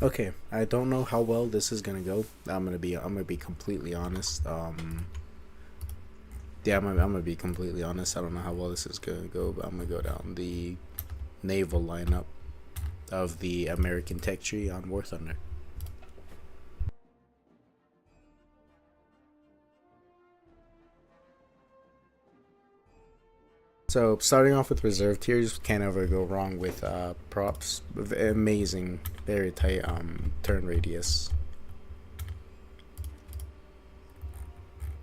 Okay, I don't know how well this is gonna go. I'm gonna be completely honest. Yeah, I'm gonna be completely honest. I don't know how well this is gonna go, but I'm gonna go down the naval lineup of the American Tech Tree on War Thunder. So starting off with reserve tiers, can't ever go wrong with props. Amazing, very tight turn radius,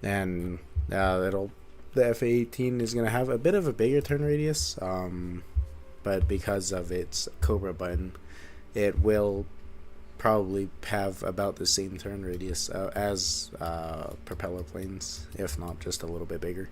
and it'll the F-18 is gonna have a bit of a bigger turn radius. But because of its Cobra button, it will probably have about the same turn radius as propeller planes, if not just a little bit bigger.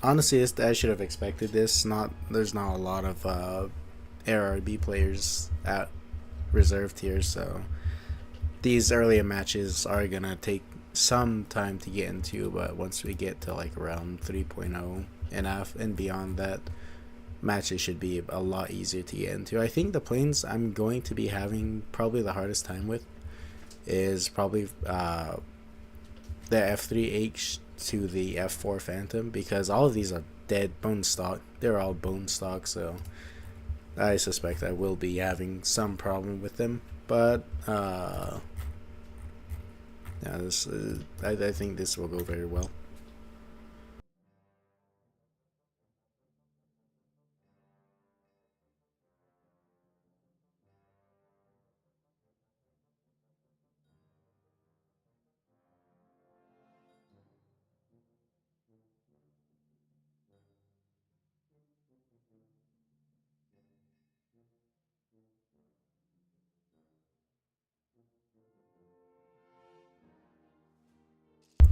Honestly, I should have expected this. Not There's not a lot of ARB players at reserve tiers, so these earlier matches are gonna take some time to get into. But once we get to like around 3.0 and beyond that, matches should be a lot easier to get into. I think the planes I'm going to be having probably the hardest time with is probably the F3H to the F4 Phantom, because all of these are dead bone stock. They're all bone stock, so I suspect I will be having some problem with them. But yeah, I think this will go very well.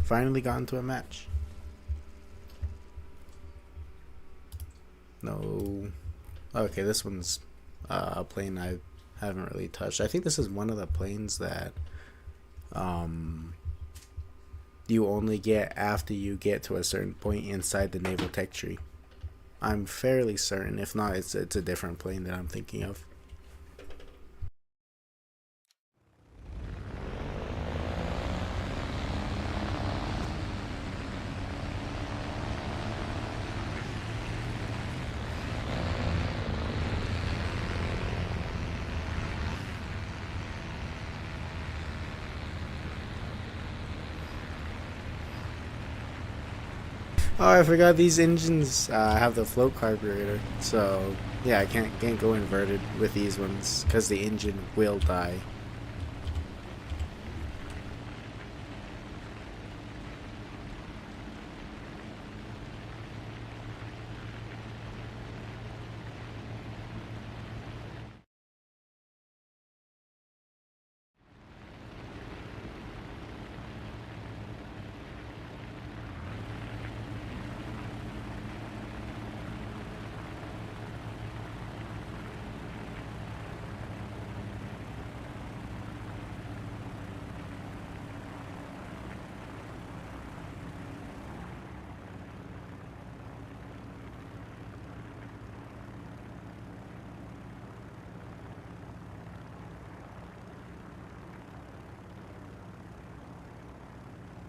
Finally got into a match. No. Okay, this one's a plane I haven't really touched. I think this is one of the planes that um, you only get after you get to a certain point inside the naval tech tree. I'm fairly certain. If not, it's a different plane that I'm thinking of. Oh, I forgot these engines have the float carburetor. So yeah, I can't go inverted with these ones because the engine will die.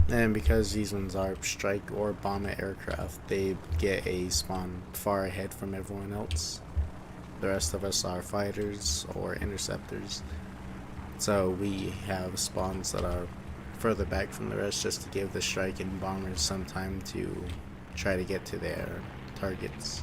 And because these ones are strike or bomber aircraft, they get a spawn far ahead from everyone else. The rest of us are fighters or interceptors. So we have spawns that are further back from the rest just to give the strike and bombers some time to try to get to their targets.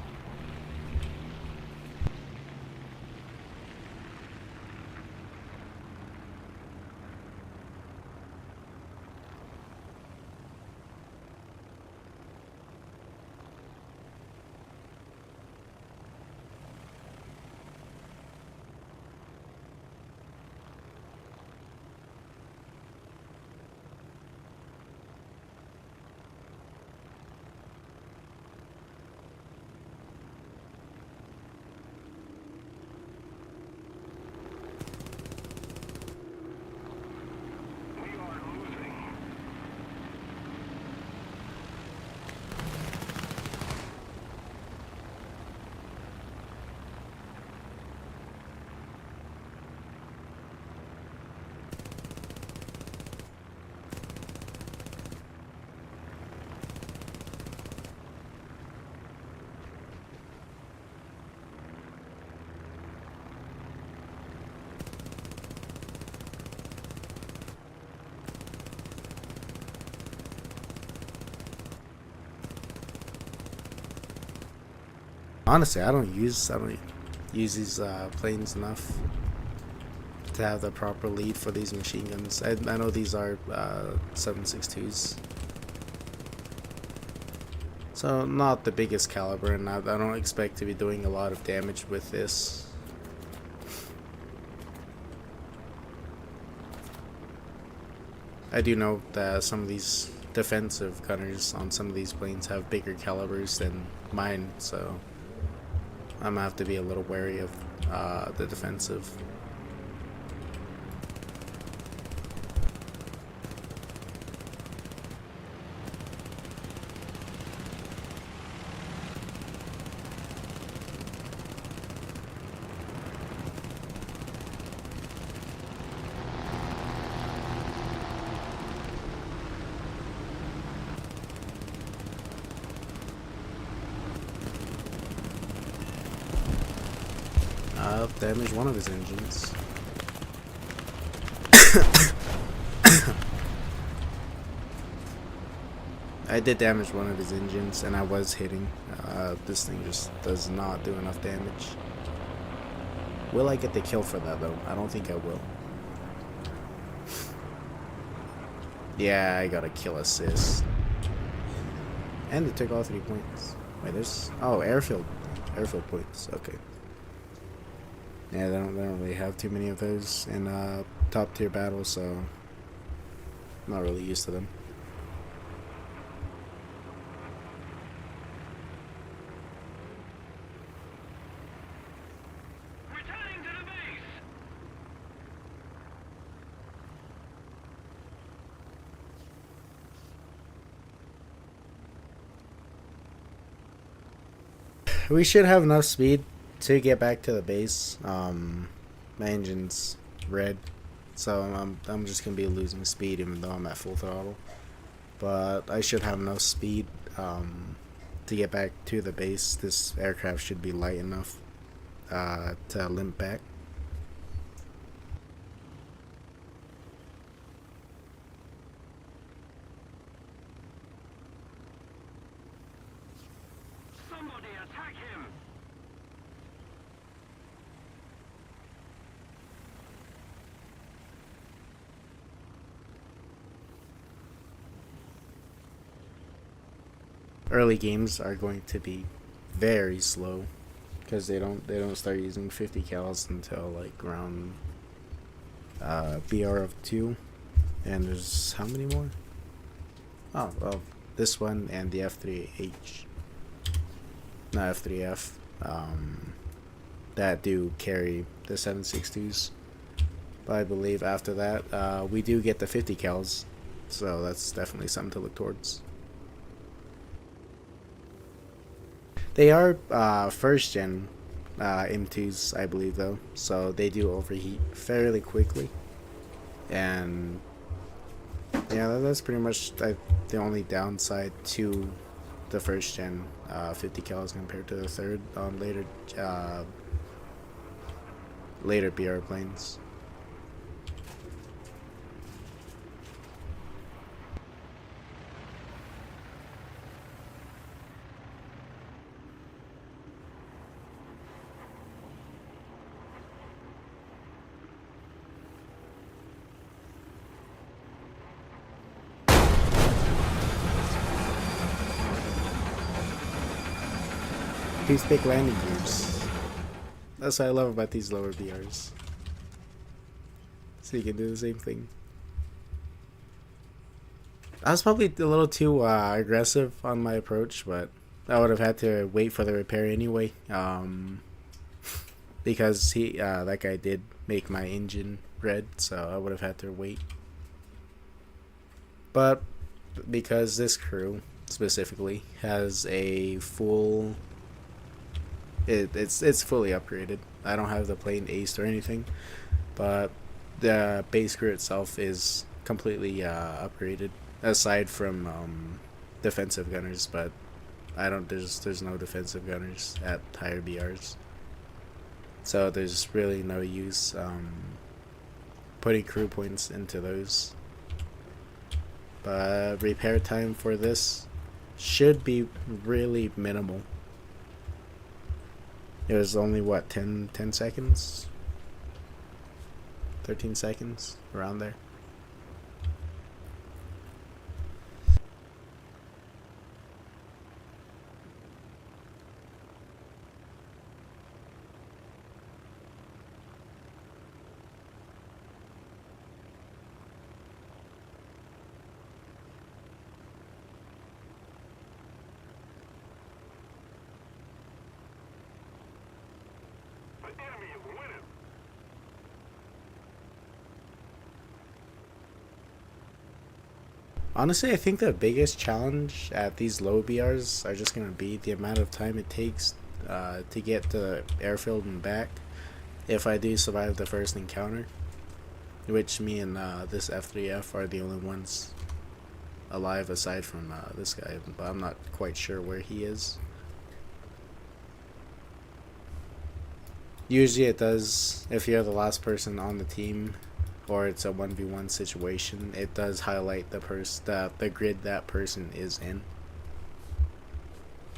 Honestly, I don't use these planes enough to have the proper lead for these machine guns. I know these are 7.62s, so not the biggest caliber, and I don't expect to be doing a lot of damage with this. I do know that some of these defensive gunners on some of these planes have bigger calibers than mine, so I'm gonna have to be a little wary of the defensive. Damaged one of his engines. I did damage one of his engines, and I was hitting. This thing just does not do enough damage. Will I get the kill for that, though? I don't think I will. Yeah, I got a kill assist. And it took all 3 points. Wait, there's... Oh, airfield points. Okay. Yeah, they don't really have too many of those in top tier battles, so I'm not really used to them. Returning to the base. We should have enough speed to get back to the base. My engine's red, so I'm just gonna be losing speed even though I'm at full throttle. But I should have enough speed to get back to the base. This aircraft should be light enough to limp back. Somebody attack him. Early games are going to be very slow because they don't start using 50 cals until like around BR of 2, and there's how many more? Oh well, this one and the F3H, not F3F, that do carry the 7.62s. But I believe after that we do get the 50 cals, so that's definitely something to look towards. They are first gen M2s, I believe, though, so they do overheat fairly quickly. And yeah, that's pretty much the only downside to the first gen 50 cals compared to the third on later BR planes. Toothpick landing gears. That's what I love about these lower BRs. So you can do the same thing. I was probably a little too aggressive on my approach, but I would have had to wait for the repair anyway. Because that guy did make my engine red, so I would have had to wait. But because this crew specifically has a full... It's fully upgraded. I don't have the plane aced or anything, but the base crew itself is completely upgraded, aside from defensive gunners. But I don't. There's no defensive gunners at higher BRs, so there's really no use putting crew points into those. But repair time for this should be really minimal. It was only what, 10 seconds? 13 seconds around there. The enemy is winning. Honestly, I think the biggest challenge at these low BRs are just going to be the amount of time it takes to get to the airfield and back if I do survive the first encounter, which me and this F3F are the only ones alive aside from this guy, but I'm not quite sure where he is. Usually it does, if you're the last person on the team or it's a 1v1 situation, it does highlight the grid that person is in.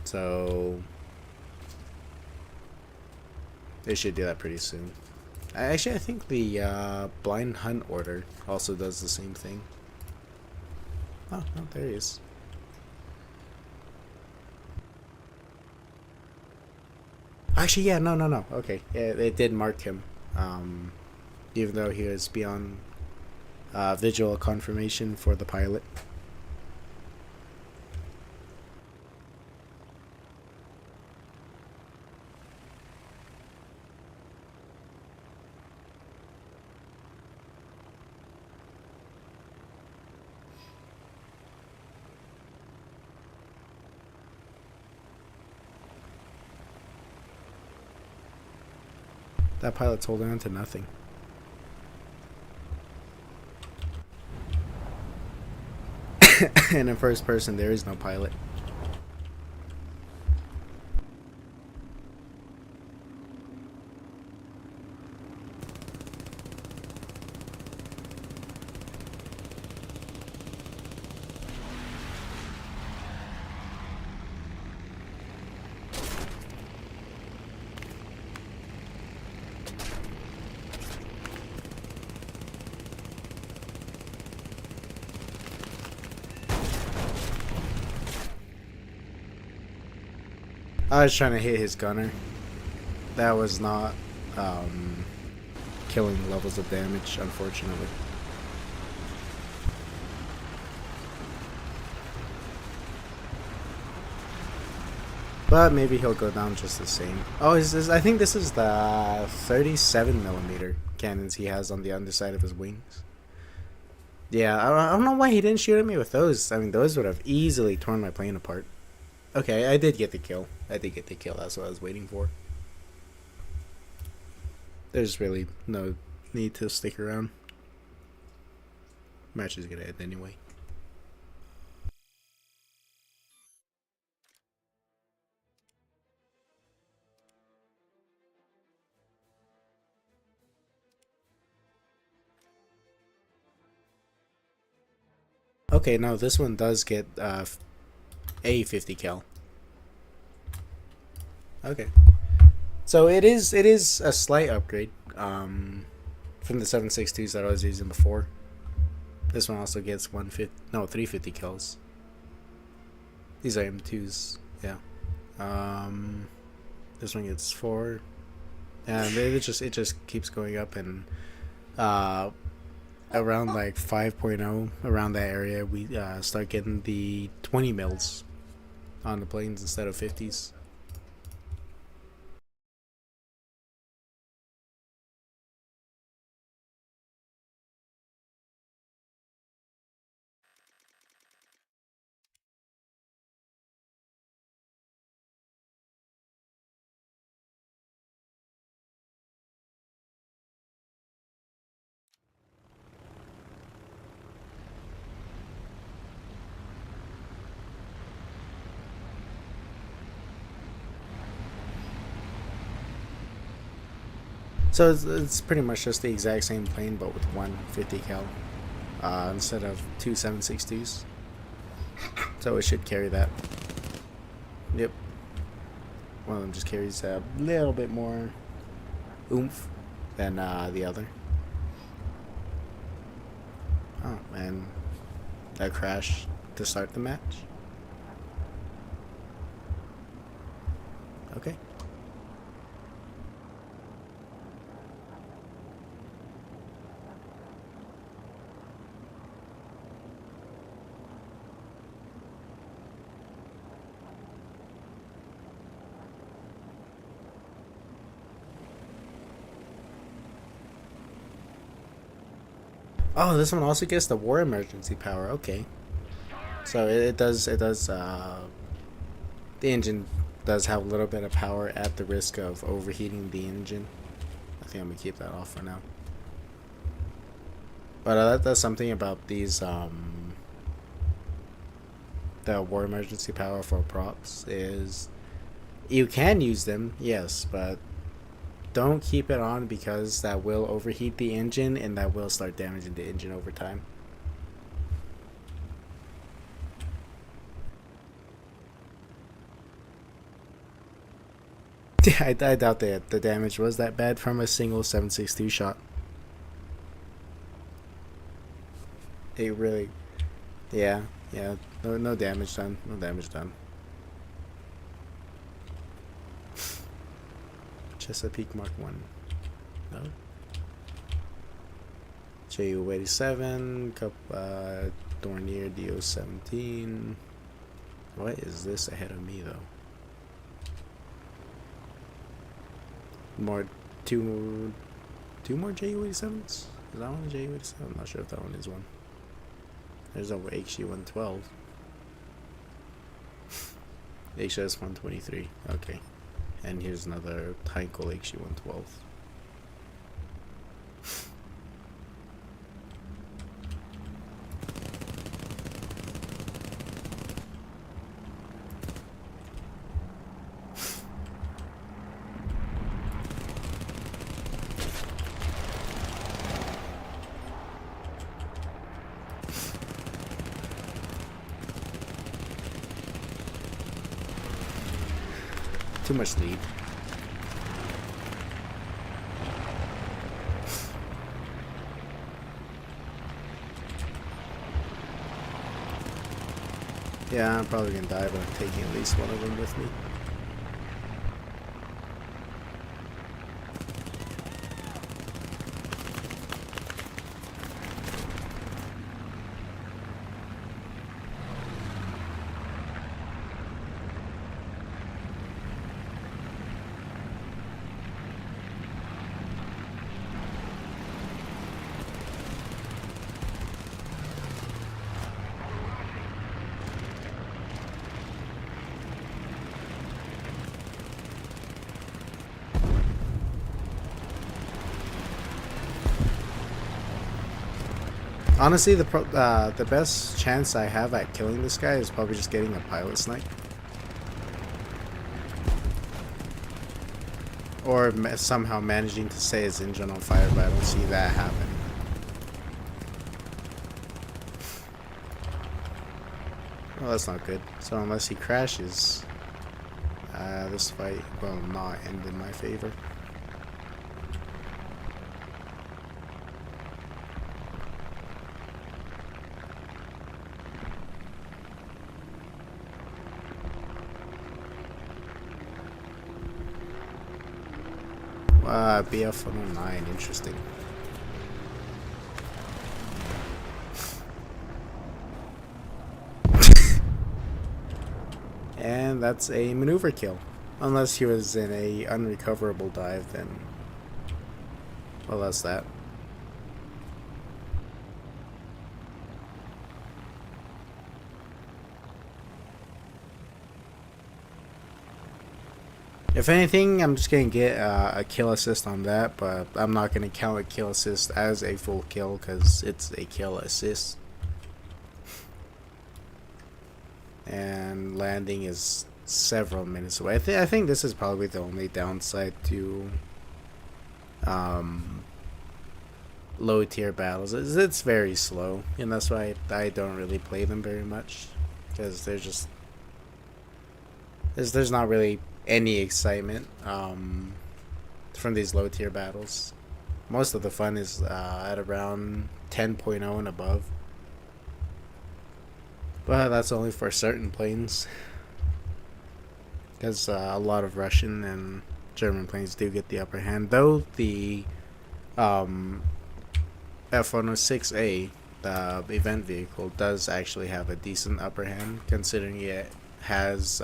So they should do that pretty soon. Actually, I think the blind hunt order also does the same thing. Oh, there he is. Actually, yeah, no. Okay, yeah, it did mark him. Even though he was beyond visual confirmation for the pilot. That pilot's holding on to nothing. And in first person, there is no pilot. I was trying to hit his gunner. That was not killing levels of damage, unfortunately. But maybe he'll go down just the same. Oh, I think this is the 37mm cannons he has on the underside of his wings. Yeah, I don't know why he didn't shoot at me with those. I mean, those would have easily torn my plane apart. Okay, I did get the kill. That's what I was waiting for. There's really no need to stick around. Match is gonna end anyway. Okay, no, this one does get a 50 cal. Okay, so it is a slight upgrade from the 7.62s that I was using before. This one also gets 350 kills. These are M2s, yeah. This one gets 4, and it just keeps going up, and around like 5.0, around that area, we start getting the 20 mils on the planes instead of 50s. So it's pretty much just the exact same plane, but with 150 cal instead of 2 7.62s. So it should carry that. Yep. one of them just carries a little bit more oomph than the other. Oh, and that crash to start the match. Okay. Oh, this one also gets the war emergency power. Okay. So it does the engine does have a little bit of power at the risk of overheating the engine. I think I'm gonna keep that off for now. But that does something about these the war emergency power for props is you can use them, yes, but don't keep it on because that will overheat the engine and that will start damaging the engine over time. I doubt that the damage was that bad from a single 7.62 shot. It really, yeah, no damage done, no damage done. Chesapeake Mark 1, no. Ju-87, Dornier Do-17. What is this ahead of me though? Two more Ju-87s? Is that one a Ju-87? I'm not sure if that one is one. There's a HG-112. HS-123. Okay. And here's another Heinkel HG-112. Too much lead. Yeah, I'm probably gonna die, but I'm taking at least one of them with me. Honestly, the best chance I have at killing this guy is probably just getting a pilot snipe. Or somehow managing to set his engine on fire, but I don't see that happening. Well, that's not good. So unless he crashes, this fight will not end in my favor. BF-109, interesting. And that's a maneuver kill. Unless he was in a unrecoverable dive, then... well, that's that. If anything, I'm just going to get a kill assist on that, but I'm not going to count a kill assist as a full kill because it's a kill assist. And landing is several minutes away. I think this is probably the only downside to low tier battles. It's very slow, and that's why I don't really play them very much because they're just there's not really any excitement from these low tier battles. Most of the fun is at around 10.0 and above. But that's only for certain planes. Because a lot of Russian and German planes do get the upper hand. Though the F-106A, the event vehicle, does actually have a decent upper hand, considering it has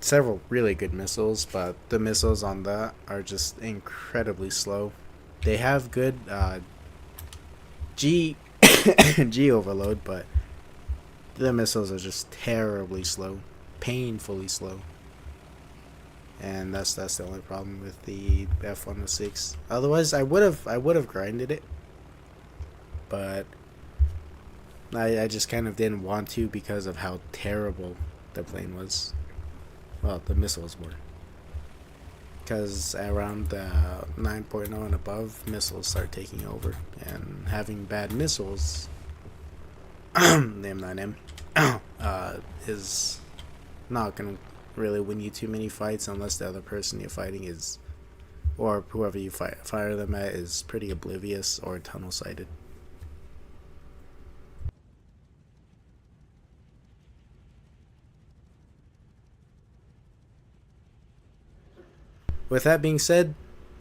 several really good missiles, but the missiles on that are just incredibly slow. They have good G G overload, but the missiles are just terribly slow, painfully slow. And that's the only problem with the F-106. Otherwise, I would have grinded it, but I just kind of didn't want to because of how terrible the plane was. Well, the missiles were. Because around the 9.0 and above, missiles start taking over, and having bad missiles, the M9M, is not gonna really win you too many fights unless the other person you're fighting is, or whoever you fire them at, is pretty oblivious or tunnel sighted. With that being said,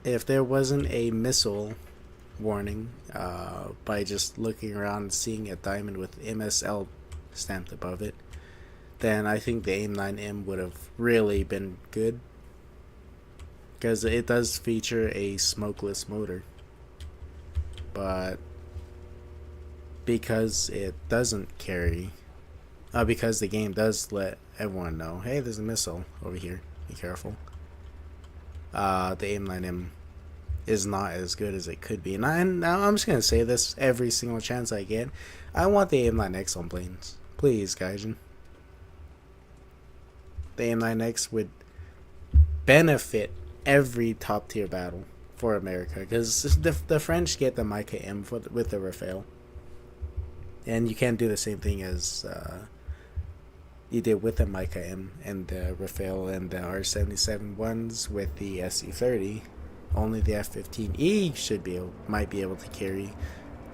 if there wasn't a missile warning, by just looking around and seeing a diamond with MSL stamped above it, then I think the AIM-9M would have really been good, because it does feature a smokeless motor. But because it doesn't carry, because the game does let everyone know, hey, there's a missile over here, be careful. The AIM-9M is not as good as it could be. And I'm just going to say this every single chance I get. I want the AIM-9X on planes. Please, Gaijin. The AIM-9X would benefit every top tier battle for America, because the French get the Mica M with the Rafale. And you can't do the same thing as you did with the Mica M and the Rafale and the R77 ones with the SC-30. Only the F-15E might be able to carry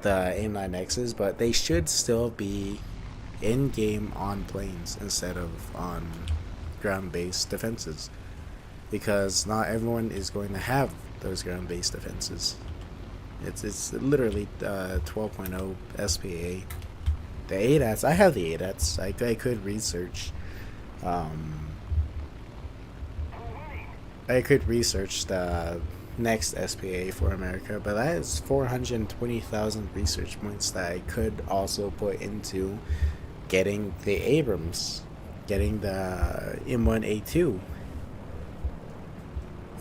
the AIM-9Xs, but they should still be in-game on planes instead of on ground-based defenses, because not everyone is going to have those ground-based defenses. It's literally 12.0 SPA. The ADATs, I have the ADATs. I could research. I could research the next SPA for America, but that is 420,000 research points that I could also put into getting the Abrams, getting the M1A2,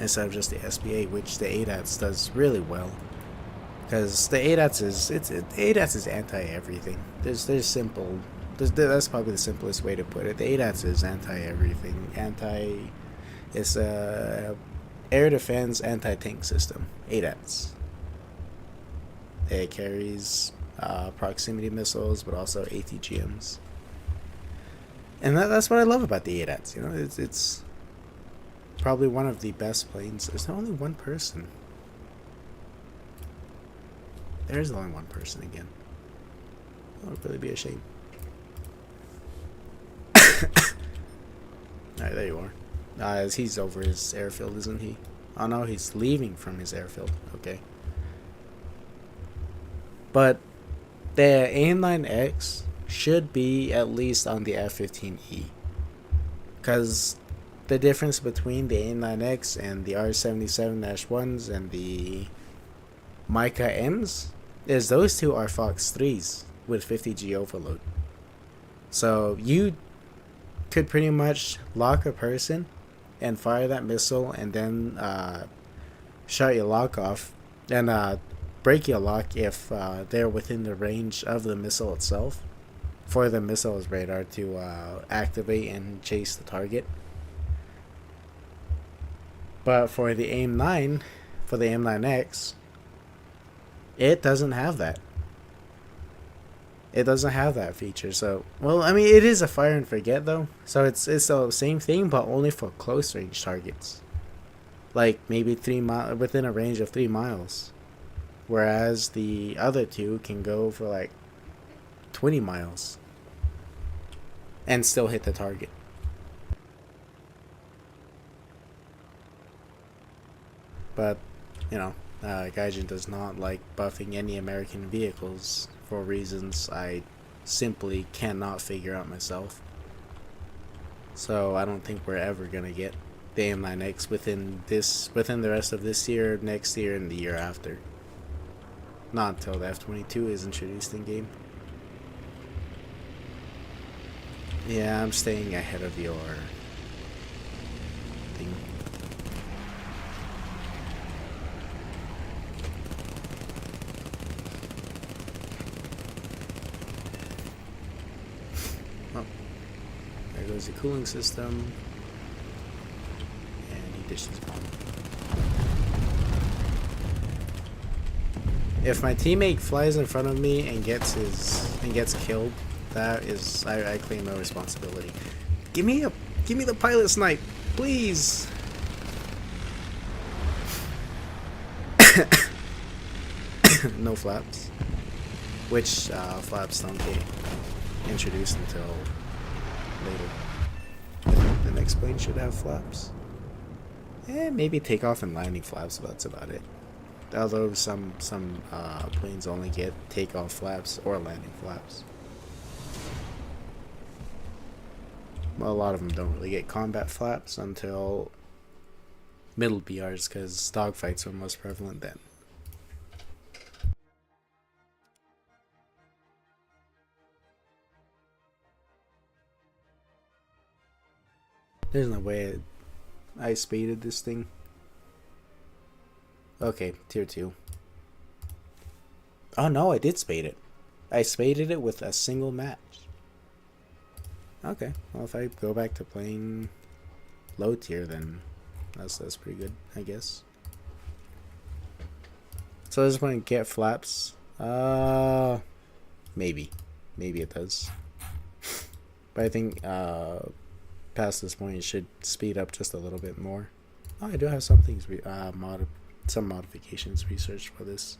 instead of just the SPA, which the ADATs does really well. Because the ADATs is anti everything. There's simple. That's probably the simplest way to put it. The ADATs is anti everything. It's a air defense anti-tank system. ADATs. It carries proximity missiles, but also ATGMs. And that's what I love about the ADATs. You know, it's probably one of the best planes. There's only one person. There's only one person again. That would really be a shame. Alright, there you are. He's over his airfield, isn't he? Oh no, he's leaving from his airfield. Okay. But the AIM-9X should be at least on the F-15E. Because the difference between the AIM-9X and the R77-1s and the Mica M's is those two are Fox 3s with 50G overload. So you could pretty much lock a person and fire that missile and then shut your lock off and break your lock if they're within the range of the missile itself, for the missile's radar to activate and chase the target. But for the AIM-9, for the AIM-9X, it doesn't have that. It doesn't have that feature. So, well, I mean, it is a fire and forget though. So it's the same thing, but only for close range targets. Like maybe 3 mile within a range of 3 miles, whereas the other two can go for like 20 miles and still hit the target. But you know, Gaijin does not like buffing any American vehicles for reasons I simply cannot figure out myself. So I don't think we're ever gonna get the AIM-9X within the rest of this year, next year, and the year after. Not until the F-22 is introduced in game. Yeah, I'm staying ahead of your thing. Oh, there goes the cooling system. And he dished his bomb. If my teammate flies in front of me and gets killed, that is I claim no responsibility. Give me the pilot snipe, please. No flaps. Which flaps don't get introduced until later. The next plane should have flaps. Maybe takeoff and landing flaps, but that's about it. Although some planes only get takeoff flaps or landing flaps. Well, a lot of them don't really get combat flaps until middle BRs, because dogfights are most prevalent then. There's no way I spaded this thing. Okay, tier 2. Oh no, I did spade it. I spaded it with a single match. Okay, well if I go back to playing low tier, then that's pretty good, I guess. So I just want to get flaps. Maybe it does. But I think past this point it should speed up just a little bit more. Oh, I do have some things some modifications researched for this.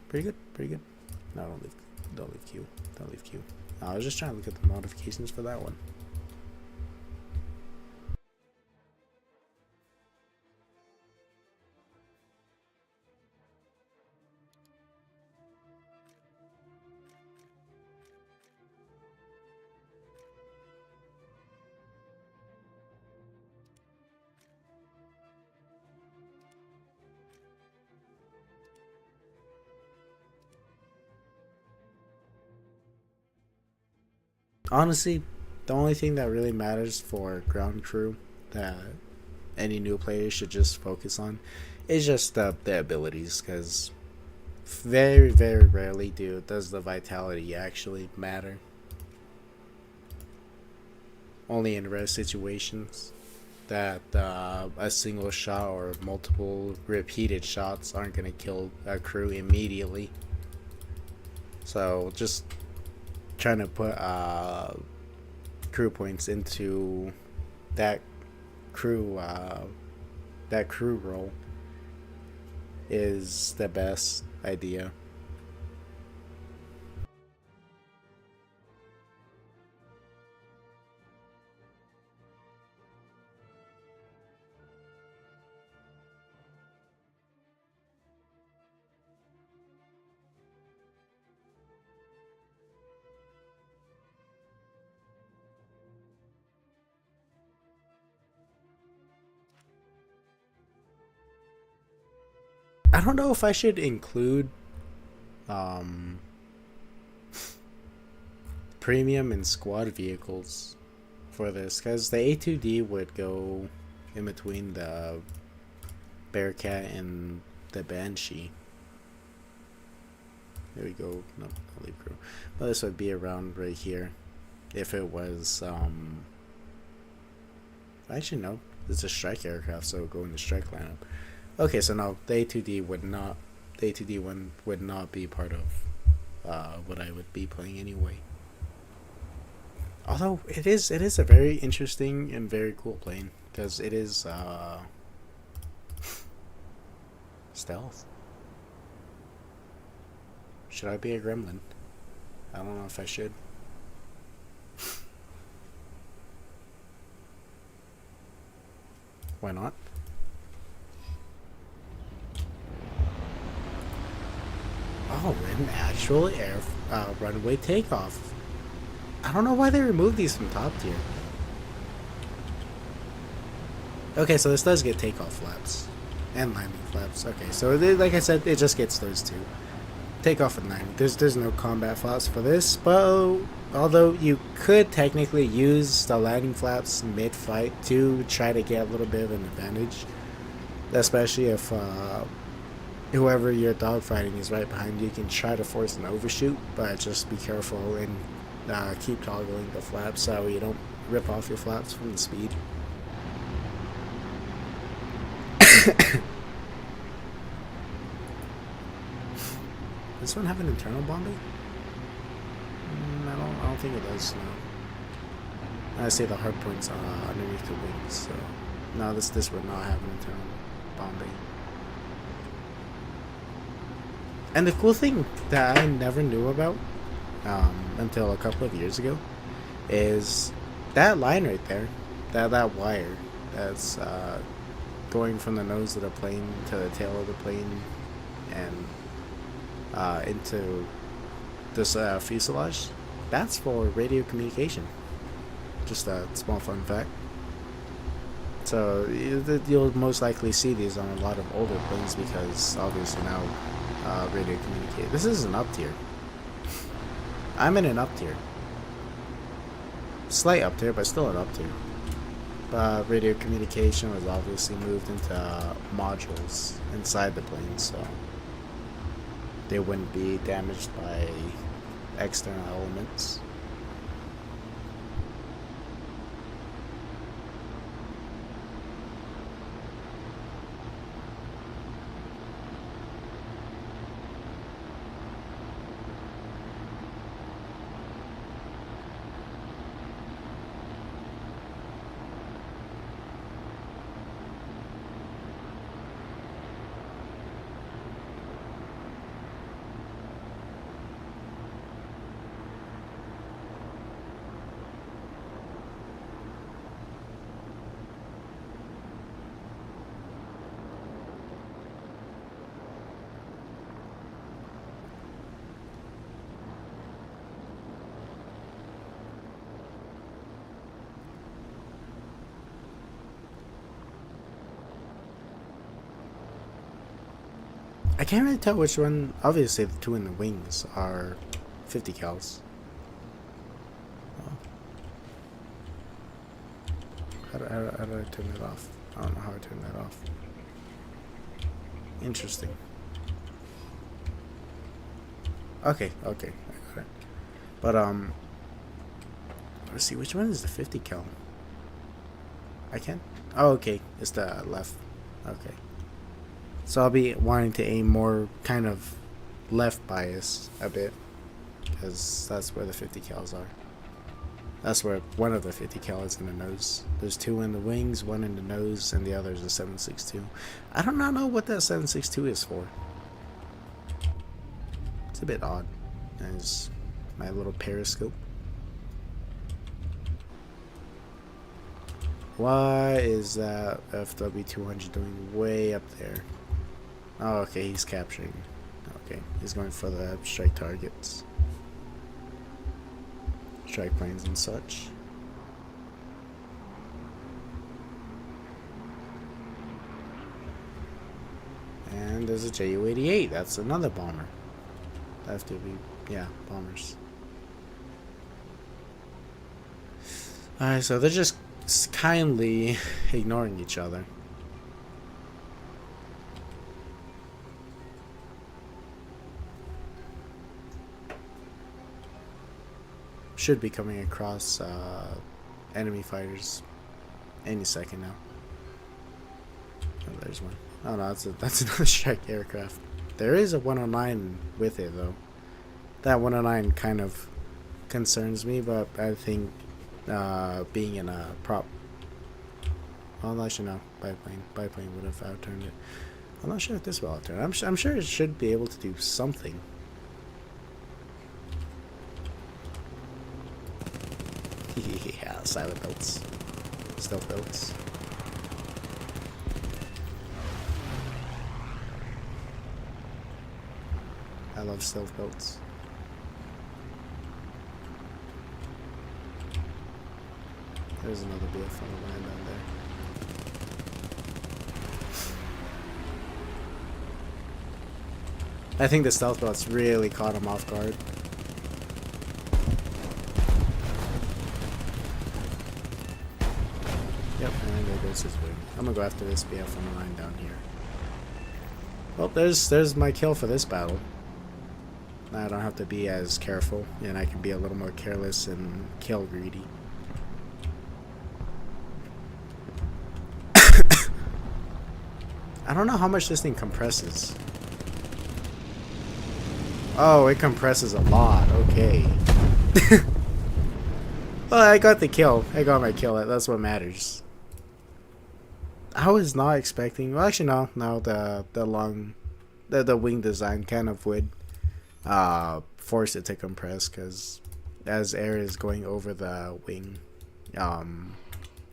Pretty good. No, don't leave Q. I was just trying to look at the modifications for that one. Honestly, the only thing that really matters for ground crew that any new player should just focus on is just the abilities, because very rarely does the vitality actually matter. Only in rare situations that a single shot or multiple repeated shots aren't going to kill a crew immediately. So just trying to put crew points into that crew role is the best idea. I don't know if I should include premium and squad vehicles for this, because the A2D would go in between the Bearcat and the Banshee. There we go. No, I'll leave crew. But this would be around right here if it was actually no, it's a strike aircraft, so it would go in the strike lineup. Okay, so no, the A2D would not be part of what I would be playing anyway. Although it is a very interesting and very cool plane because it is stealth. Should I be a gremlin? I don't know if I should. Why not? Oh, an actual air runway takeoff. I don't know why they removed these from top tier. Okay, so this does get takeoff flaps and landing flaps. Okay, so like I said, it just gets those two. Takeoff and landing. There's no combat flaps for this, but although you could technically use the landing flaps mid-fight to try to get a little bit of an advantage, especially if whoever you're dogfighting is right behind you. You can try to force an overshoot, but just be careful and keep toggling the flaps so you don't rip off your flaps from the speed. Does this one have an internal bombing? I don't think it does. No. I see the hard points underneath the wings, so no, this would not have an internal bombing. And the cool thing that I never knew about until a couple of years ago is that line right there, that wire that's going from the nose of the plane to the tail of the plane and into this fuselage. That's for radio communication. Just a small fun fact. So you'll most likely see these on a lot of older planes because obviously now radio communicate. This is an up tier. I'm in an up tier. Slight up tier, but still an up tier. Radio communication was obviously moved into modules inside the plane, so they wouldn't be damaged by external elements. I can't really tell which one. Obviously, the two in the wings are 50 cals. Oh. How do I turn that off? I don't know how I turn that off. Interesting. Okay, I got it. But let's see, which one is the 50 cal? I can't. Oh, okay, it's the left. Okay. So I'll be wanting to aim more kind of left bias a bit, because that's where the 50 cals are. That's where one of the 50 cal is in the nose. There's two in the wings, one in the nose, and the other is a 7.62. I do not know what that 7.62 is for. It's a bit odd. There's my little periscope. Why is that FW200 doing way up there? Oh, okay, he's capturing. Okay, he's going for the strike targets. Strike planes and such. And there's a Ju-88. That's another bomber. FW, yeah, bombers. Alright, so they're just kindly ignoring each other. Should be coming across enemy fighters any second now. Oh, there's one. Oh no, that's another strike aircraft. There is a 109 with it though. that 109 kind of concerns me, but I think being in a prop. Well, actually, no. Biplane would have outturned it. I'm not sure if this will outturn. I'm sure it should be able to do something. Yeah, silent belts. Stealth belts. I love stealth belts. There's another BF on the line down there. I think the stealth belts really caught him off guard. Yep, and there goes his wing. I'm gonna go after this BF on the line down here. Well, there's my kill for this battle. Now I don't have to be as careful, and I can be a little more careless and kill greedy. I don't know how much this thing compresses. Oh, it compresses a lot. Okay. Well, I got the kill. I got my kill. That's what matters. I was not expecting. Well, actually, no. The wing design kind of would force it to compress because as air is going over the wing,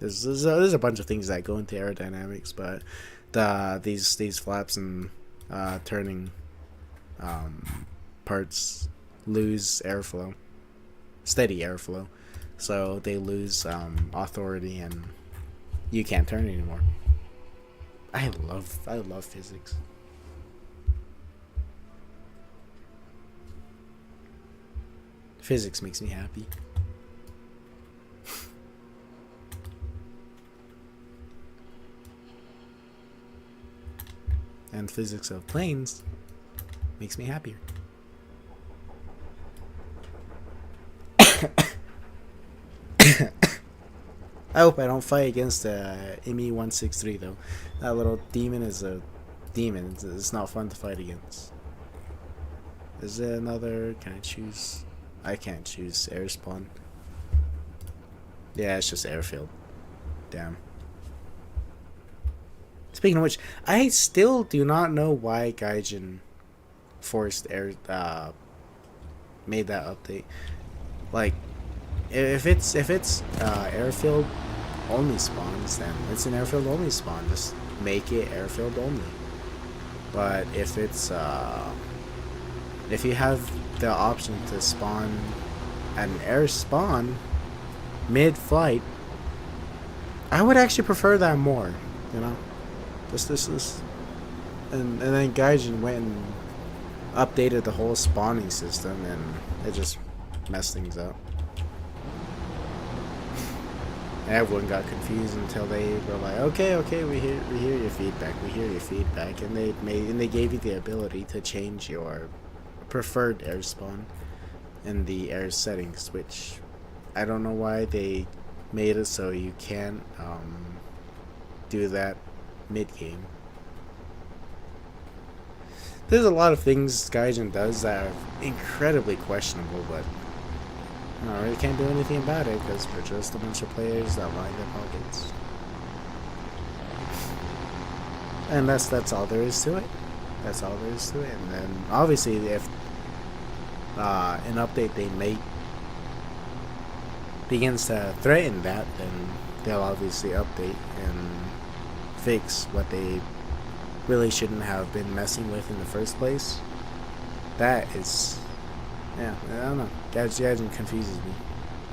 there's a bunch of things that go into aerodynamics, but these flaps and turning parts lose airflow, steady airflow, so they lose authority and you can't turn anymore. I love physics. Physics makes me happy. And physics of planes makes me happier. I hope I don't fight against ME-163 though. That little demon is a demon. It's not fun to fight against. Is there another? Can I choose? I can't choose air spawn. Yeah, it's just airfield. Damn. Speaking of which, I still do not know why Gaijin forced air made that update. Like, if it's airfield only spawns, then it's an airfield only spawn. Just make it airfield only. But if it's if you have the option to spawn an air spawn mid-flight, I would actually prefer that more. You know. This, and then Gaijin went and updated the whole spawning system, and it just messed things up. And everyone got confused until they were like, "Okay, we hear your feedback. We hear your feedback," and they gave you the ability to change your preferred air spawn in the air settings, which I don't know why they made it so you can't do that mid-game. There's a lot of things Gaijin does that are incredibly questionable, but I really can't do anything about it because we're just a bunch of players that line their pockets. And that's all there is to it. That's all there is to it. And then obviously if an update they make begins to threaten that, then they'll obviously update and fix what they really shouldn't have been messing with in the first place. That is, yeah, I don't know. Gaijin confuses me.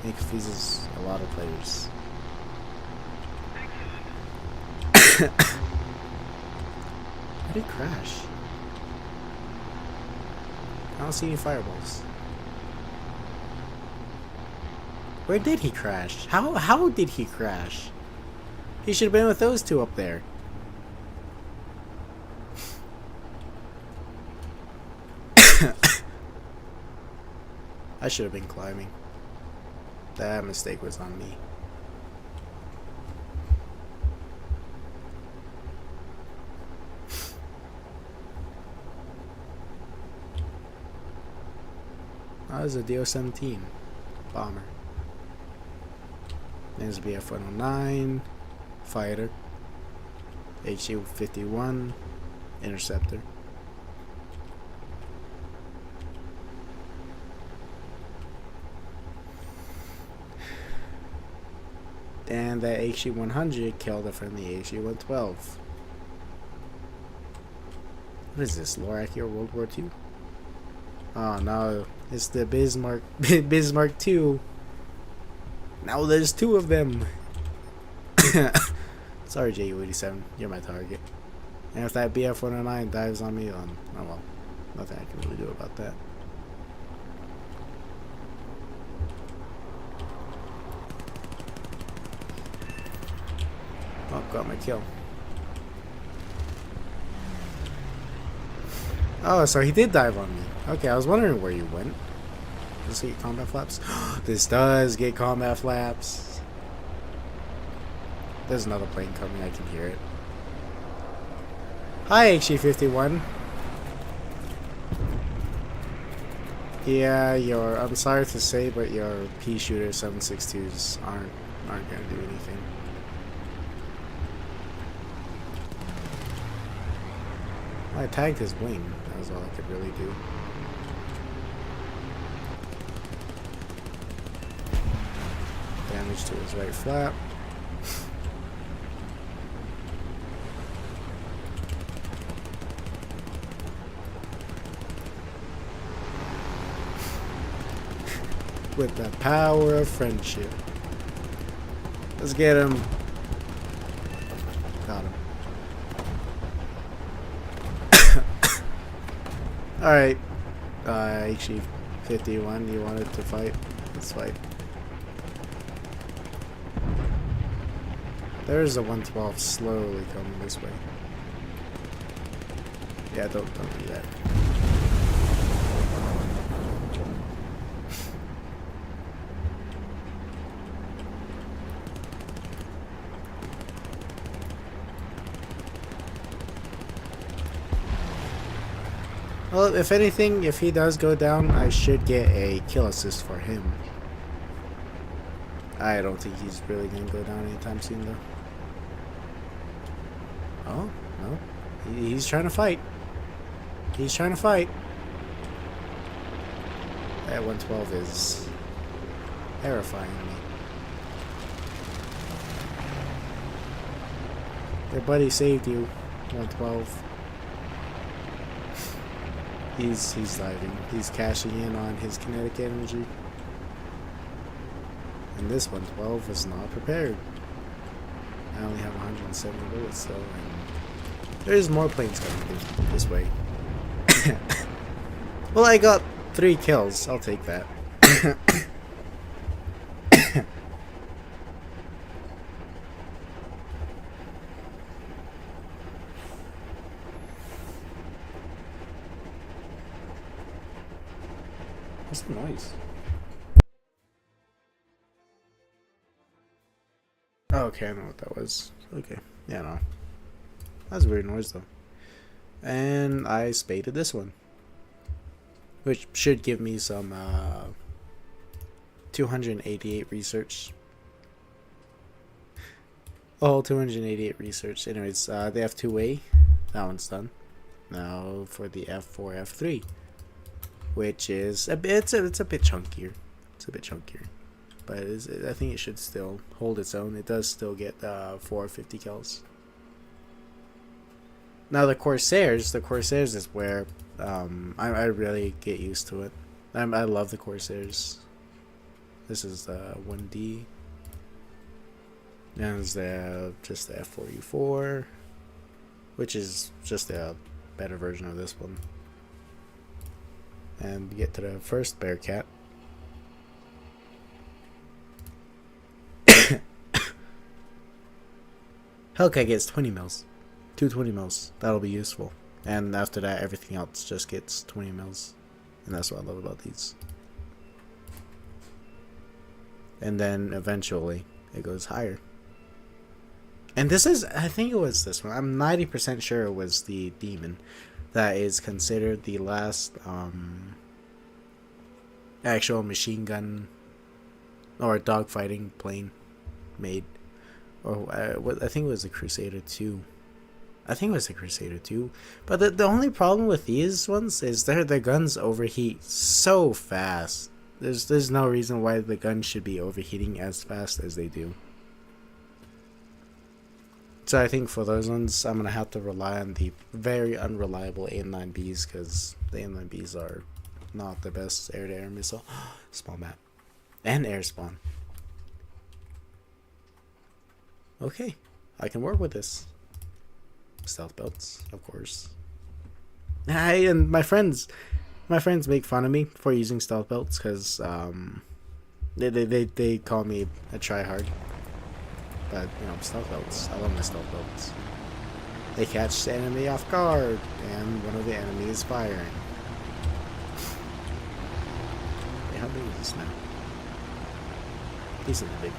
It confuses a lot of players. How did he crash? I don't see any fireballs. Where did he crash? How did he crash? He should have been with those two up there. I should have been climbing. That mistake was on me. Oh, it's a DO-17 bomber. There's BF-109 fighter, HC-51 interceptor. And that HC-100 killed a friendly HC-112. What is this, Lorak or World War II? Oh no, it's the Bismarck Bismarck II. Now there's two of them. Sorry, Ju-87, you're my target. And if that BF-109 dives on me, oh well, nothing I can really do about that. Oh, got my kill. Oh, so he did dive on me. Okay, I was wondering where you went. Does this get combat flaps? This does get combat flaps. There's another plane coming, I can hear it. Hi, HC-51. Yeah, I'm sorry to say, but your pea shooter 7.62s aren't gonna do anything. I tagged his wing. That was all I could really do. Damage to his right flap. With the power of friendship. Let's get him. Got him. Alright. HC-51, you wanted to fight? Let's fight. There's a 112 slowly coming this way. Yeah, don't do that. Well, if anything, if he does go down, I should get a kill assist for him. I don't think he's really going to go down anytime soon, though. Oh, no. He's trying to fight. He's trying to fight. That 112 is terrifying me. Your buddy saved you, 112. He's diving. He's cashing in on his kinetic energy. And this 112 was not prepared. I only have 170 bullets, so there's more planes coming this way. Well, I got 3 kills. I'll take that. What's the noise? Oh, okay, I know what that was. Okay, yeah, no. That's a weird noise, though. And I spaded this one. Which should give me some 288 research. Oh, 288 research. Anyways, the F2A, that one's done. Now for the F4, F3. Which is a bit, it's a bit chunkier. It's a bit chunkier. But I think it should still hold its own. It does still get 450 kills. Now the Corsairs is where I really get used to it. I love the Corsairs. This is the 1D. And there's just the F4U4, which is just a better version of this one. And we get to the first Bearcat. Hellcat gets 20 mils. 220 mils. That'll be useful. And after that, everything else just gets 20 mils. And that's what I love about these. And then eventually, it goes higher. And this is, I think it was this one. I'm 90% sure it was the Demon. That is considered the last actual machine gun or dogfighting plane made. Or I think it was the Crusader 2. I think it was the Crusader 2. But the only problem with these ones is their guns overheat so fast. There's no reason why the guns should be overheating as fast as they do. So I think for those ones, I'm going to have to rely on the very unreliable AIM-9Bs, because the AIM-9Bs are not the best air-to-air missile. Small map. And air spawn. Okay, I can work with this. Stealth belts, of course. And my friends make fun of me for using stealth belts, because they call me a tryhard. But, you know, stealth belts. I love my stealth belts. They catch the enemy off guard, and one of the enemies is firing. Wait, how big is this now? Decently big.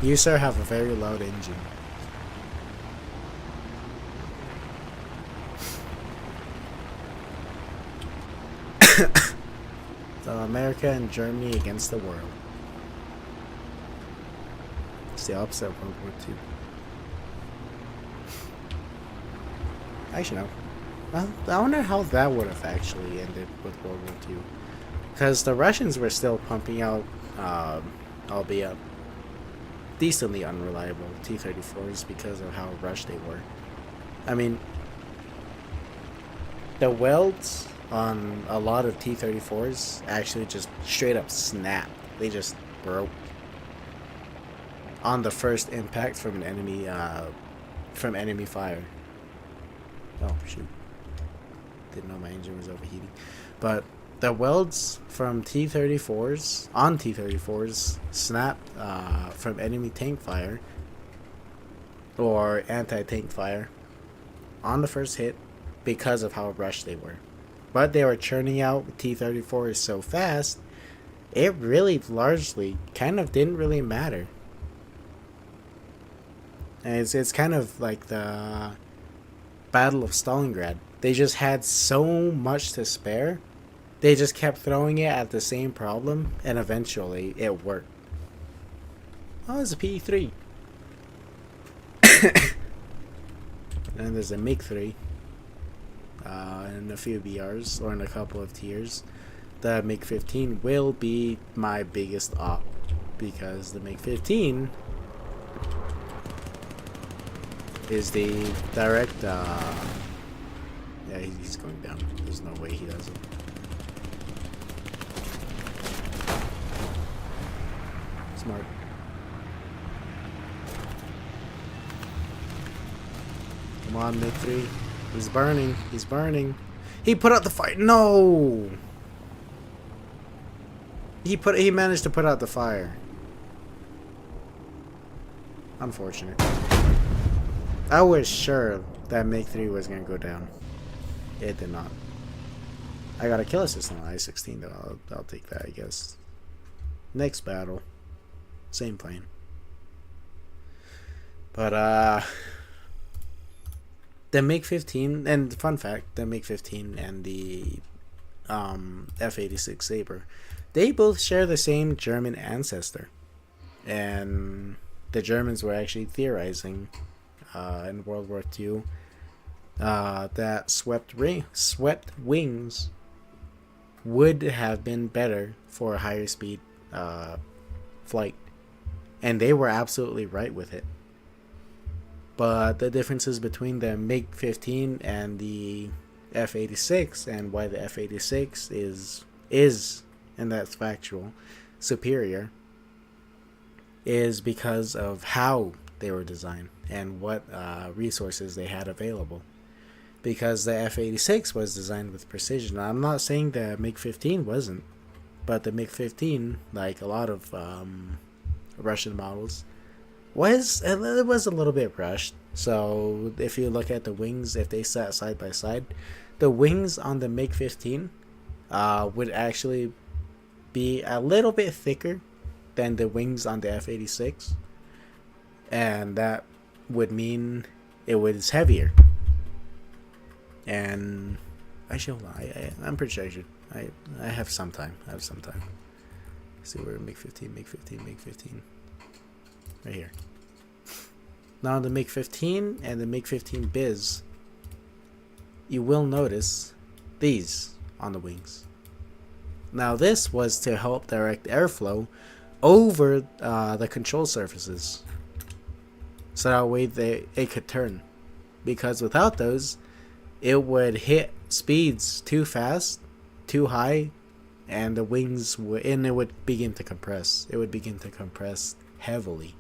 You, sir, have a very loud engine. So America and Germany against the world. It's the opposite of World War II. Actually, no. Well, I wonder how that would have actually ended with World War II. Because the Russians were still pumping out, albeit decently unreliable T-34s because of how rushed they were. I mean, the welds on a lot of T-34s actually just straight up snapped. They just broke on the first impact from an enemy, from enemy fire. Oh shoot! Didn't know my engine was overheating, but the welds from T-34s on T-34s snapped from enemy tank fire or anti-tank fire on the first hit because of how rushed they were. But they were churning out T-34s so fast, it really largely kind of didn't really matter. And it's kind of like the Battle of Stalingrad. They just had so much to spare. They just kept throwing it at the same problem, and eventually it worked. Oh, it's a PE-3. And there's a MiG-3. And a few BRs, or in a couple of tiers. The MiG-15 will be my biggest op, because the MiG-15 is the direct, yeah, he's going down. There's no way he doesn't. Smart. Come on, MiG-3. He's burning. He's burning. He put out the fire. No! He managed to put out the fire. Unfortunate. I was sure that MiG-3 was gonna go down. It did not. I got a kill assist on I-16 though. I'll take that, I guess. Next battle. Same plane. But the MiG-15, and fun fact, the MiG-15 and the F-86 Sabre, they both share the same German ancestor. And the Germans were actually theorizing in World War II that swept wings would have been better for a higher speed flight. And they were absolutely right with it. But the differences between the MiG-15 and the F-86, and why the F-86 is, and that's factual, superior, is because of how they were designed and what resources they had available. Because the F-86 was designed with precision. Now, I'm not saying the MiG-15 wasn't, but the MiG-15, like a lot of Russian models, was a little bit rushed. So if you look at the wings, if they sat side by side, the wings on the MiG-15 would actually be a little bit thicker than the wings on the F-86, and that would mean it was heavier. And I'm pretty sure I should. I have some time. Let's see where MiG-15. Right here. Now the MiG-15 and the MiG-15 Biz, you will notice these on the wings. Now this was to help direct airflow over the control surfaces, so that way it could turn. Because without those, it would hit speeds too fast, too high, and the wings it would begin to compress. It would begin to compress heavily,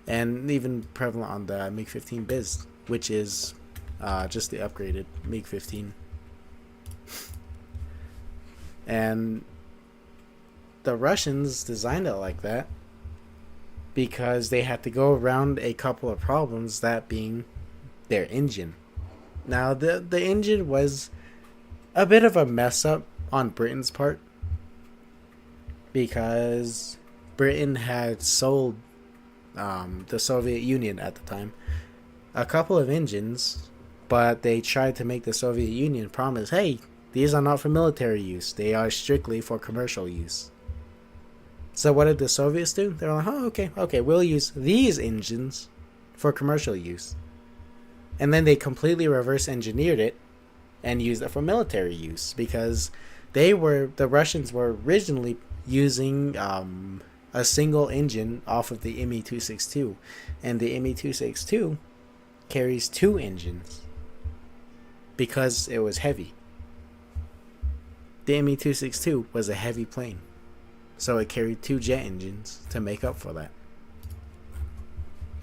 and even prevalent on the MiG-15 Biz, which is just the upgraded MiG-15. And the Russians designed it like that because they had to go around a couple of problems, that being their engine. Now, the engine was a bit of a mess up on Britain's part, because Britain had sold the Soviet Union at the time a couple of engines, but they tried to make the Soviet Union promise, hey, these are not for military use, they are strictly for commercial use. So what did the Soviets do? They were like, oh, okay, we'll use these engines for commercial use. And then they completely reverse engineered it and used it for military use, because the Russians were originally using a single engine off of the Me-262, and the Me-262 carries 2 engines because it was heavy. The Me-262 was a heavy plane, so it carried 2 jet engines to make up for that.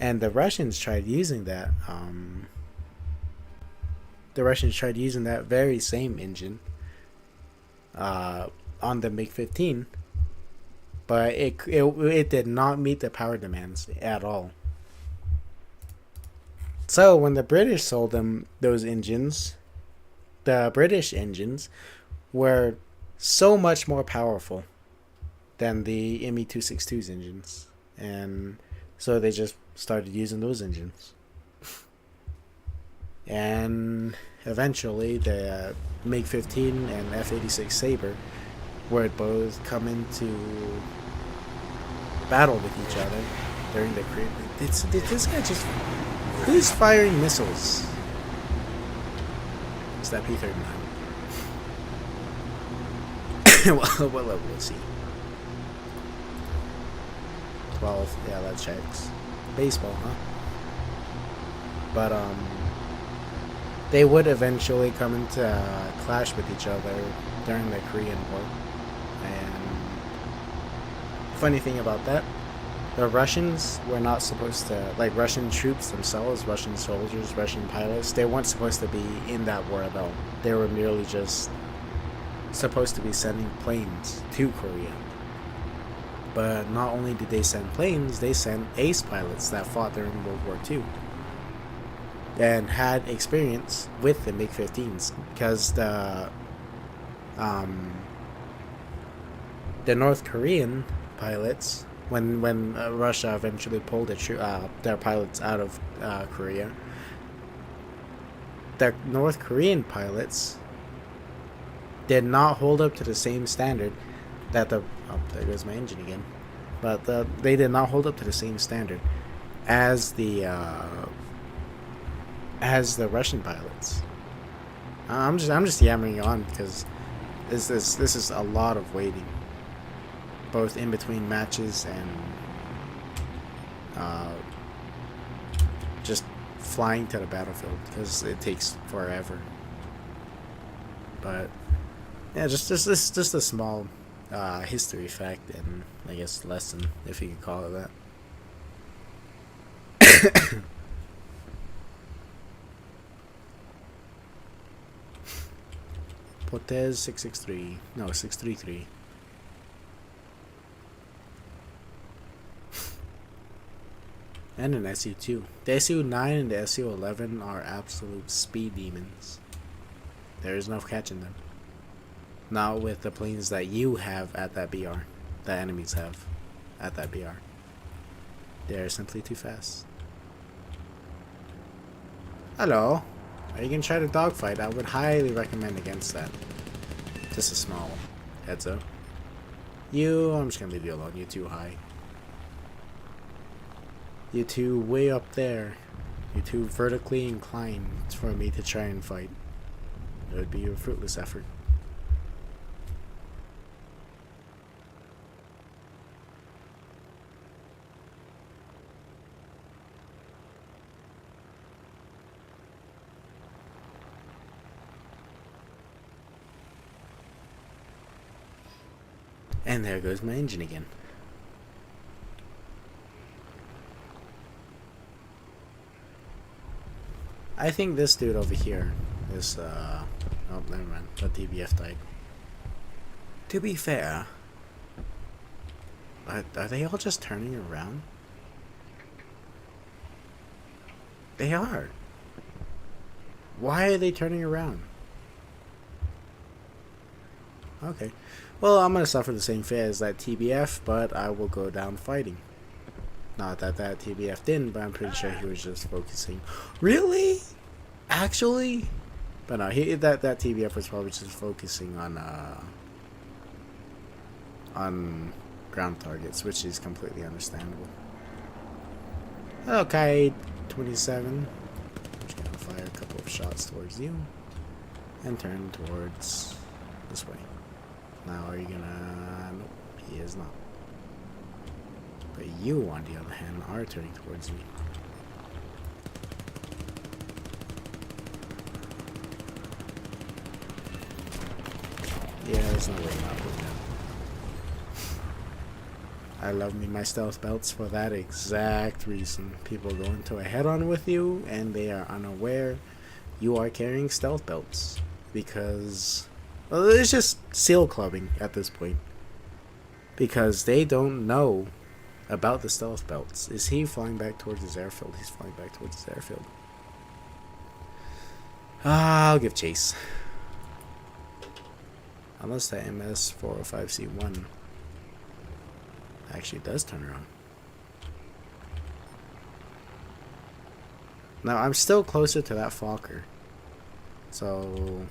And the Russians tried using that. The Russians tried using that very same engine on the MiG-15, but it did not meet the power demands at all. So when the British sold them those engines, the British engines were so much more powerful than the Me-262's engines, and so they just started using those engines. And eventually the MiG-15 and F-86 Sabre would both come into battle with each other during the Korean. Did this guy just... Who's firing missiles? It's that P-39. What level is he? 12. Yeah, that checks. Baseball, huh? But, they would eventually come into clash with each other during the Korean War. And funny thing about that, the Russians were not supposed to, like Russian troops themselves, Russian soldiers, Russian pilots, they weren't supposed to be in that war at all. They were merely just supposed to be sending planes to Korea. But not only did they send planes, they sent ace pilots that fought during World War II and had experience with the MiG-15s, because the North Korean pilots, when Russia eventually pulled their pilots out of Korea, the North Korean pilots did not hold up to the same standard that there goes my engine again. But they did not hold up to the same standard as the Russian pilots. I'm just yammering on because this is a lot of waiting, both in between matches and just flying to the battlefield, because it takes forever. But yeah, just a small history fact and I guess lesson, if you could call it that. Potez 663. No, 633. And an SU-2. The SU-9 and the SU-11 are absolute speed demons. There is no catching them. Not with the planes that you have at that BR. That enemies have at that BR. They're simply too fast. Hello. Are you gonna try to dogfight? I would highly recommend against that. Just a small heads up. I'm just gonna leave you alone. You're too high. You're too way up there. You're too vertically inclined for me to try and fight. It would be a fruitless effort. And there goes my engine again. I think this dude over here is, oh, never mind. The TBF died. To be fair, are they all just turning around? They are. Why are they turning around? Okay. Well, I'm gonna suffer the same fate as that TBF, but I will go down fighting. Not that that TBF didn't, but I'm pretty sure he was just focusing. Really? Actually? But no, that TBF was probably just focusing on ground targets, which is completely understandable. Okay, 27. I'm just gonna fire a couple of shots towards you and turn towards this way. Now, are you gonna... Nope, he is not. But you, on the other hand, are turning towards me. Yeah, there's no way not doing that. I love me my stealth belts for that exact reason. People go into a head-on with you, and they are unaware you are carrying stealth belts. Because... well, it's just seal clubbing at this point. Because they don't know about the stealth belts. Is he flying back towards his airfield? He's flying back towards his airfield. I'll give chase. Unless that MS-405C1 actually does turn around. Now, I'm still closer to that Fokker. So...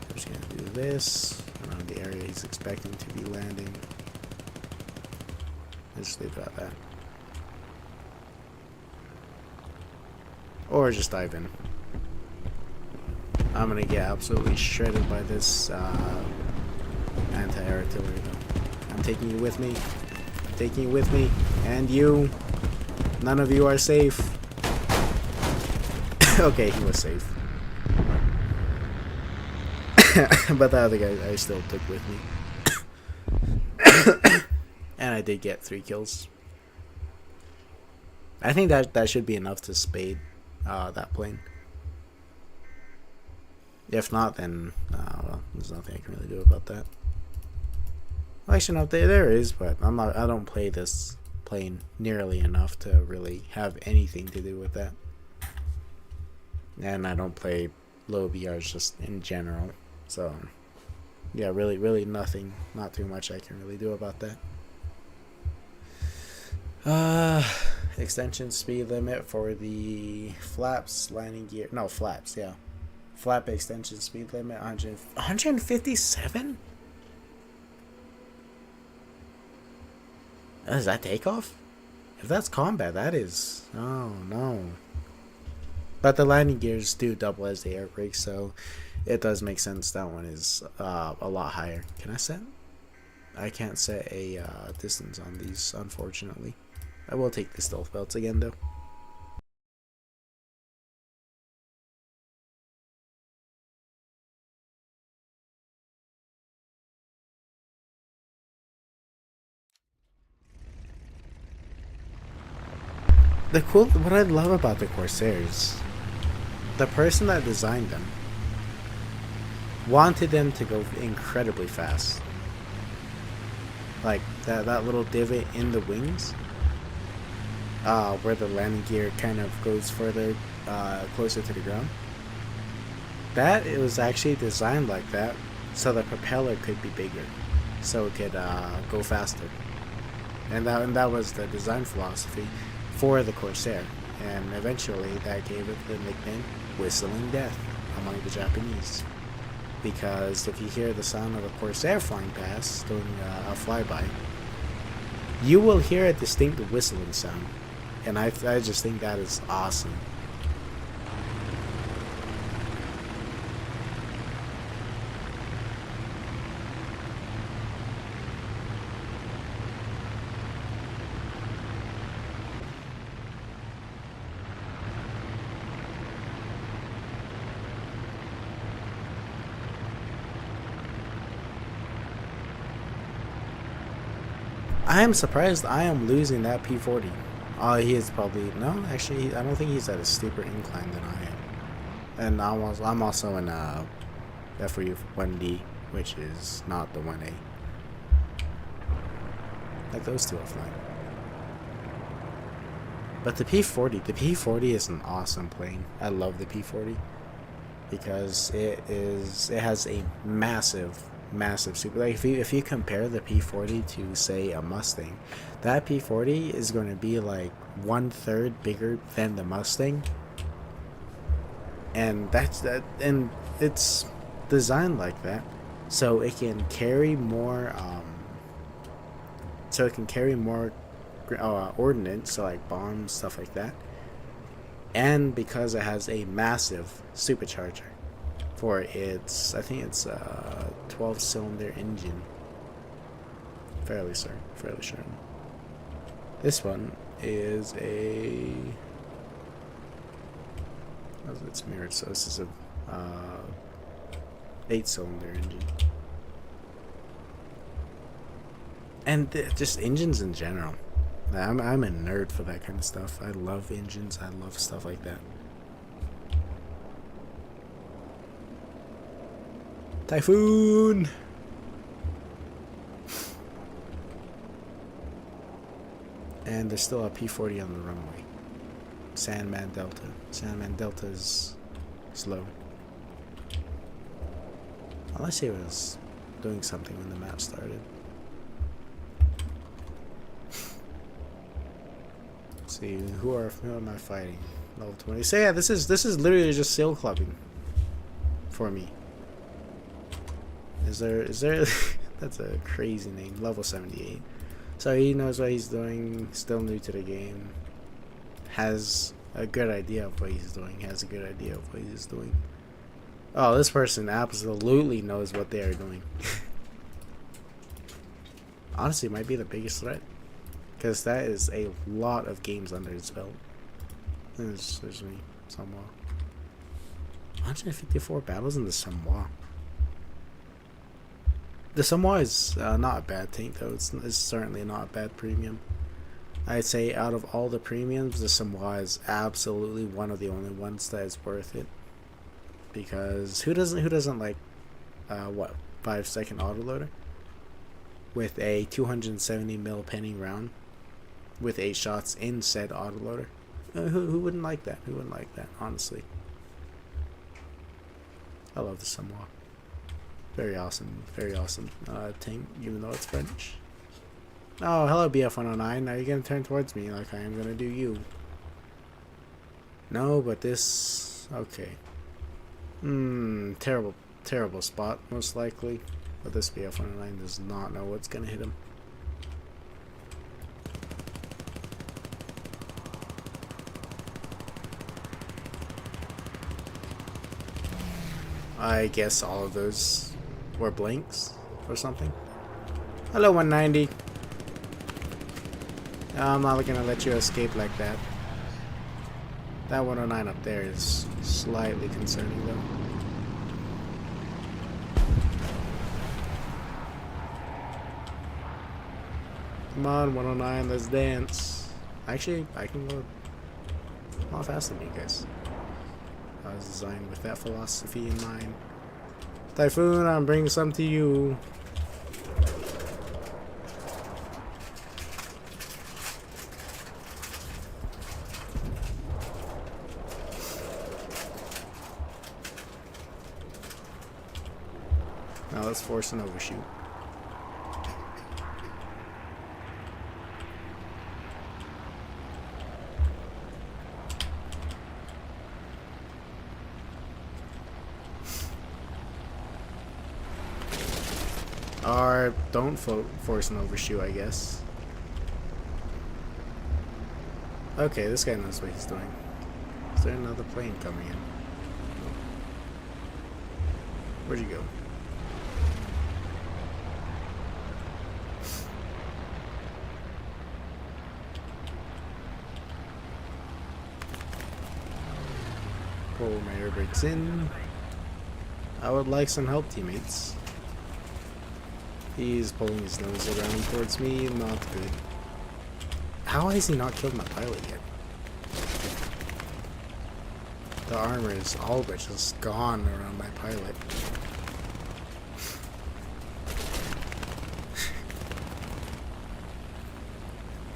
I'm just gonna do this around the area he's expecting to be landing. Just leave it at that. Or just dive in. I'm gonna get absolutely shredded by this anti-air artillery though. I'm taking you with me. I'm taking you with me. And you. None of you are safe. Okay, he was safe. But the other guy I still took with me. And I did get 3 kills. I think that should be enough to spade that plane. If not, then well, there's nothing I can really do about that. Well, actually, no, there is, but I don't play this plane nearly enough to really have anything to do with that. And I don't play low BRs just in general. So, yeah, really nothing, not too much I can really do about that. Extension speed limit for the flaps, landing gear, no, flaps, yeah. Flap extension speed limit, 157? Is that takeoff? If that's combat, that is, oh no. But the landing gears do double as the air brake, so it does make sense that one is a lot higher. Can I set? I can't set a distance on these, unfortunately. I will take the stealth belts again, though. What I love about the Corsairs, the person that designed them wanted them to go incredibly fast. Like that little divot in the wings, where the landing gear kind of goes further, closer to the ground. That it was actually designed like that, so the propeller could be bigger, so it could go faster, and that was the design philosophy for the Corsair, and eventually that gave it the nickname Whistling Death among the Japanese, because if you hear the sound of a Corsair flying past doing a flyby, you will hear a distinct whistling sound, and I just think that is awesome. I am surprised I am losing that P40. He is probably no. Actually, I don't think he's at a steeper incline than I am. And I'm also in FRU 1D, which is not the 1A. Like those two are flying. But the P40 is an awesome plane. I love the P40 because it has a massive super. Like if you compare the P40 to say a Mustang, that P40 is going to be like 1/3 bigger than the Mustang, and and it's designed like that so it can carry more ordnance, so like bombs, stuff like that, and because it has a massive supercharger for its, I think it's a 12-cylinder engine. Fairly sure. This one is it's mirrored, so this is a 8-cylinder engine. And just engines in general. I'm a nerd for that kind of stuff. I love engines. I love stuff like that. Typhoon! And there's still a P40 on the runway. Sandman Delta. Sandman Delta is slow. Unless he was doing something when the map started. Let's see, who am I fighting? Level 20. So yeah, this is literally just sail clubbing for me. Is there that's a crazy name. Level 78. So he knows what he's doing, still new to the game. Has a good idea of what he's doing. Oh, this person absolutely knows what they are doing. Honestly, might be the biggest threat, because that is a lot of games under his belt. There's me, Samoa. 154 battles in the Samoa. The Samoa is not a bad tank, though. It's certainly not a bad premium. I'd say out of all the premiums, the Samoa is absolutely one of the only ones that is worth it. Because who doesn't like 5-second autoloader with a 270mm penning round with 8 shots in said autoloader? Who wouldn't like that? Who wouldn't like that? Honestly, I love the Samoa. Very awesome tank, even though it's French. Oh, hello BF-109. Now you're gonna turn towards me like I am gonna do you. No, but this... Okay. Terrible spot, most likely. But this BF-109 does not know what's gonna hit him. I guess all of those were blanks or something. Hello, 190. I'm not gonna let you escape like that. That 109 up there is slightly concerning, though. Come on, 109, let's dance. Actually, I can go a lot faster than you guys. I was designed with that philosophy in mind. Typhoon, I'm bringing some to you. Now let's force an overshoot. Or don't force an overshoot, I guess. Okay, this guy knows what he's doing. Is there another plane coming in? Where'd you go? Pull my air brakes in. I would like some help, teammates. He's pulling his nose around towards me. Not good. How has he not killed my pilot yet? The armor is all but just gone around my pilot.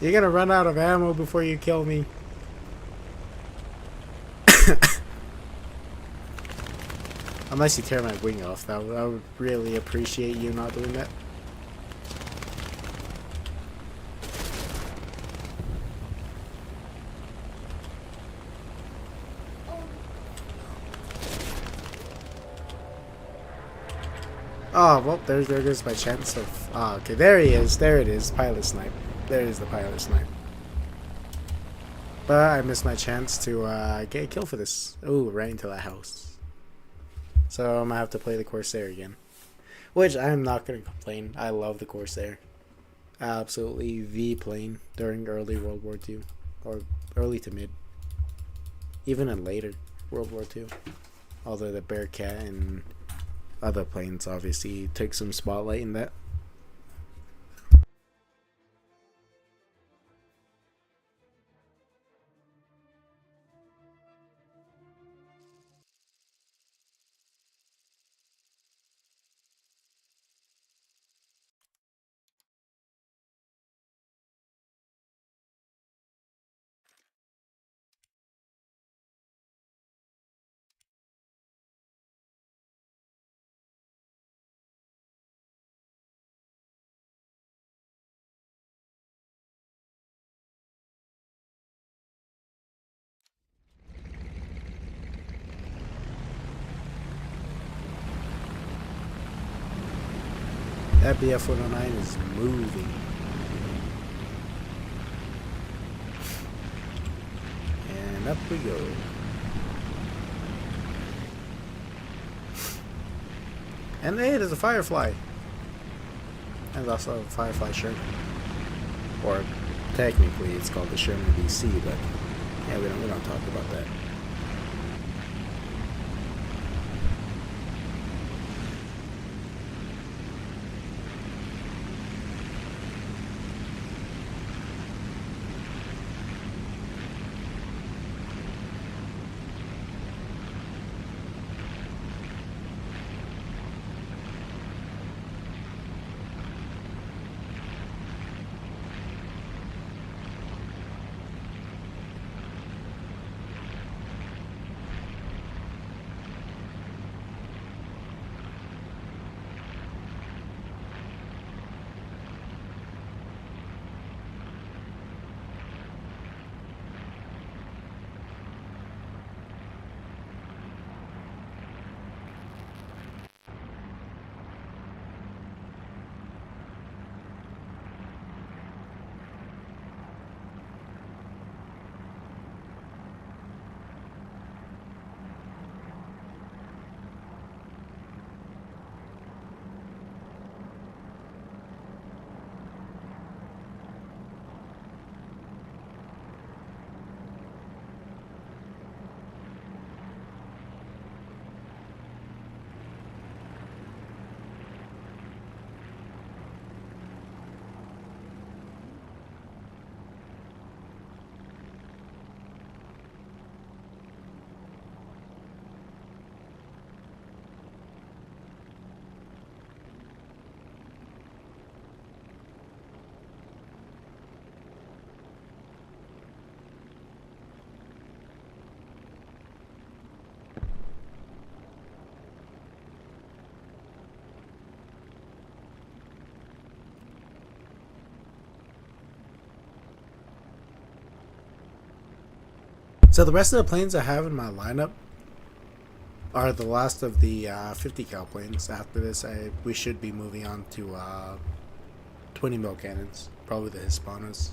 You're gonna run out of ammo before you kill me. Unless you tear my wing off, I would really appreciate you not doing that. Oh, well, there goes my chance of... Oh, okay, there he is. There it is. Pilot snipe. There is the pilot snipe. But I missed my chance to get a kill for this. Ooh, right into that house. So I'm gonna have to play the Corsair again. Which I'm not gonna complain. I love the Corsair. Absolutely the plane during early World War II. Or early to mid. Even in later World War II. Although the Bearcat and other planes obviously took some spotlight in that. That BF-109 is moving. And up we go. And hey, there's a Firefly. And also a Firefly Sherman. Or technically it's called the Sherman BC, but yeah, we don't talk about that. So the rest of the planes I have in my lineup are the last of the 50 cal planes. After this, we should be moving on to 20 mil cannons, probably the Hispanos.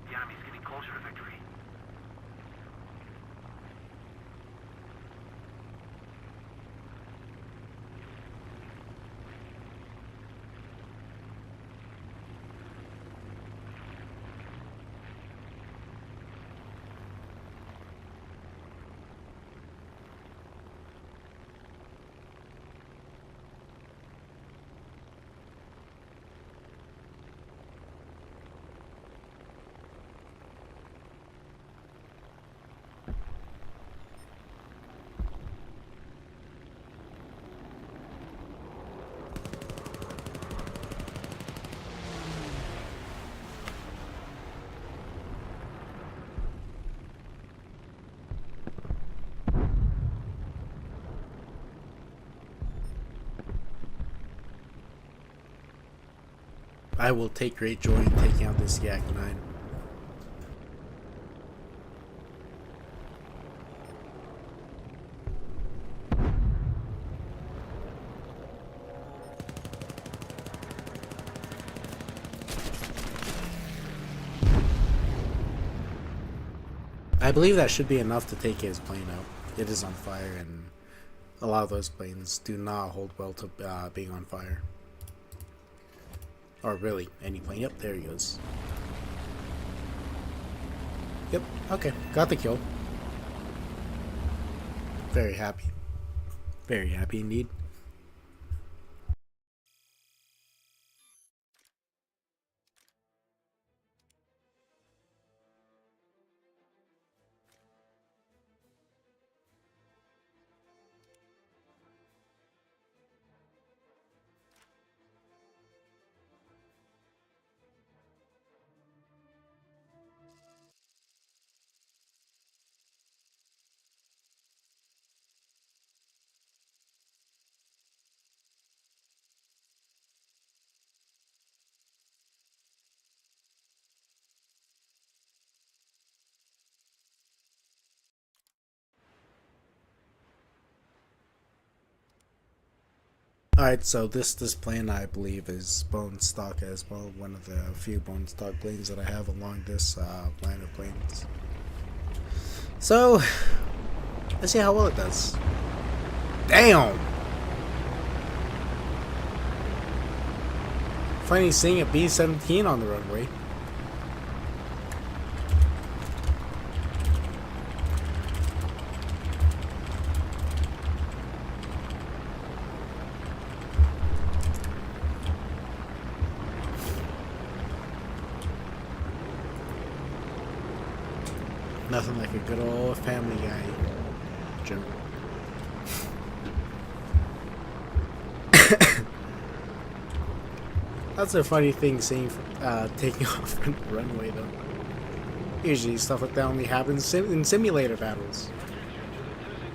The enemy's getting closer to victory. I will take great joy in taking out this Yak 9. I believe that should be enough to take his plane out. It is on fire, and a lot of those planes do not hold well to being on fire. Or really, any plane. Yep, there he goes. Yep, okay, got the kill. Very happy. Very happy indeed. Alright, so this plane I believe is bone stock as well. One of the few bone stock planes that I have along this line of planes. So, let's see how well it does. Damn! Funny seeing a B-17 on the runway. Nothing like a good old Family Guy joke. That's a funny thing seeing taking off from the runway though. Usually stuff like that only happens in simulator battles.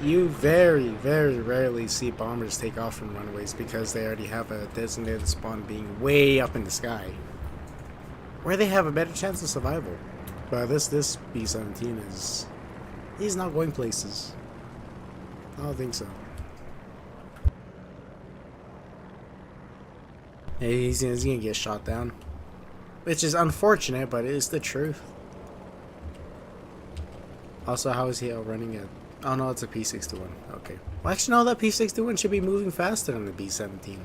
You very, very rarely see bombers take off from runways because they already have a designated spawn being way up in the sky, where they have a better chance of survival. But this B-17 is... he's not going places. I don't think so. Yeah, he's gonna get shot down. Which is unfortunate, but it is the truth. Also, how is he outrunning it? Oh no, it's a P-61. Okay. Well, actually no, that P-61 should be moving faster than the B-17.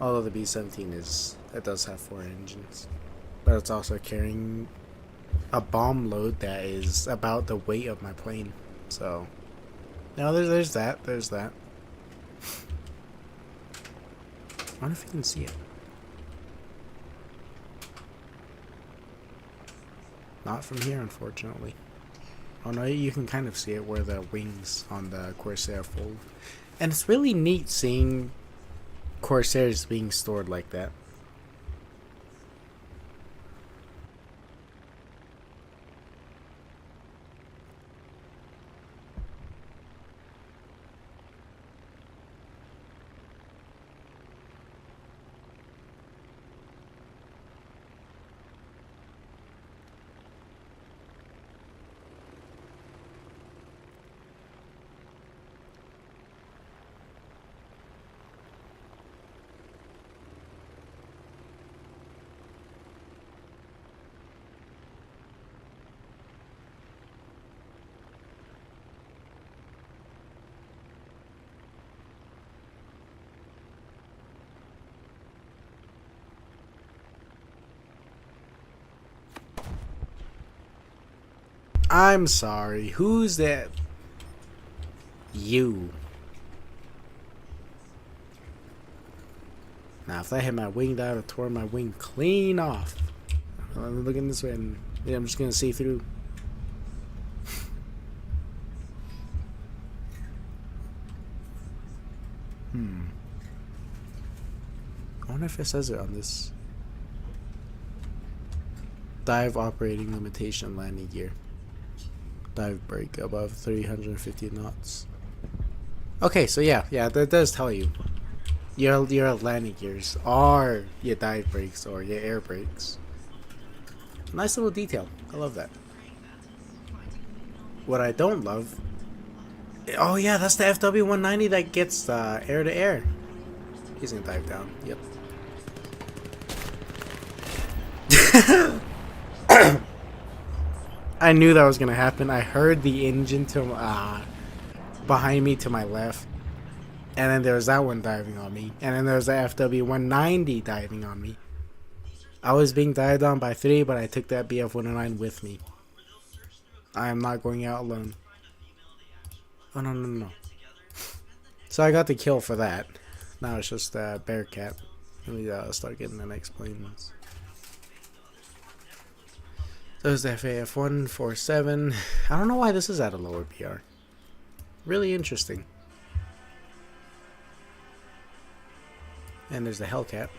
Although the B-17 is... it does have 4 engines. But it's also carrying a bomb load that is about the weight of my plane. So, no, there's that. There's that. I wonder if you can see it. Not from here, unfortunately. Oh no, you can kind of see it where the wings on the Corsair fold. And it's really neat seeing Corsairs being stored like that. I'm sorry. Who's that? You. Now, if that hit my wing, that would have torn my wing clean off. I'm looking this way, and yeah, I'm just gonna see through. I wonder if it says it on this. Dive operating limitation landing gear. Dive brake above 350 knots. Okay, so yeah, that does tell you. Your landing gears are your dive brakes or your air brakes. Nice little detail. I love that. What I don't love... Oh yeah, that's the FW-190 that gets air to air. He's gonna dive down. Yep. I knew that was gonna happen. I heard the engine to behind me to my left, and then there was that one diving on me, and then there was the FW-190 diving on me. I was being dived on by 3, but I took that BF-109 with me. I am not going out alone. Oh no. So I got the kill for that. Now it's just Bearcat. Let me start getting the next planes. So it's the FAF-147. I don't know why this is at a lower PR. Really interesting. And there's the Hellcat.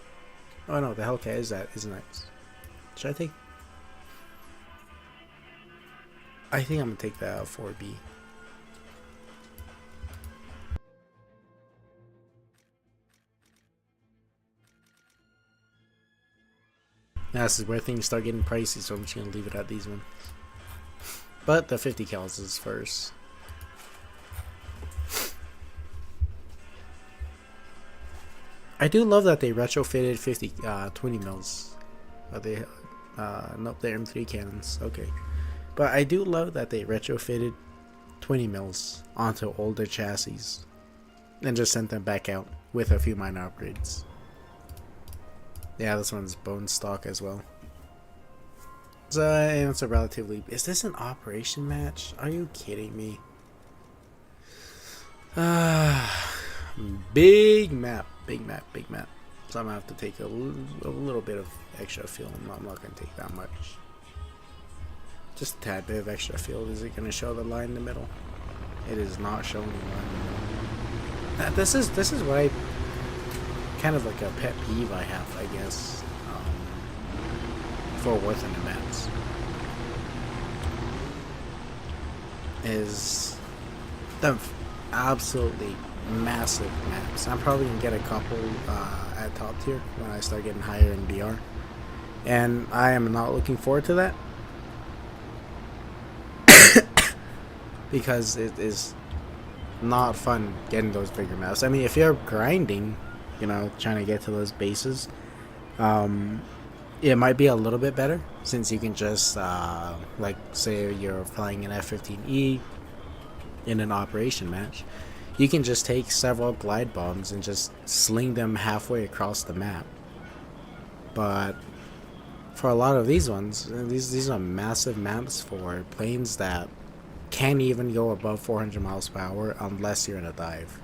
Oh no, the Hellcat is nice. Should I take? I think I'm gonna take the 4B. Now this is where things start getting pricey, so I'm just gonna leave it at these ones. But the 50 cals is first. I do love that they retrofitted 20 mils. Nope, the M3 cannons. Okay, but I do love that they retrofitted 20 mils onto older chassis and just sent them back out with a few minor upgrades. Yeah, this one's bone stock as well. So, and it's a relatively... Is this an operation match? Are you kidding me? Big map. So I'm gonna have to take a little bit of extra fuel. I'm not gonna take that much. Just a tad bit of extra fuel. Is it gonna show the line in the middle? It is not showing the line in the middle. This is what I... kind of like a pet peeve I have, I guess, for War Thunder maps, is the absolutely massive maps. I'm probably gonna get a couple at top tier when I start getting higher in BR, and I am not looking forward to that because it is not fun getting those bigger maps. I mean, if you're grinding, you know, trying to get to those bases, it might be a little bit better since you can just like say you're flying an F-15E in an operation match, you can just take several glide bombs and just sling them halfway across the map. But for a lot of these ones, these are massive maps for planes that can't even go above 400 miles per hour unless you're in a dive.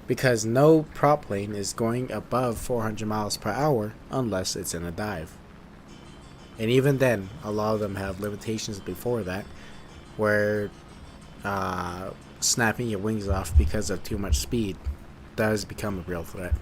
Because no prop plane is going above 400 miles per hour unless it's in a dive. And even then, a lot of them have limitations before that, where snapping your wings off because of too much speed does become a real threat.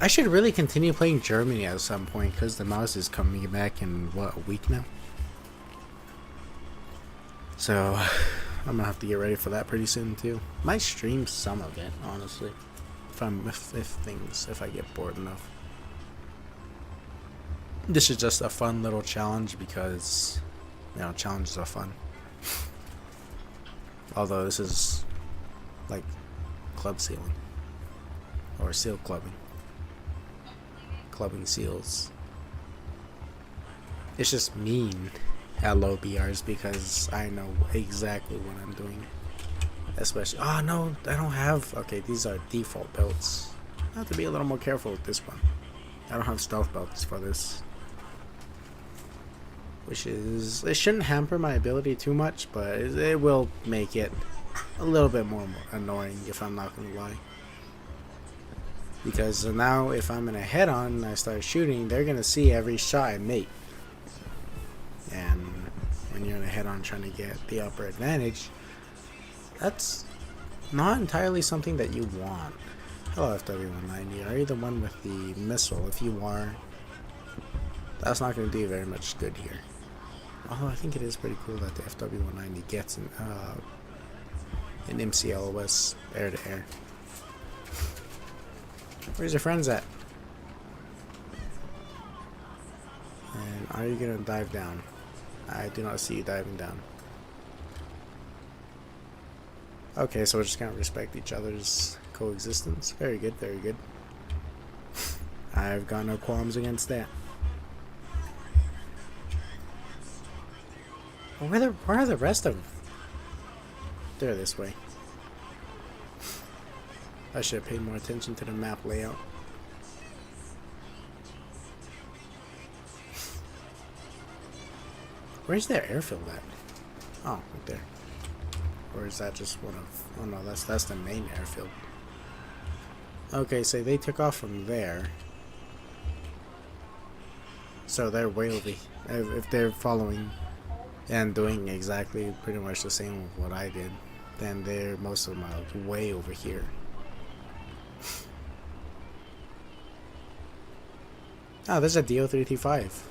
I should really continue playing Germany at some point because the mouse is coming back in what, a week now. So I'm gonna have to get ready for that pretty soon too. Might stream some of it, honestly, if I get bored enough. This is just a fun little challenge because, you know, challenges are fun. Although this is like club sealing or seal clubbing. Clubbing seals. It's just mean at low BRs because I know exactly what I'm doing. Especially, oh no, I don't have, okay, these are default belts. I have to be a little more careful with this one. I don't have stealth belts for this. Which is, it shouldn't hamper my ability too much, but it will make it a little bit more annoying if I'm not gonna lie. Because now if I'm in a head-on and I start shooting, they're going to see every shot I make. And when you're in a head-on trying to get the upper advantage, that's not entirely something that you want. Hello FW190, are you the one with the missile? If you are, that's not going to do very much good here. Although I think it is pretty cool that the FW190 gets an MCLOS air-to-air. Where's your friends at? And are you gonna dive down? I do not see you diving down. Okay, so we're just gonna respect each other's coexistence. Very good, very good. I've got no qualms against that. Well, where are the rest of them? They're this way. I should have paid more attention to the map layout. Where's their airfield at? Oh, right there. Or is that just one of... Oh no, that's the main airfield. Okay, so they took off from there. So they're way over... If they're following and doing exactly pretty much the same with what I did, then they're most of them are way over here. Oh, there's a DO-335.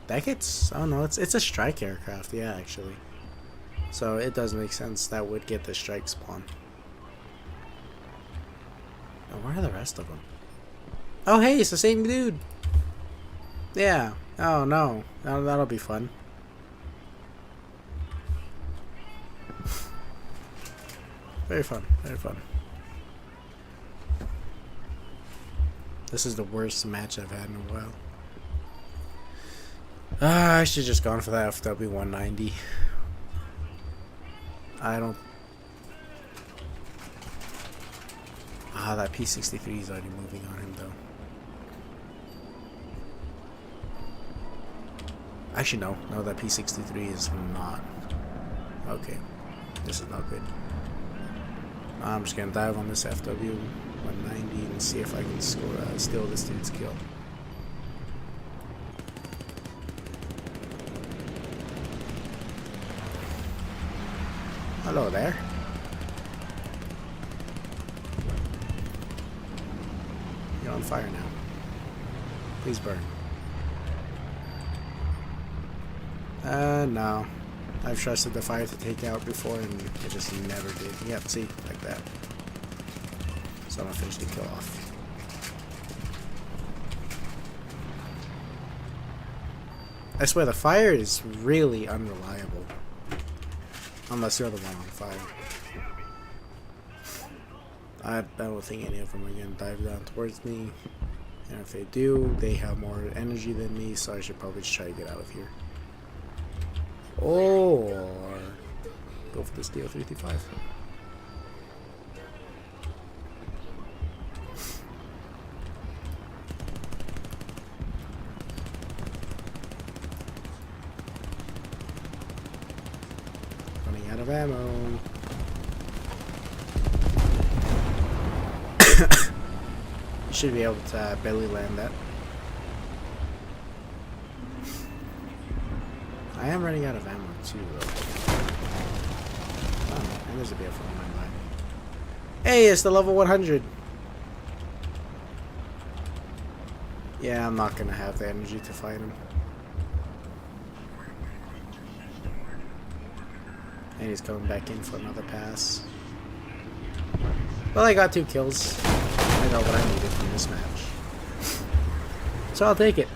That gets... Oh no, it's a strike aircraft, yeah, actually. So it does make sense that would get the strike spawn. Oh, where are the rest of them? Oh hey, it's the same dude! Yeah. Oh no, that'll be fun. Very fun, very fun. This is the worst match I've had in a while. I should just gone for that FW190. I don't... that P63 is already moving on him though. Actually no, that P63 is not. Okay, this is not good. I'm just gonna dive on this FW190 and see if I can score steal this dude's kill. Hello there. You're on fire now. Please burn. No. I've trusted the fire to take out before and it just never did. Yep, see, like that. So I'm gonna finish the kill off. I swear the fire is really unreliable. Unless you're the one on fire. I don't think any of them are going to dive down towards me. And if they do, they have more energy than me, so I should probably just try to get out of here. Or go for the Steel 335. Running out of ammo. You should be able to belly land that. I am running out of ammo too, though. Oh, and there's a BF on my mind. Hey, it's the level 100. Yeah, I'm not gonna have the energy to fight him. And he's coming back in for another pass. Well, I got 2 kills. I got what I needed from this match. So I'll take it.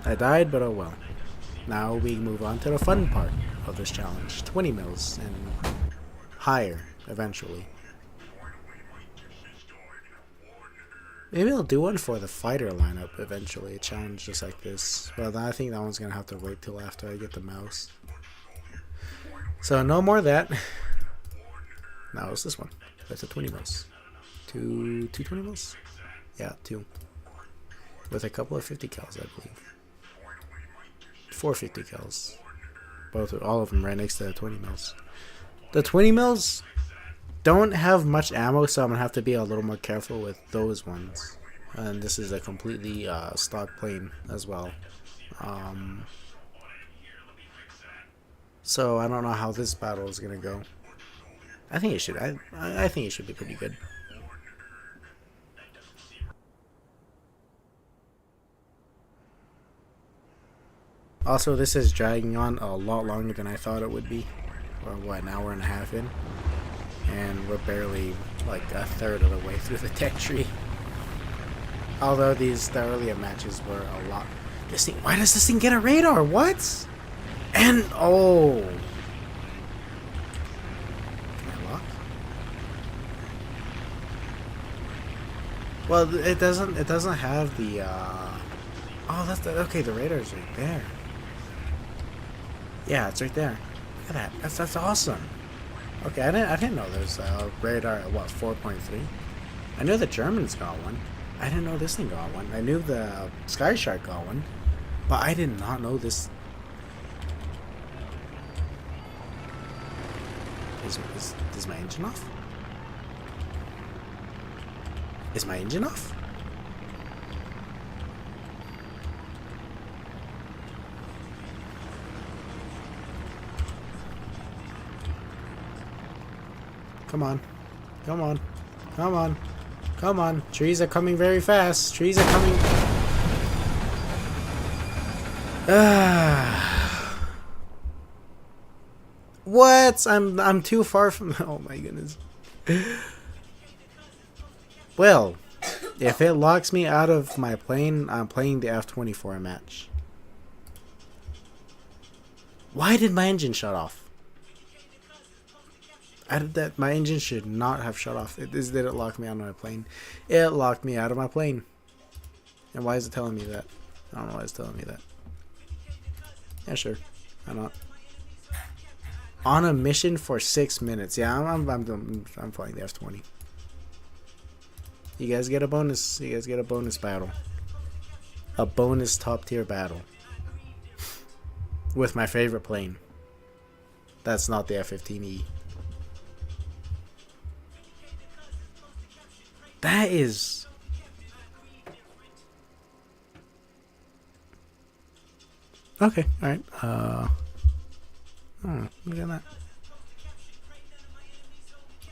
I died, but oh well. Now we move on to the fun part of this challenge. 20 mils and higher, eventually. Maybe I'll do one for the fighter lineup eventually, a challenge just like this. But I think that one's going to have to wait till after I get the mouse. So no more of that. Now it's this one. That's a 20 mils. Two 20 mils? Yeah, 2. With a couple of 50 cals, I believe. 4 50 cals. All of them right next to the 20 mils. The 20 mils don't have much ammo, so I'm going to have to be a little more careful with those ones. And this is a completely stock plane as well. So I don't know how this battle is going to go. I think it should. I think it should be pretty good. Also, this is dragging on a lot longer than I thought it would be. We're, what, an hour and a half in? And we're barely, like, a third of the way through the tech tree. Although the earlier matches were a lot... This thing... Why does this thing get a radar? What? And... Oh... Can I lock? Well, it doesn't have the, Oh, that's the... Okay, the radar's right there. Yeah, it's right there. Look at that. That's awesome. Okay, I didn't know there's a radar at what, 4.3? I knew the Germans got one. I didn't know this thing got one. I knew the Sky Shark got one, but I did not know this. Is my engine off? Is my engine off? Come on. Come on. Come on. Come on. Trees are coming very fast. Trees are coming. What? I'm too far from... Oh my goodness. Well, if it locks me out of my plane, I'm playing the F-24 match. Why did my engine shut off? My engine should not have shut off. Did it lock me out of my plane? It locked me out of my plane. And why is it telling me that? I don't know why it's telling me that. Yeah, sure. Why not? On a mission for 6 minutes. Yeah, I'm playing the F-20. You guys get a bonus. You guys get a bonus battle. A bonus top tier battle. With my favorite plane. That's not the F-15E. That is... Okay, alright. Oh, look at that.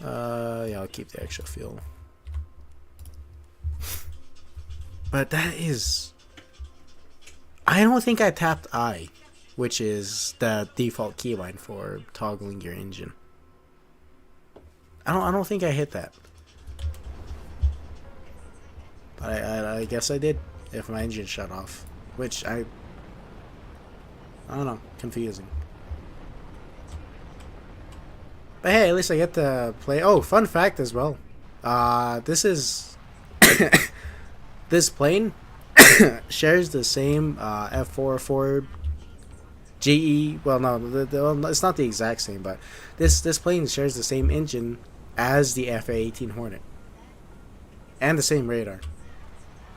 Yeah, I'll keep the extra fuel. But that is... I don't think I tapped I, which is the default keyline for toggling your engine. I don't think I hit that. But I guess I did, if my engine shut off. Which I don't know, confusing. But hey, at least I get to play. Oh, fun fact as well. This is this plane shares the same F44 GE. Well, no, well, it's not the exact same, but this plane shares the same engine as the FA-18 Hornet and the same radar.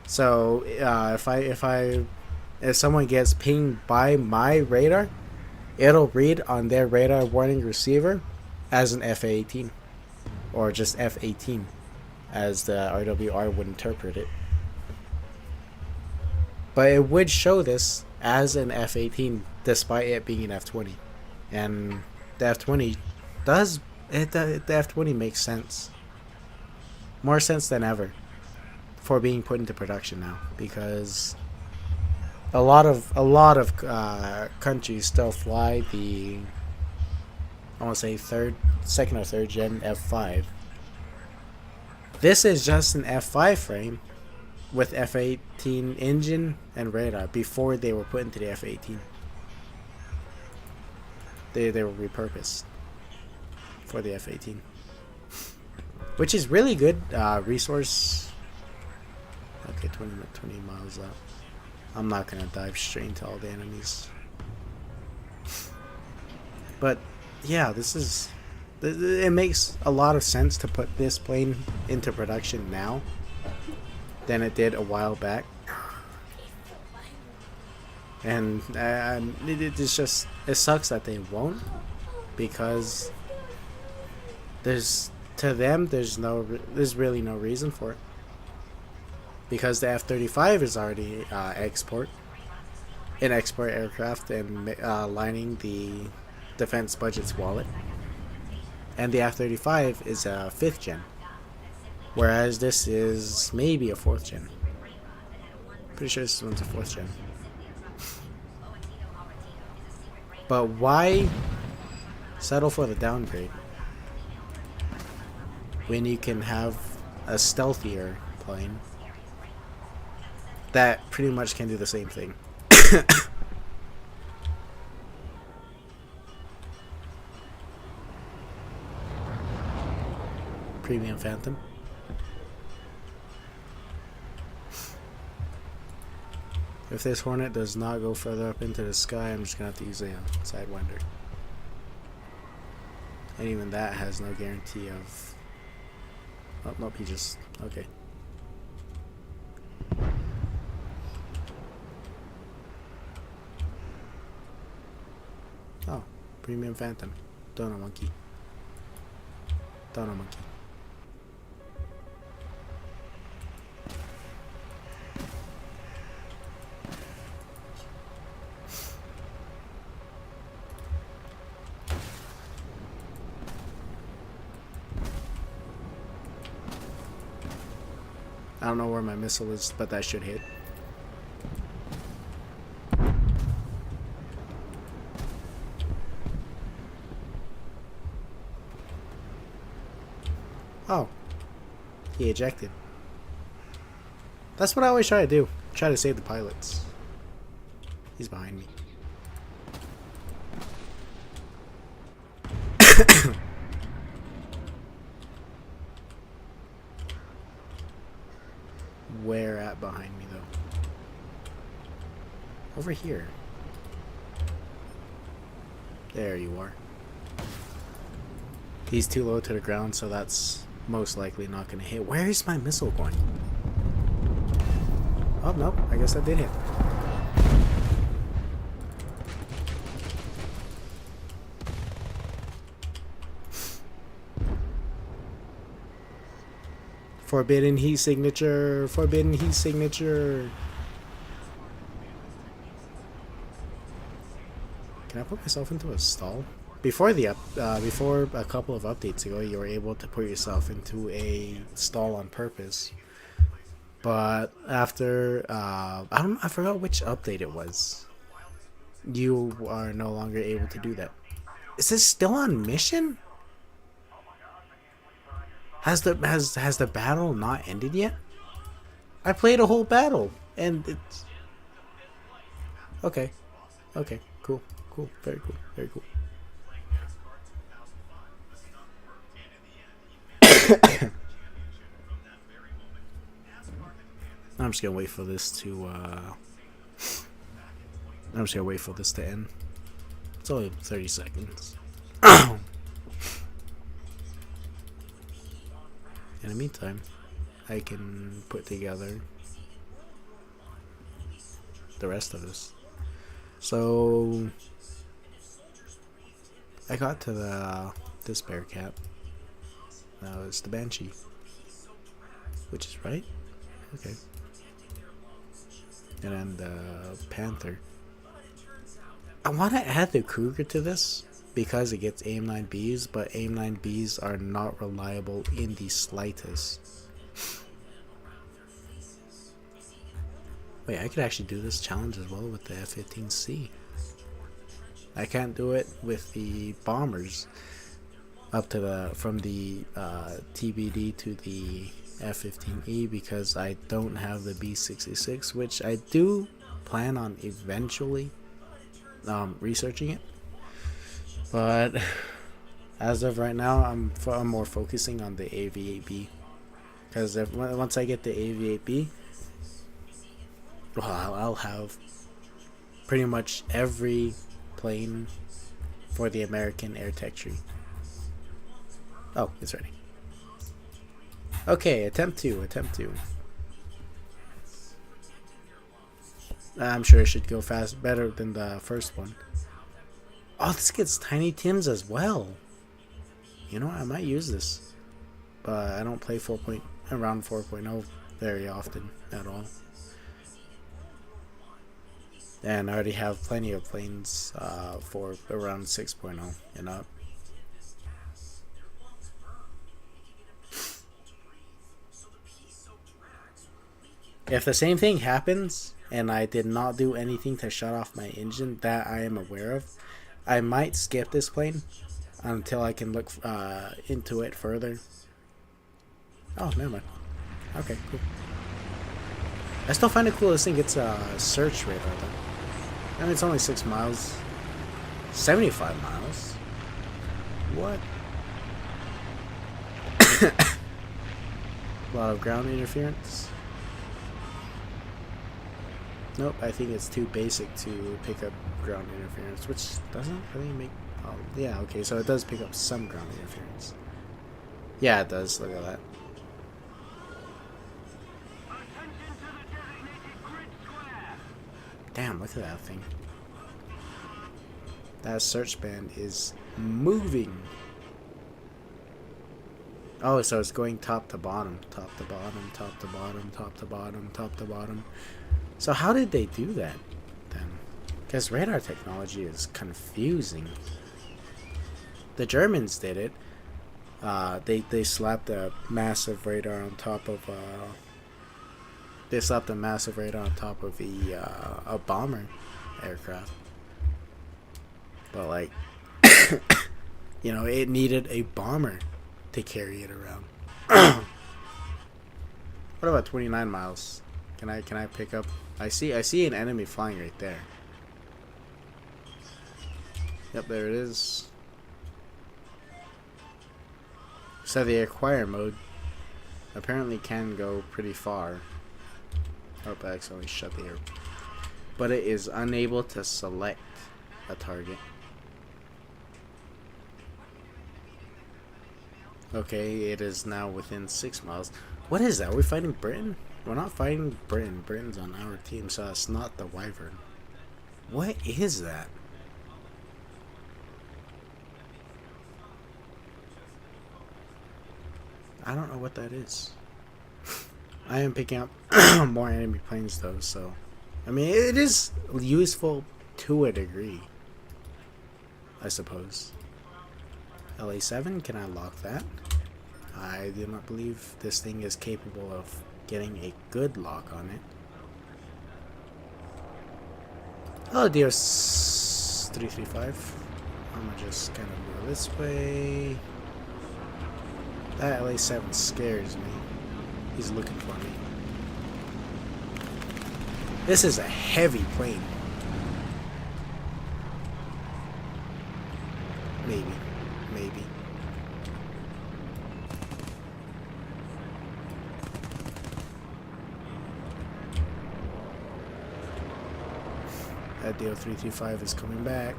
So if someone gets pinged by my radar, it'll read on their radar warning receiver as an FA-18 or just F-18 as the RWR would interpret it. But it would show this as an F-18 despite it being an F-20. And the F-20 does it. The F-20 makes sense, more sense than ever, for being put into production now, because a lot of countries still fly the, I want to say second or third gen F5. This is just an F5 frame with F-18 engine and radar before they were put into the F-18. They were repurposed for the F-18, which is really good resource. Okay, 20 miles out. I'm not gonna dive straight into all the enemies, but yeah, it makes a lot of sense to put this plane into production now than it did a while back. And it sucks that they won't, because there's really no reason for it, because the F-35 is already an export aircraft and lining the defense budget's wallet, and the F-35 is a 5th gen, whereas this is maybe a 4th gen. Pretty sure this one's a 4th gen. But why settle for the downgrade when you can have a stealthier plane that pretty much can do the same thing? Premium Phantom. If this Hornet does not go further up into the sky, I'm just gonna have to use a Sidewinder. And even that has no guarantee of... Oh, nope, he just... Okay. Oh, Premium Phantom. Dono Monkey. Dono Monkey. I don't know where my missile is, but that should hit. Oh. He ejected. That's what I always try to do. Try to save the pilots. He's behind me. Where at behind me, though? Over here. There you are. He's too low to the ground, so that's most likely not going to hit. Where is my missile going? Oh, no. I guess that did hit. Forbidden heat signature. Forbidden heat signature. Can I put myself into a stall? Before before a couple of updates ago, you were able to put yourself into a stall on purpose. But after I forgot which update it was. You are no longer able to do that. Is this still on mission? Has the battle not ended yet? I played a whole battle and it's okay. Okay, cool, very cool, very cool. I'm just gonna wait for this to end. It's only 30 seconds. In the meantime, I can put together the rest of this. So I got to this Bearcat. It's the Banshee, which is right. Okay. And then the Panther. I want to add the Cougar to this because it gets AIM-9Bs, but AIM-9Bs are not reliable in the slightest. Wait, I could actually do this challenge as well with the F-15C. I can't do it with the bombers up to from the TBD to the F-15E because I don't have the B-66, which I do plan on eventually researching it. But as of right now, I'm more focusing on the AV-8B because once I get the AV-8B, well, I'll have pretty much every plane for the American Air Tech tree. Oh, it's ready. Okay, attempt two. I'm sure it should go better than the first one. Oh, this gets Tiny Tims as well. You know what? I might use this, but I don't play around 4.0 very often at all. And I already have plenty of planes for around 6.0 and up. If the same thing happens and I did not do anything to shut off my engine that I am aware of, I might skip this plane until I can look into it further. Oh, never mind. Okay, cool. I still find it cool this thing gets a search radar though. I mean, it's only 6 miles. 75 miles? What? A lot of ground interference. Nope, I think it's too basic to pick up ground interference, which doesn't really make... Oh, yeah, okay, so it does pick up some ground interference. Yeah, it does. Look at that. Damn, look at that thing. That search band is moving. Oh, so it's going top to bottom, top to bottom, top to bottom, top to bottom, top to bottom. So how did they do that then? Because radar technology is confusing. The Germans did it. They slapped a massive radar on top of a bomber aircraft. But like, you know, it needed a bomber to carry it around. What about 29 miles? Can I pick up? I see an enemy flying right there. Yep, there it is. So the acquire mode apparently can go pretty far. Oh, I accidentally shut the air. But it is unable to select a target. Okay, it is now within 6 miles. What is that? Are we fighting Britain? We're not fighting Britain. Britain's on our team, so it's not the Wyvern. What is that? I don't know what that is. I am picking up more enemy planes though, so... I mean, it is useful to a degree, I suppose. LA7, can I lock that? I do not believe this thing is capable of getting a good lock on it. Oh, Dios 335. I'm gonna just kind of go this way. That LA7 scares me. He's looking for me. This is a heavy plane. Maybe. that DO325 is coming back.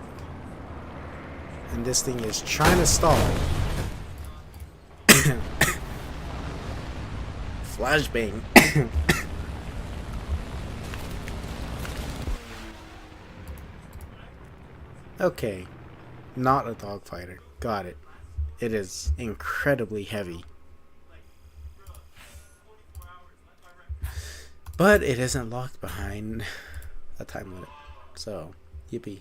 And this thing is trying to stall. Flashbang. Okay. Not a dogfighter. Got it. It is incredibly heavy. But it isn't locked behind a time limit. So, yippee.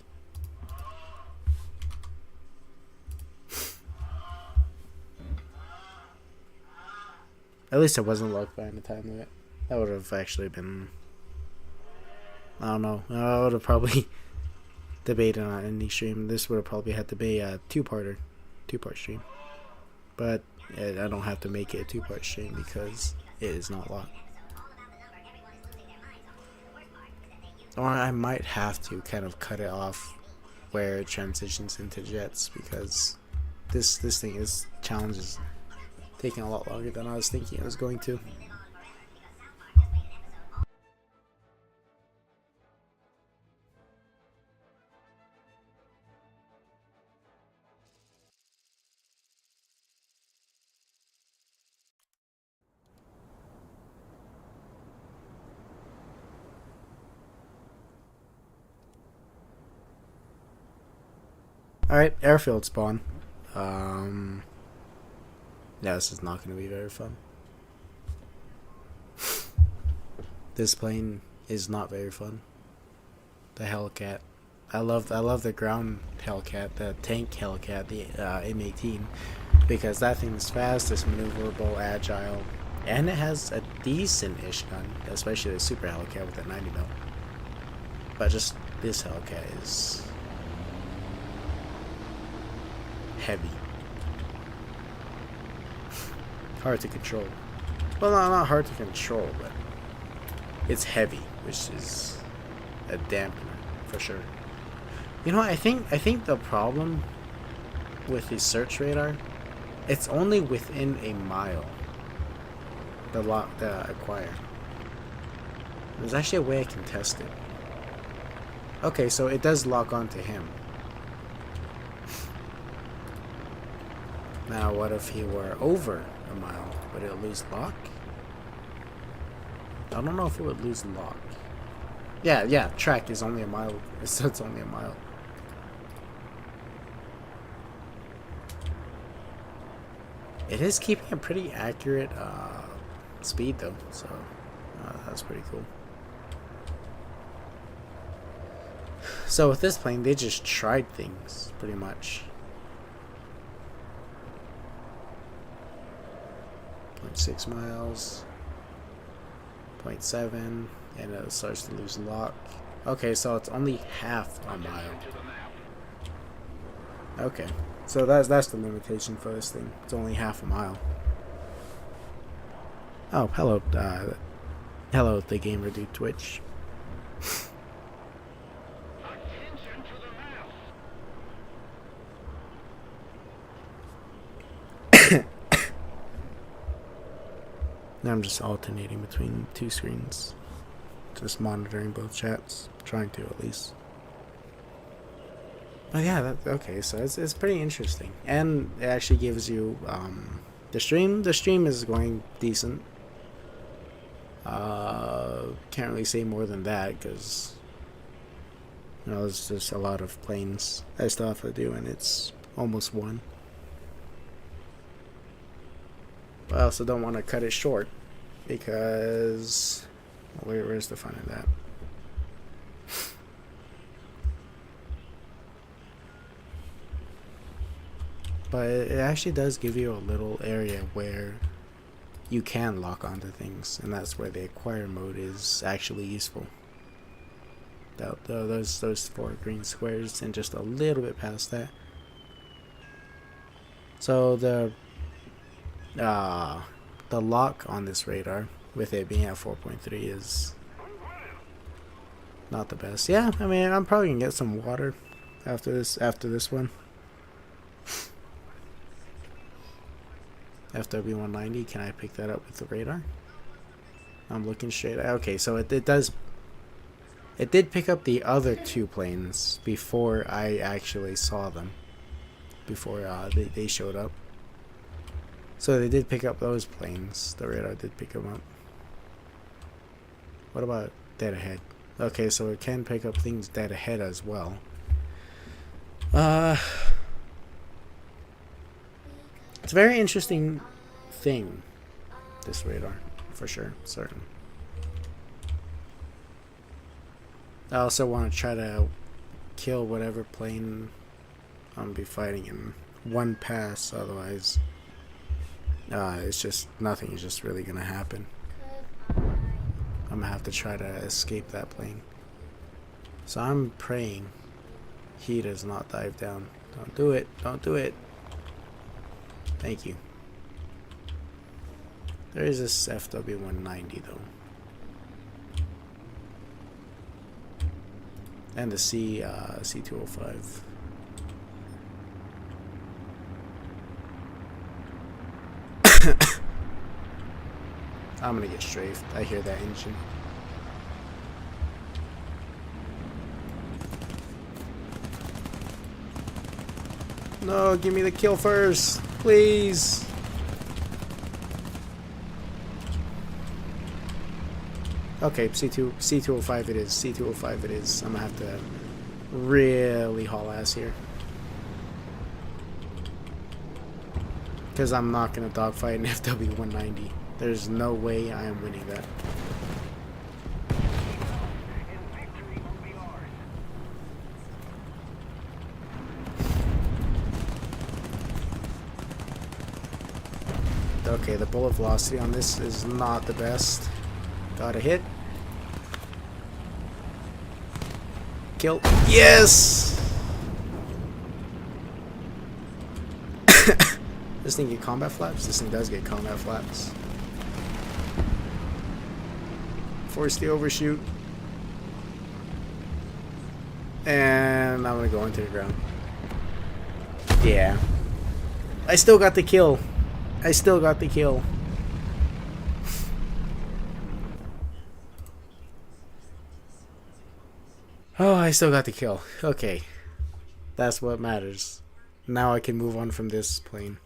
At least it wasn't locked behind a time limit. That would have actually been... I don't know. I would have probably debated on any stream. This would have probably had to be a two-part stream. But I don't have to make it a two-part stream because it is not locked. Or I might have to kind of cut it off where it transitions into jets, because this challenge is taking a lot longer than I was thinking it was going to. Alright, airfield spawn. Yeah, this is not going to be very fun. This plane is not very fun. The Hellcat. I love the ground Hellcat, the tank Hellcat, the M18, because that thing is fast, it's maneuverable, agile, and it has a decent-ish gun, especially the Super Hellcat with that 90mm. But just this Hellcat is heavy. Hard to control. Well, no, not hard to control, but it's heavy, which is a dampener for sure. You know what, I think the problem with the search radar, it's only within a mile. The acquire. There's actually a way I can test it. Okay, so it does lock onto him. Now, what if he were over a mile? Would it lose lock? I don't know if it would lose lock. Yeah, track is only a mile. So it's only a mile. It is keeping a pretty accurate speed though, so that's pretty cool. So with this plane, they just tried things, pretty much. 0.6 miles, 0.7, and it starts to lose lock. Okay, so it's only half a mile. Okay, so that's the limitation for this thing. It's only half a mile. Oh, hello, hello, the gamer dude Twitch. Now I'm just alternating between two screens, just monitoring both chats, trying to at least. But yeah, okay, so it's pretty interesting, and it actually gives you the stream. The stream is going decent. Can't really say more than that because you know there's just a lot of planes I still have to do, and it's almost 1. But I also don't want to cut it short because where's the fun in that? But it actually does give you a little area where you can lock onto things, and that's where the acquire mode is actually useful. Those 4 green squares and just a little bit past that. So the lock on this radar, with it being at 4.3, is not the best. Yeah, I mean, I'm probably gonna get some water after this one. FW190, can I pick that up with the radar? I'm looking straight at, okay, so it does It did pick up the other two planes before I actually saw them. Before they showed up. So they did pick up those planes. The radar did pick them up. What about dead ahead? Okay, so it can pick up things dead ahead as well. It's a very interesting thing, this radar, for sure, certain. I also want to try to kill whatever plane I'm be fighting in one pass, otherwise it's just nothing is just really gonna happen. I'm gonna have to try to escape that plane. So I'm praying he does not dive down. Don't do it. Don't do it. Thank you. There is this FW-190 though. And the C205. I'm gonna get strafed. I hear that engine. No, give me the kill first, please. Okay, C205 it is. C205 it is. I'm gonna have to really haul ass here. Because I'm not gonna dogfight an FW-190. There's no way I am winning that. Okay, the bullet velocity on this is not the best. Got a hit. Kill. Yes! This thing get combat flaps? This thing does get combat flaps. Force the overshoot. And I'm gonna go into the ground. Yeah. I still got the kill. I still got the kill. Oh, I still got the kill. Okay. That's what matters. Now I can move on from this plane.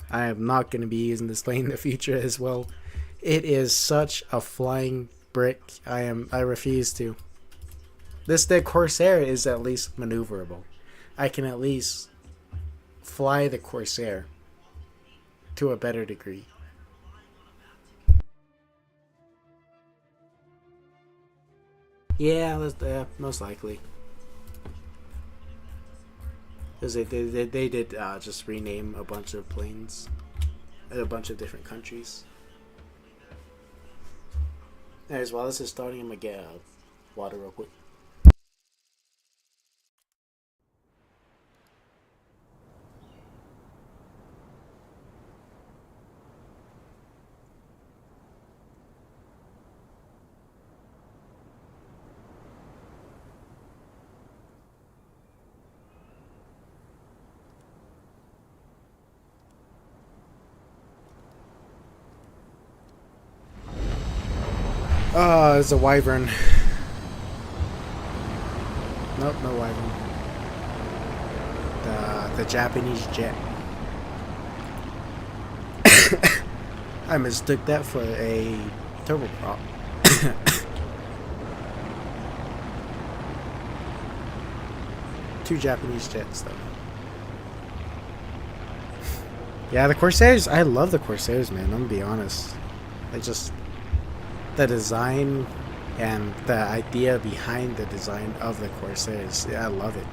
I am not going to be using this plane in the future as well. It is such a flying brick. I refuse to. The Corsair is at least maneuverable. I can at least fly the Corsair to a better degree. Yeah, that's most likely. Because they did just rename a bunch of planes in a bunch of different countries. Anyways, while this is starting, I'm gonna get water real quick. Oh, it's a wyvern. Nope, no wyvern. The Japanese jet. I mistook that for a turboprop. Two Japanese jets, though. Yeah, the Corsairs. I love the Corsairs, man. I'm gonna be honest. The design and the idea behind the design of the Corsairs. Yeah, I love it.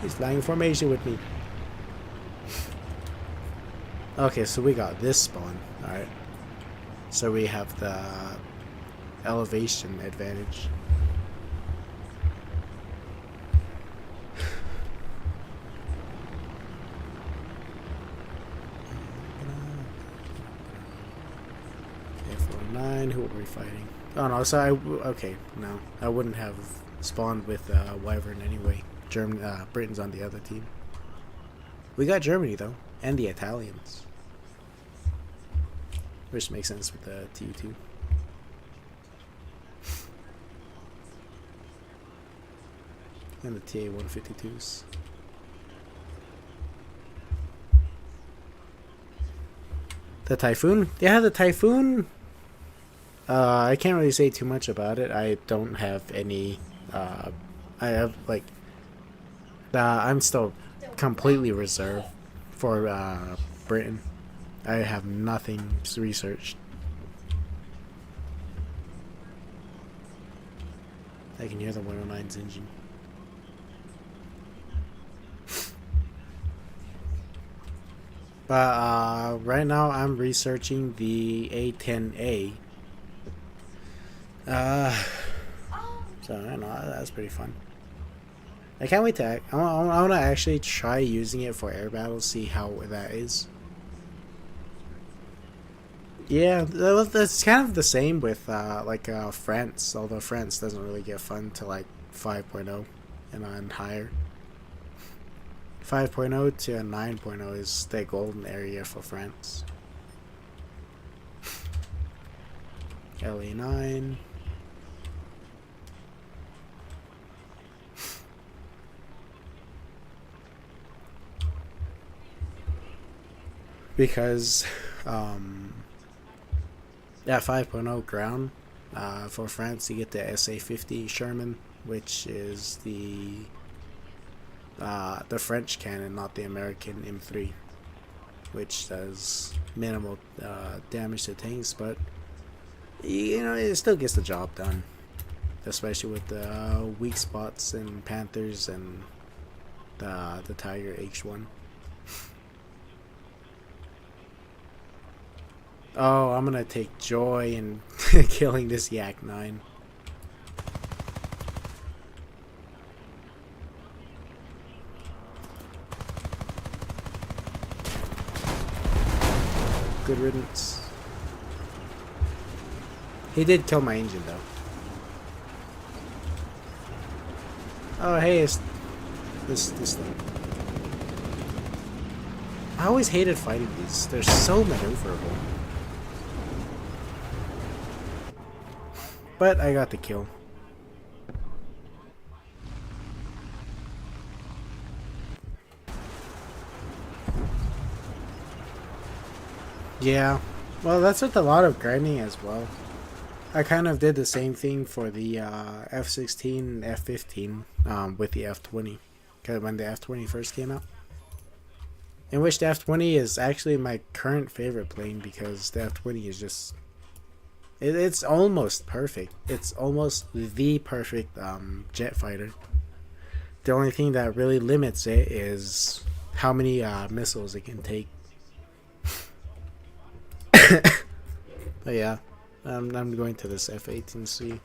He's flying formation with me. Okay, so we got this spawn. Alright. So we have the elevation advantage. Who are we fighting? Oh no, so okay, no. I wouldn't have spawned with Wyvern anyway. Britain's on the other team. We got Germany though, and the Italians. Which makes sense with the TU2. and the TA-152s. The Typhoon? Yeah, the Typhoon. I can't really say too much about it. I don't have any. I have like. I'm still completely reserved for Britain. I have nothing researched. I can hear the 109's engine. But right now I'm researching the A10A. So I don't know, that's pretty fun. I can't wait to. I want to actually try using it for air battles, see how that is. Yeah, that's kind of the same with France, although France doesn't really get fun to like 5.0 and higher. 5.0 to 9.0 is the golden area for France. LA9. Because yeah, 5.0 ground for France, you get the SA-50 Sherman, which is the French cannon, not the American M3, which does minimal damage to tanks, but you know, it still gets the job done, especially with the weak spots in Panthers and the Tiger H1. Oh, I'm gonna take joy in killing this Yak 9. Good riddance. He did kill my engine though. Oh hey, it's this thing. I always hated fighting these. They're so maneuverable. But I got the kill. Yeah, well that's with a lot of grinding as well. I kind of did the same thing for the F-16 and F-15 with the F-20. Cause when the F-20 first came out. In which the F-20 is actually my current favorite plane because the F-20 is just... It's almost perfect. It's almost the perfect jet fighter. The only thing that really limits it is how many missiles it can take. But yeah, I'm going to this F-18C.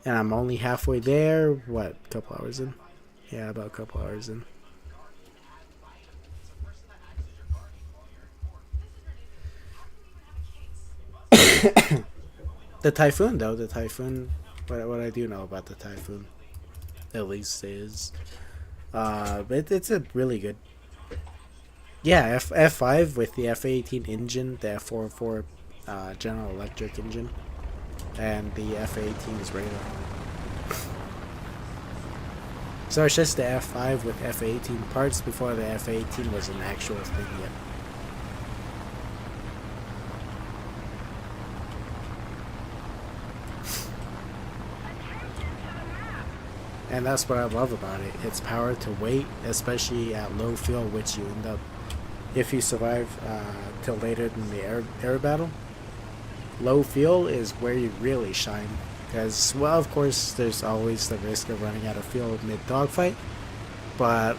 And I'm only halfway there. What, a couple hours in? Yeah, about a couple hours in. The Typhoon, though, the Typhoon, what I do know about the Typhoon, at least, is, it's a really good, yeah, F5 with the F-18 engine, the F-404 General Electric engine, and the F-18's radar. So it's just the F5 with F-18 parts before the F-18 was an actual thing yet. And that's what I love about it. It's power to weight, especially at low fuel, which you end up, if you survive till later in the air battle. Low fuel is where you really shine. Because, well, of course, there's always the risk of running out of fuel mid-dogfight. But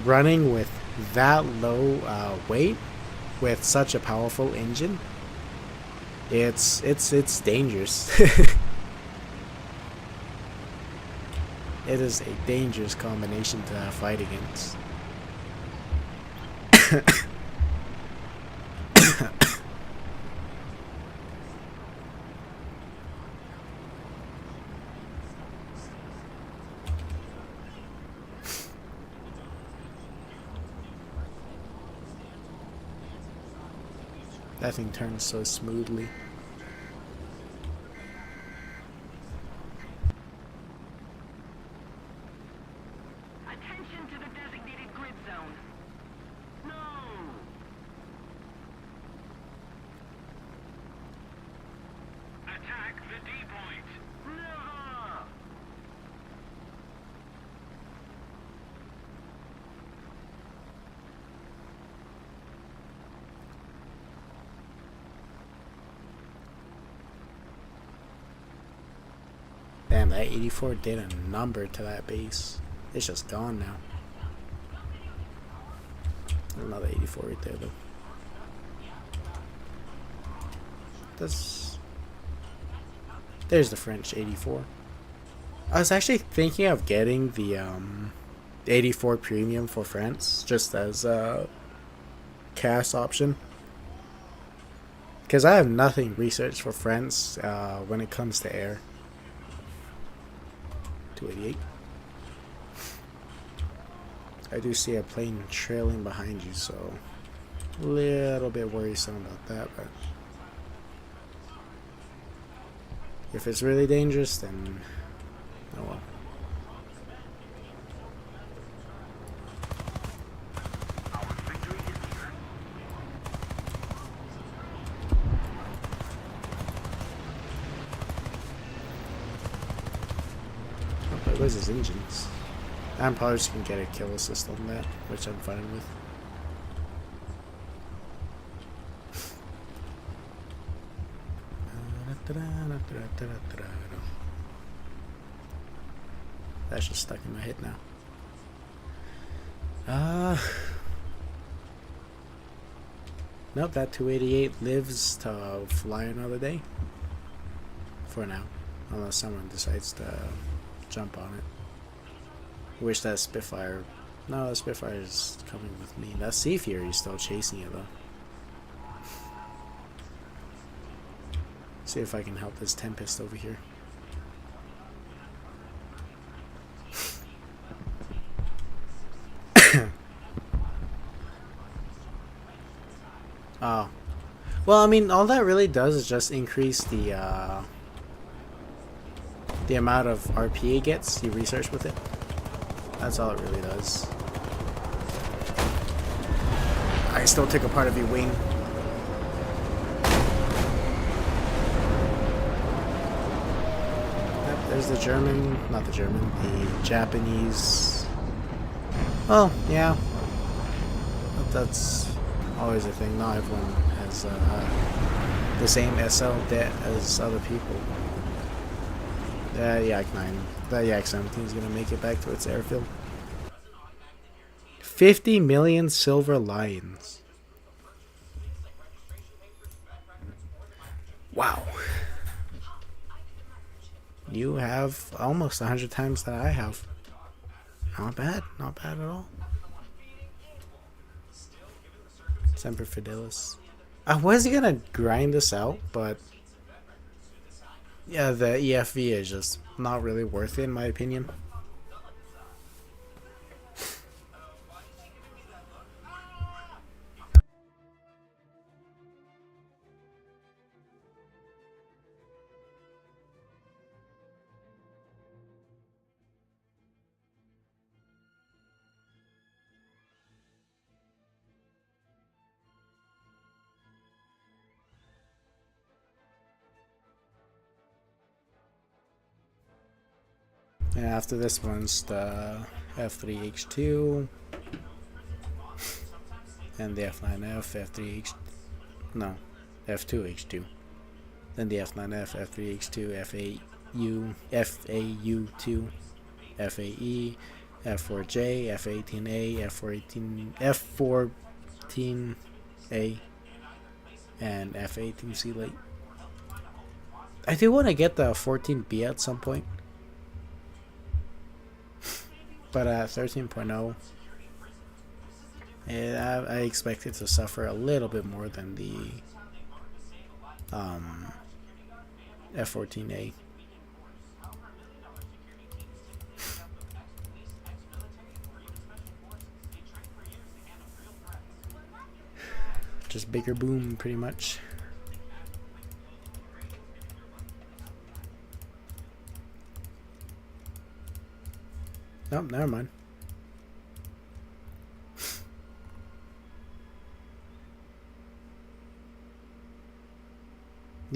running with that low weight, with such a powerful engine, it's dangerous. It is a dangerous combination to fight against. That thing turns so smoothly. Attention to the designated grid zone. No! Attack the D-point! Never! Damn, that 84 did a number to that base. It's just gone now. Another 84 right there, though. There's the French 84. I was actually thinking of getting the 84 premium for France, just as a CAS option. Because I have nothing researched for France when it comes to air. 288. I do see a plane trailing behind you, so a little bit worrisome about that, but if it's really dangerous, then oh well. Our victory is near. Oh, but where's his engines? I'm probably just gonna get a kill assist on that, which I'm fine with. That's just stuck in my head now. Nope, that 288 lives to fly another day. For now. Unless someone decides to jump on it. Wish that Spitfire... No, the Spitfire is coming with me. That Sea Fury is still chasing it, though. See if I can help this Tempest over here. Oh. Well, I mean, all that really does is just increase the amount of RP it gets, you research with it. That's all it really does. I still took a part of your wing. Yep, there's the German, not the German, the Japanese. Oh, yeah. But that's always a thing. Not everyone has the same SL debt as other people. The Yak 9, the Yak 17 is going to make it back to its airfield. 50 million silver lions. Wow. You have almost 100 times that I have. Not bad at all. Semper Fidelis. I was gonna grind this out, but yeah, the EFV is just not really worth it in my opinion. And after this one's the F3H2 and the F9F, F3H, no, F2H2. Then the F9F, F3H2, FAU2, FAE, F4J, F18A, F14A, and F18C late. I do want to get the 14B at some point. But at 13.0, I expect it to suffer a little bit more than the F14A. Just bigger boom, pretty much. Nope, never mind.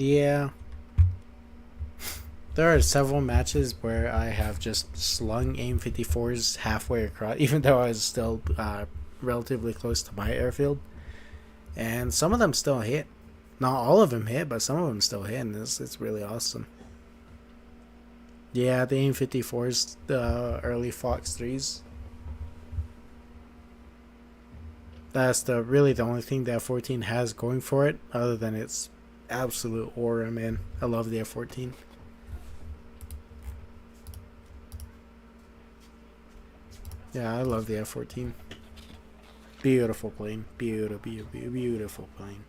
Yeah. There are several matches where I have just slung AIM-54s halfway across, even though I was still relatively close to my airfield. And some of them still hit. Not all of them hit, but some of them still hit, and it's really awesome. Yeah, the AIM-54s, the early Fox 3s. That's really the only thing the F-14 has going for it, other than its absolute aura, man. I love the F-14. Yeah, I love the F-14. Beautiful plane. Beautiful plane.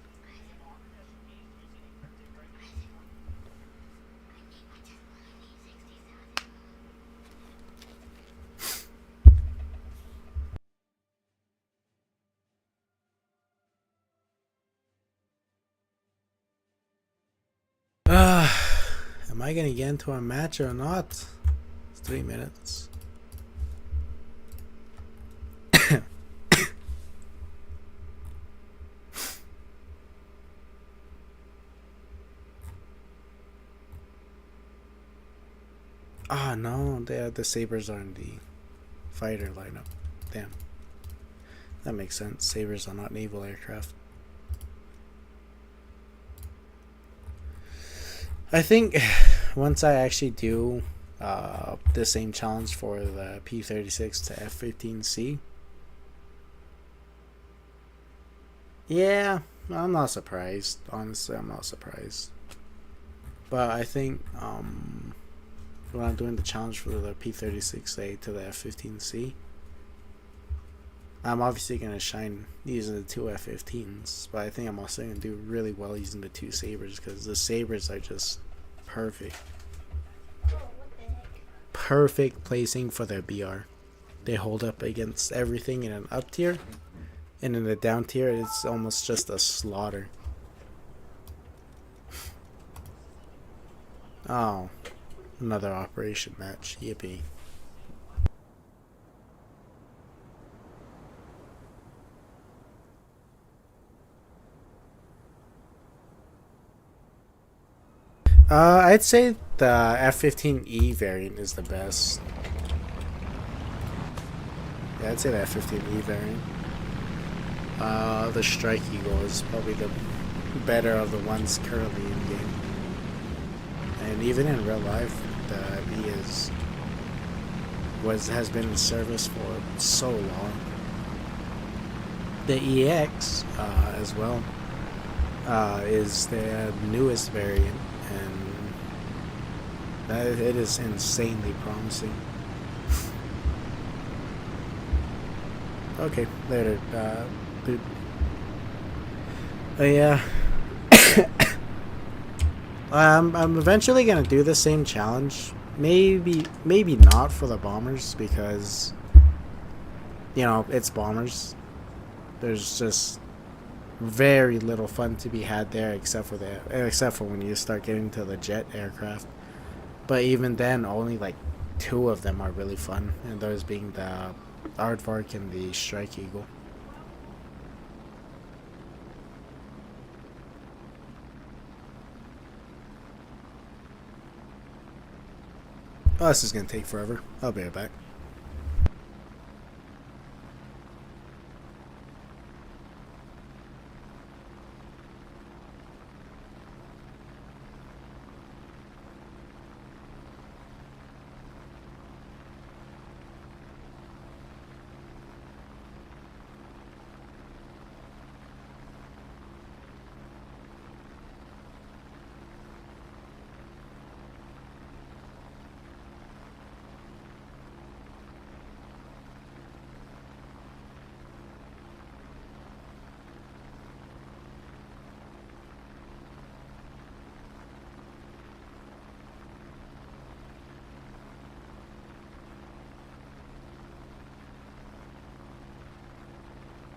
Am I gonna get into a match or not? It's 3 minutes. Ah, no, the Sabres are in the fighter lineup. Damn. That makes sense. Sabres are not naval aircraft. I think once I actually do the same challenge for the P-36 to F-15C, yeah, I'm not surprised. Honestly, I'm not surprised. But I think when I'm doing the challenge for the P-36A to the F-15C, I'm obviously going to shine using the two F-15s, but I think I'm also going to do really well using the two Sabres, because the Sabres are just perfect. Perfect placing for their BR. They hold up against everything in an up tier, and in the down tier, it's almost just a slaughter. Oh, another operation match. Yippee. I'd say the F-15E variant is the best. Yeah, I'd say the F-15E variant. The Strike Eagle is probably the better of the ones currently in game. And even in real life, the E has been in service for so long. The EX as well is the newest variant, and it is insanely promising. Okay, later, dude. Yeah. I'm eventually gonna do the same challenge. Maybe not for the bombers, because you know it's bombers. There's just very little fun to be had there, except for when you start getting to the jet aircraft. But even then, only like 2 of them are really fun, and those being the Aardvark and the Strike Eagle. Oh, this is gonna take forever. I'll be right back.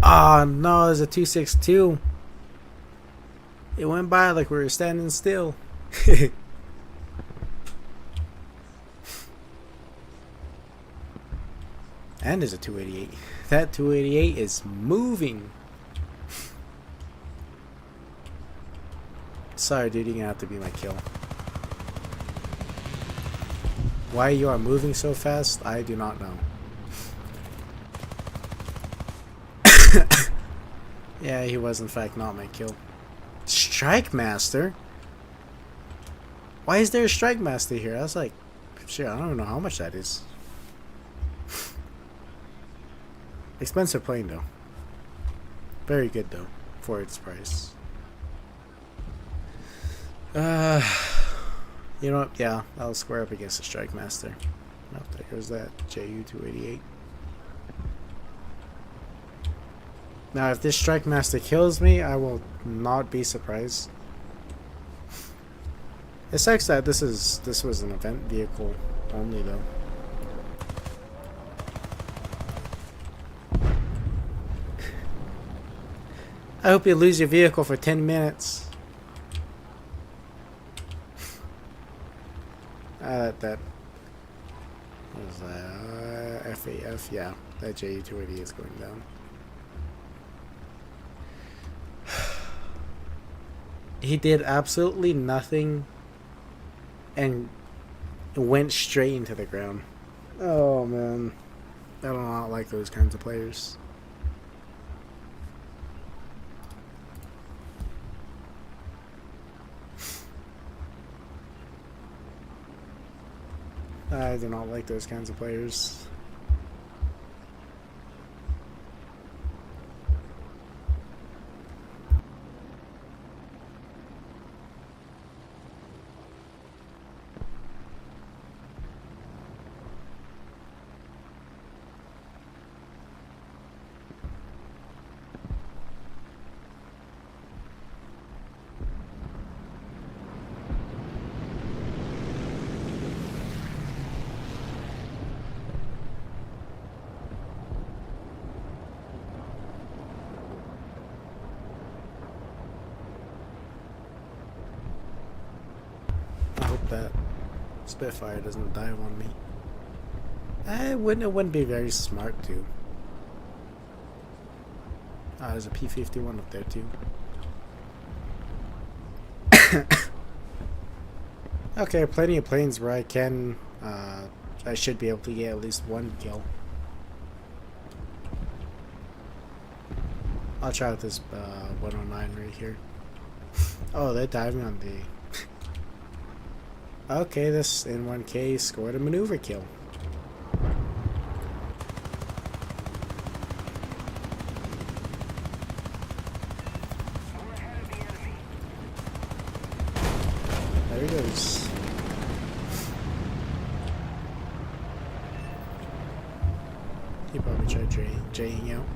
Oh no, there's a 262. It went by like we were standing still. And there's a 288. That 288 is moving. Sorry, dude, you're gonna have to be my kill. Why you are moving so fast, I do not know. Yeah, he was in fact not my kill. Strike Master? Why is there a Strike Master here? I was like, shit, I don't even know how much that is. Expensive plane though. Very good though, for its price. You know what? Yeah, I'll square up against the Strike Master. Oh, there goes that JU-288. Now, if this Strike Master kills me, I will not be surprised. It sucks that this was an event vehicle only, though. I hope you lose your vehicle for 10 minutes. That what was that? FAF, yeah, that JU-280 is going down. He did absolutely nothing and went straight into the ground. Oh man, I do not like those kinds of players. I do not like those kinds of players. I hope that Spitfire doesn't dive on me. It wouldn't be very smart to. There's a P-51 up there too. Okay, plenty of planes where I can, I should be able to get at least one kill. I'll try with this 109 right here. Oh, they're diving on the... Okay, this N1K scored a maneuver kill. There he goes. He probably tried J-ing out.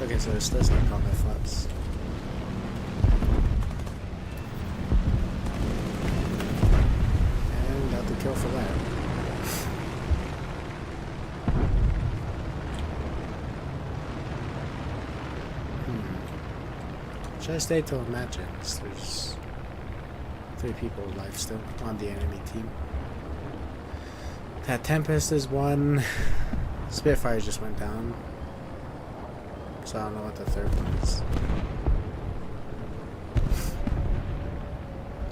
Okay, so there's no combat flaps. And got the kill for that. Should I stay till the match ends? There's 3 people alive still on the enemy team. That Tempest is one. Spitfire just went down. So I don't know what the third one is.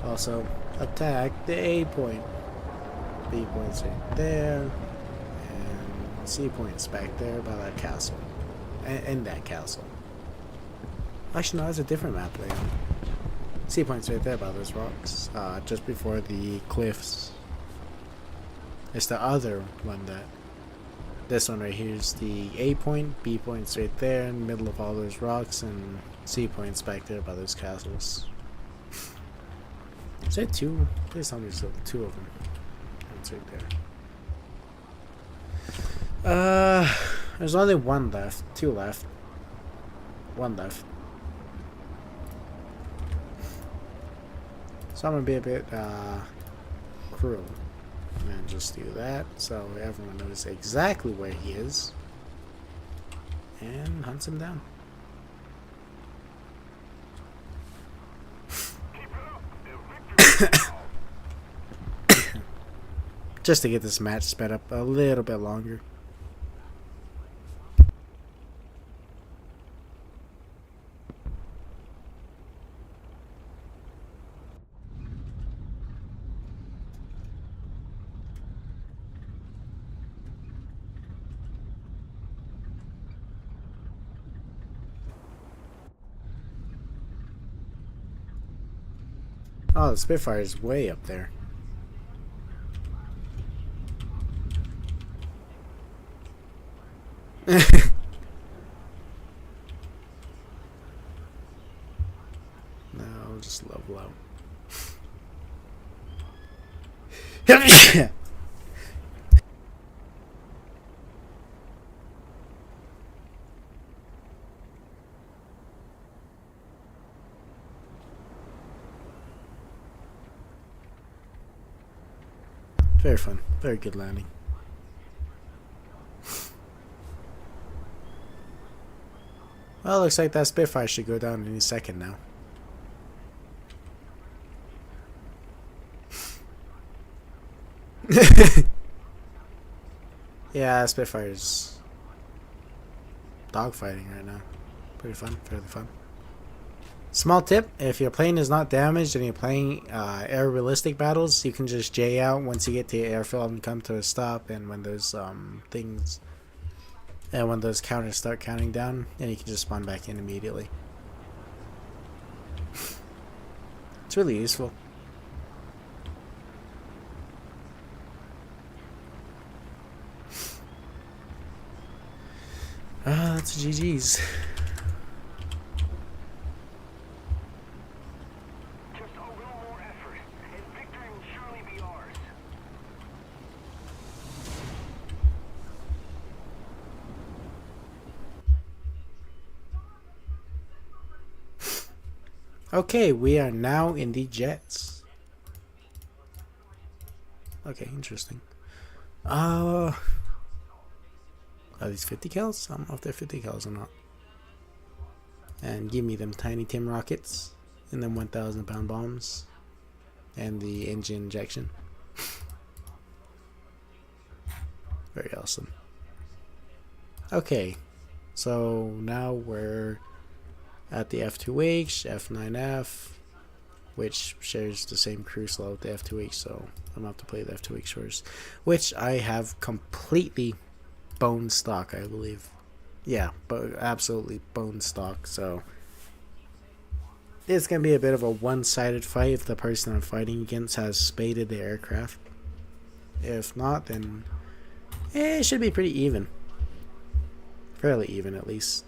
Also, attack the A point. B point's right there. And C point's back there by that castle. In that castle. Actually, no, that's a different map layout. C point's right there by those rocks. Just before the cliffs. It's the other one that... This one right here is the A point, B point's right there in the middle of all those rocks, and C point's back there by those castles. Is that 2? Please tell me there's 2 of them. It's right there. There's only 1 left. 2 left. 1 left. So I'm gonna be a bit cruel. And just do that so everyone knows exactly where he is and hunts him down. just to get this match sped up a little bit longer. Oh, the Spitfire is way up there. No, I'll just level out. Very fun. Very good landing. Well, looks like that Spitfire should go down any second now. Yeah, Spitfire's dogfighting right now. Pretty fun, fairly fun. Small tip, if your plane is not damaged and you're playing air realistic battles, you can just J out once you get to the airfield and come to a stop, and when those things and when those counters start counting down, then you can just spawn back in immediately. It's really useful. That's GG's. Just a little more effort, and victory will surely be ours. Okay, we are now in the jets. Okay, interesting. Are these 50 cals? I don't know if they're 50 cals or not. And give me them Tiny Tim rockets and them 1,000 pound bombs and the engine injection. Very awesome. Okay, so now we're at the F2H, F9F, which shares the same crew slot with the F2H, so I'm gonna have to play the F2H first, which I have completely bone stock, I believe. Yeah, but absolutely bone stock, so it's gonna be a bit of a one-sided fight if the person I'm fighting against has spaded the aircraft. If not, then it should be pretty even. Fairly even, at least.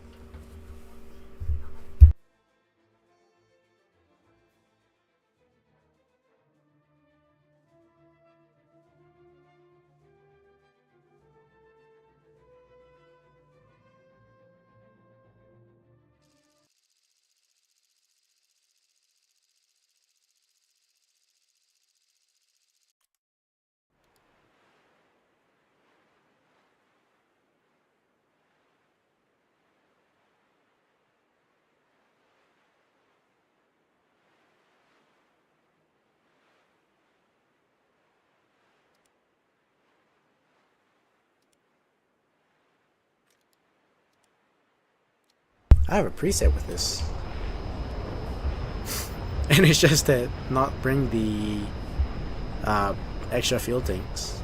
I have a preset with this. And it's just to not bring the extra fuel tanks.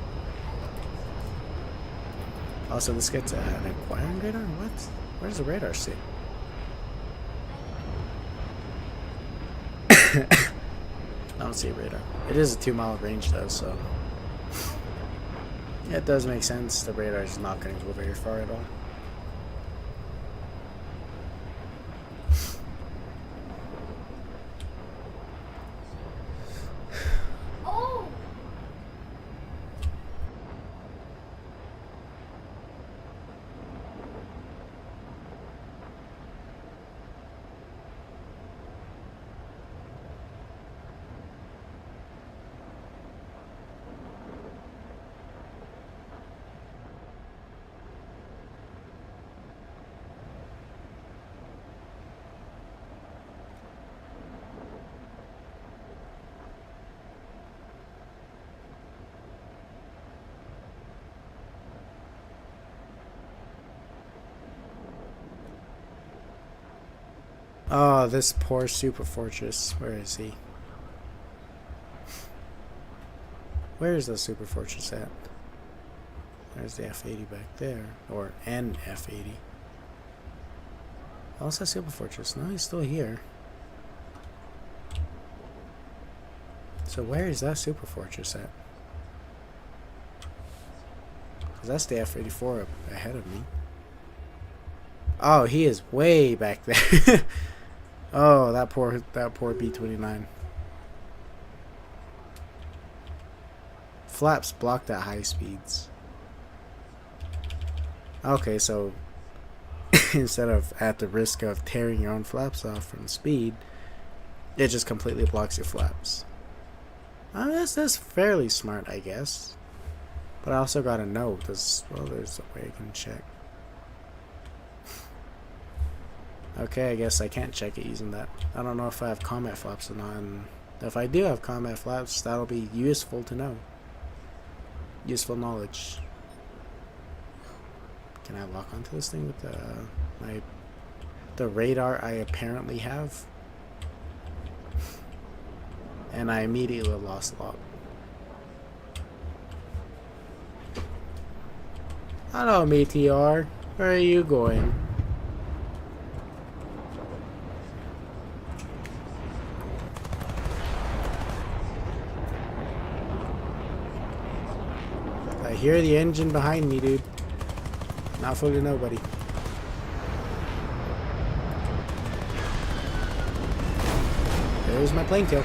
Also, this gets an acquiring radar? What? Where's the radar sit? I don't see a radar. It is a 2-mile range though, so yeah, it does make sense. The radar is not going to go very far at all. Oh, this poor Super Fortress. Where is he? Where is the Super Fortress at? There's the F-80 back there. Or an F-80. Oh, it's that Super Fortress. No, he's still here. So where is that Super Fortress at? Because that's the F-84 up ahead of me. Oh, he is way back there. Oh, that poor B-29. Flaps blocked at high speeds. Okay, so instead of at the risk of tearing your own flaps off from speed, it just completely blocks your flaps. That's fairly smart, I guess. But I also gotta know, because, well, there's a way I can check. Okay, I guess I can't check it using that. I don't know if I have combat flaps or not. And if I do have combat flaps, that'll be useful to know. Useful knowledge. Can I lock onto this thing with the radar I apparently have? And I immediately lost lock. Hello, Meteor. Where are you going? I hear the engine behind me, dude. Not fooling nobody. There's my plane kill.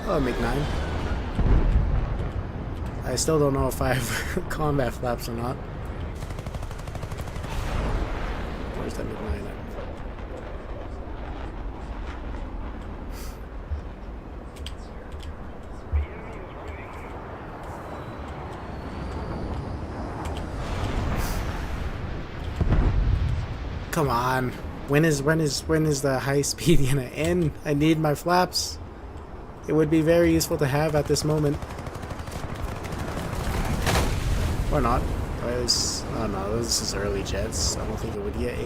Oh, MiG-9. I still don't know if I have combat flaps or not. Where's that MiG-9 at? Come on. When is the high speed gonna end? I need my flaps. It would be very useful to have at this moment. Or not. Oh no, this is early jets. I don't think it would get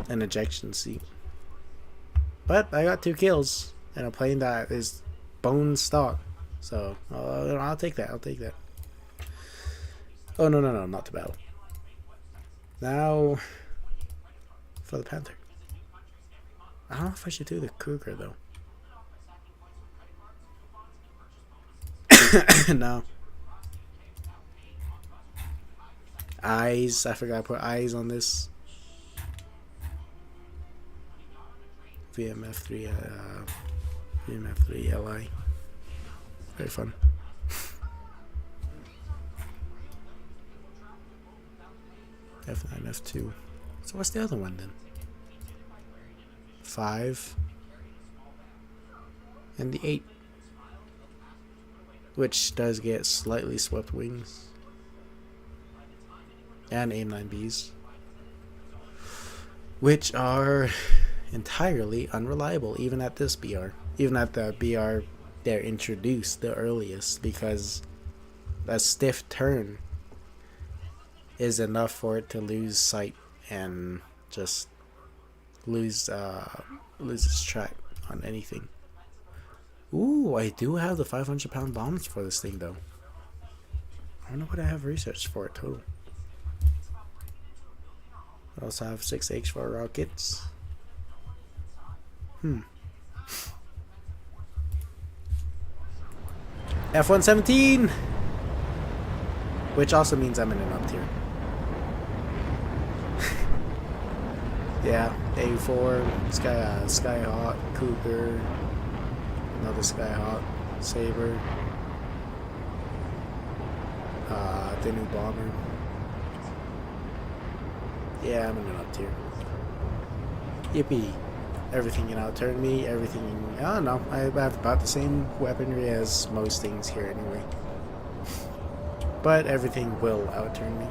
an ejection seat. But I got 2 kills in a plane that is bone stock. So I'll take that. I'll take that. Oh no, not the battle. Now for the Panther. I don't know if I should do the Cougar though. No. Eyes. I forgot to put eyes on this. VMF3 Li. Very fun. F9, F2. So what's the other one then? 5 and the 8, which does get slightly swept wings, and AIM-9Bs, which are entirely unreliable even at this BR, even at the BR they're introduced the earliest, because a stiff turn is enough for it to lose sight and just lose its track on anything. Ooh, I do have the 500-pound bombs for this thing though. I wonder what I have researched for it total. I also have 6 H4 rockets. F-117, which also means I'm in an up tier. Yeah, A4, Skyhawk, Cougar, another Skyhawk, Saber, the new bomber. Yeah, I'm in an up tier. Yippee. Everything can outturn me, everything, I don't know, I have about the same weaponry as most things here anyway. But everything will outturn me.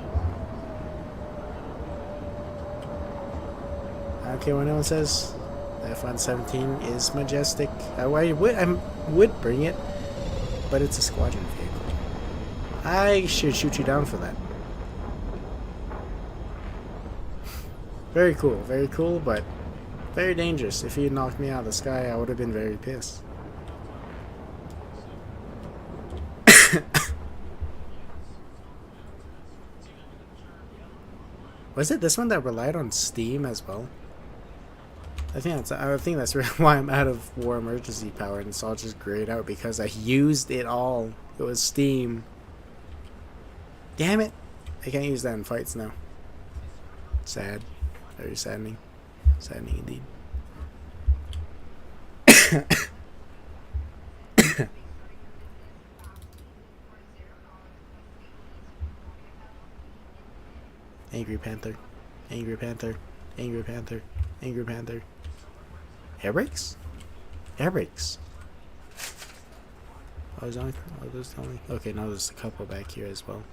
I don't care what anyone says. The F-117 is majestic. I would bring it, but it's a squadron vehicle. I should shoot you down for that. Very cool, but very dangerous. If you knocked me out of the sky, I would have been very pissed. Was it this one that relied on steam as well? I think that's really why I'm out of war emergency power and it's all just grayed out because I used it all. It was steam. Damn it! I can't use that in fights now. Sad. Very saddening. Saddening indeed. Angry Panther. Angry Panther. Angry Panther. Angry Panther. Air brakes? Air brakes. Oh, is on? Oh, there's only. Okay, now there's a couple back here as well.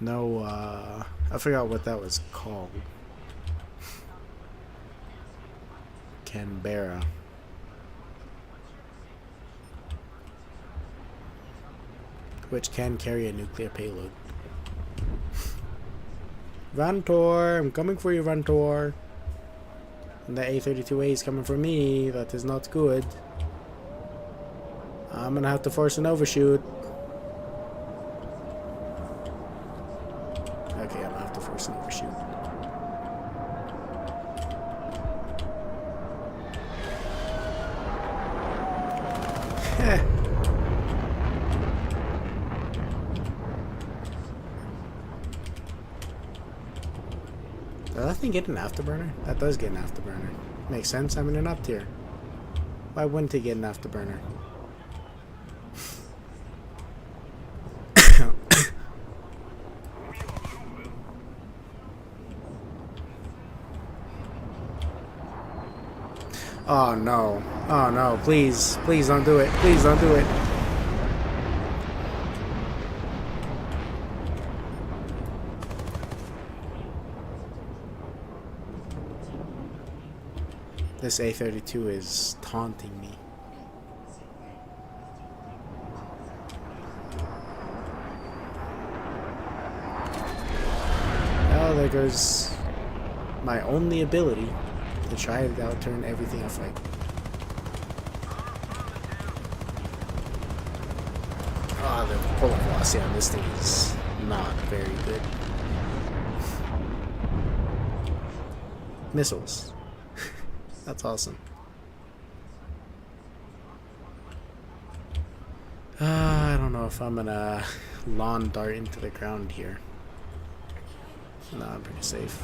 No, I forgot what that was called. Canberra. Which can carry a nuclear payload. Vantor, I'm coming for you, Vantor. And the A-32A is coming for me. That is not good. I'm gonna have to force an overshoot. Okay, I'm gonna have to force an overshoot. Does that thing get an afterburner? That does get an afterburner. Makes sense, I'm in an up tier. Why wouldn't it get an afterburner? Oh no. Oh no, please. Please don't do it. Please don't do it. This A-32 is taunting me. Oh, there goes my only ability to try to outturn everything I fight. Ah, the bullet velocity on this thing is not very good. Missiles. That's awesome. I don't know if I'm gonna lawn dart into the ground here. No, I'm pretty safe.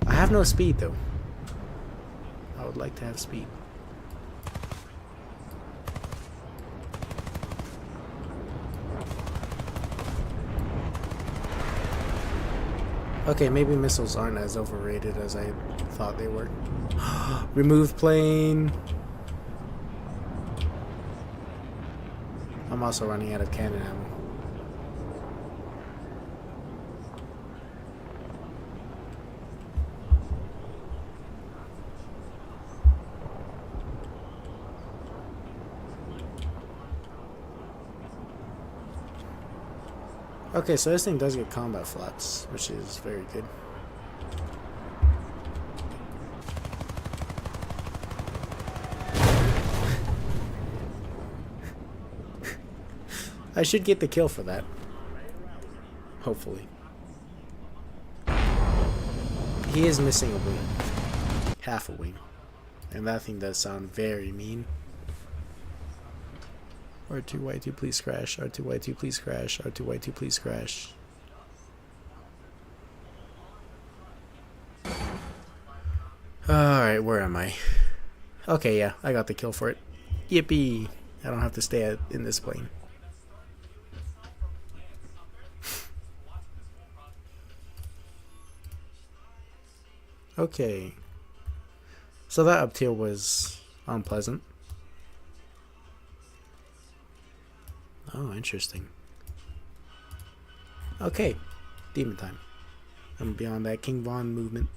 I have no speed though. I would like to have speed. Okay, maybe missiles aren't as overrated as I thought they were. Removed plane. I'm also running out of cannon ammo. Okay, so this thing does get combat flats, which is very good. I should get the kill for that. Hopefully. He is missing a wing. Half a wing. And that thing does sound very mean. R2Y2 please crash. R2Y2 please crash. R2Y2 please crash. Alright, where am I? Okay, yeah, I got the kill for it. Yippee! I don't have to stay in this plane. Okay. So that up tier was unpleasant. Oh, interesting. Okay. Demon time. I'm beyond that King Von movement.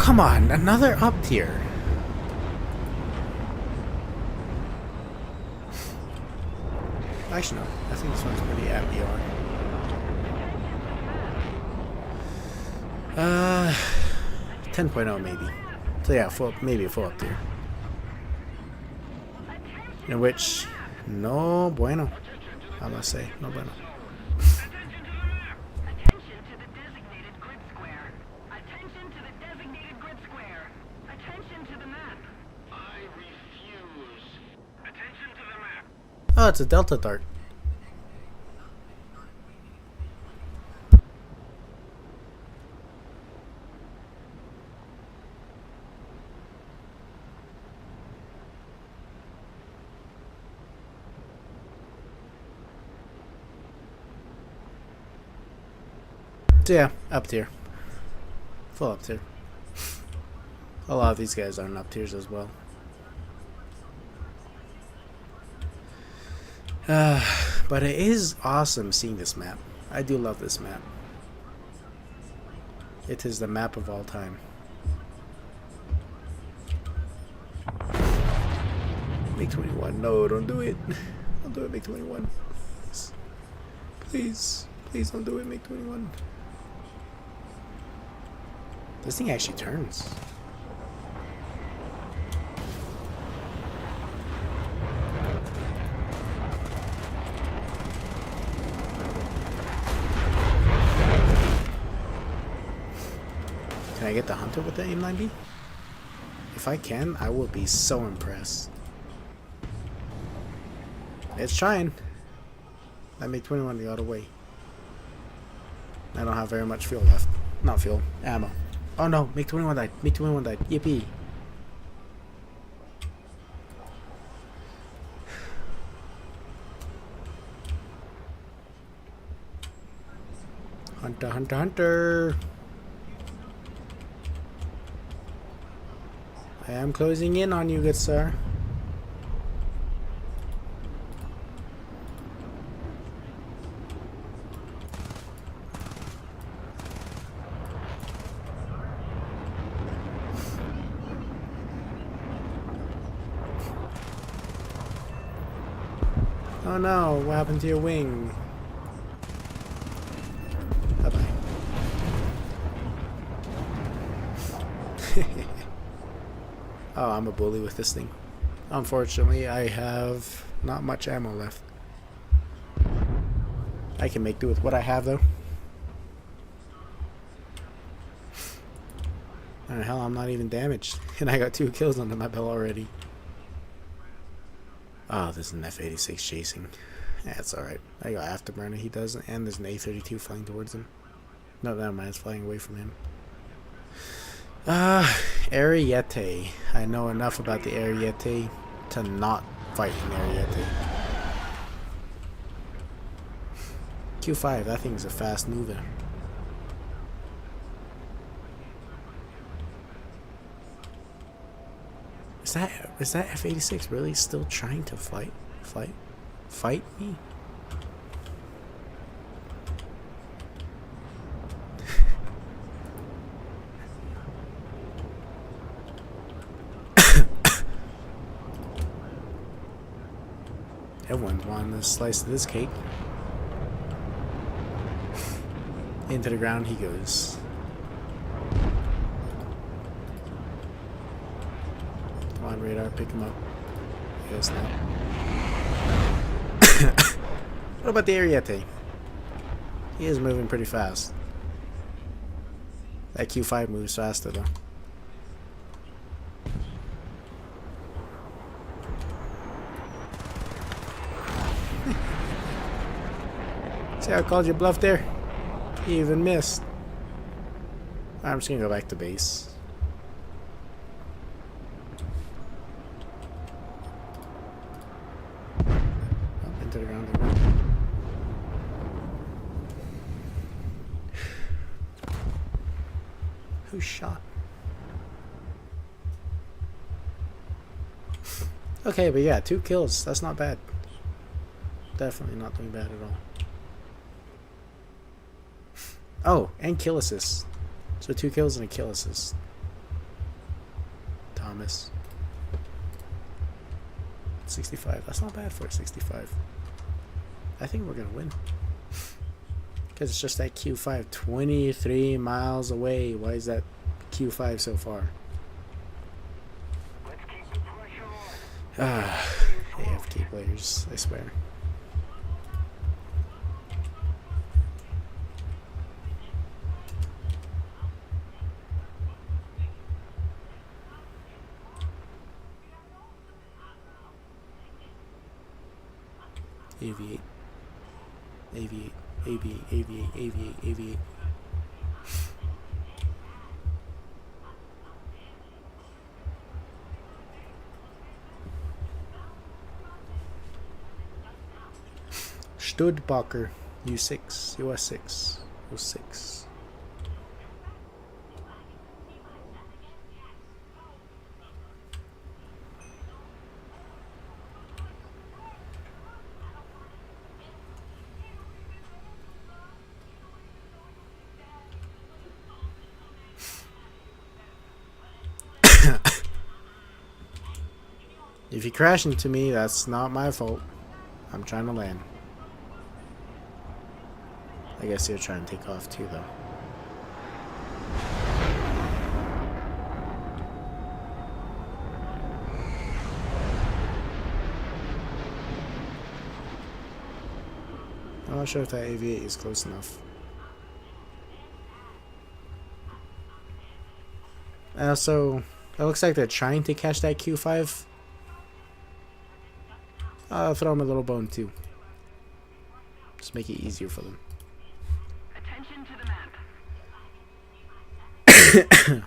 come on, another up tier. Actually, no. I think this one's pretty at VR. 10.0 maybe. So yeah, maybe a full up tier. In which, no bueno. I must say, no bueno. Attention to the designated grid square. Attention to the designated grid square. Attention to the map. I refuse. Attention to the map. Oh, it's a Delta Dart. So yeah, up tier. Full up tier. A lot of these guys are in up tiers as well. But it is awesome seeing this map. I do love this map. It is the map of all time. MiG-21, no, don't do it. Don't do it, MiG-21. Please, please don't do it, MiG-21. This thing actually turns. Can I get the Hunter with the AIM-9B? If I can, I will be so impressed. It's trying. That MiG-21 got away. I don't have very much fuel left. Not fuel, ammo. Oh no, MiG-21 died. MiG-21 died. Yippee. Hunter, hunter, hunter. I am closing in on you, good sir. Oh no, what happened to your wing? Bye-bye. Oh, I'm a bully with this thing. Unfortunately, I have not much ammo left. I can make do with what I have, though. And hell, I'm not even damaged. And I got 2 kills under my belt already. Oh, there's an F-86 chasing. Yeah, it's alright. I got Afterburner, he does, and there's an A-32 flying towards him. No, never mind, it's flying away from him. Ariete. I know enough about the Ariete to not fight an Ariete. Q5, that thing's a fast mover. Is that F-86 really still trying to fight me? Everyone's wanting a slice of this cake. Into the ground he goes. Come on, radar, pick him up. Yes, no. What about the Ariete? He is moving pretty fast. That Q5 moves faster though. See how I called you bluff there? You even missed. I'm just gonna go back to base. Up into the ground again. Who shot? Okay, but yeah, 2 kills. That's not bad. Definitely not doing bad at all. Oh, and kill assist. So 2 kills and a kill assist. Thomas. 65. That's not bad for a 65. I think we're gonna win. Because it's just that Q5 23 miles away. Why is that Q5 so far? Let's keep the pressure on. Ah, AFK players, I swear. Aviate. Aviate. Aviate. Aviate. Aviate. Aviate. Studbacher. U6. US6. U6. If you crash into me, that's not my fault. I'm trying to land. I guess you're trying to take off too, though. I'm not sure if that AV8 is close enough. So, it looks like they're trying to catch that Q5. I'll throw them a little bone too. Just make it easier for them. Attention to the map.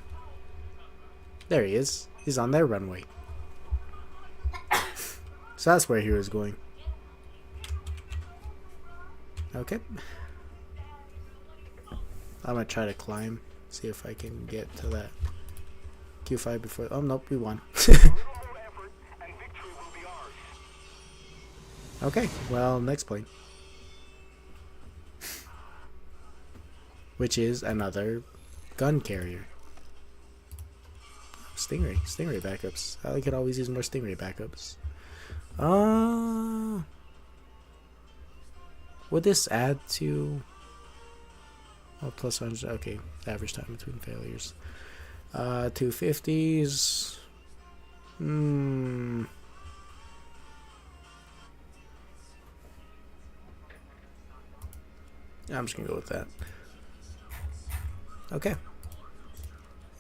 There he is. He's on their runway. So that's where he was going. Okay. I'm gonna try to climb. See if I can get to that Q5 before. Oh, nope, we won. Okay, well, next plane. Which is another gun carrier. Stingray. Stingray backups. I could always use more Stingray backups. Would this add to... Oh, plus 100. Okay, average time between failures. 250s. I'm just gonna go with that. Okay.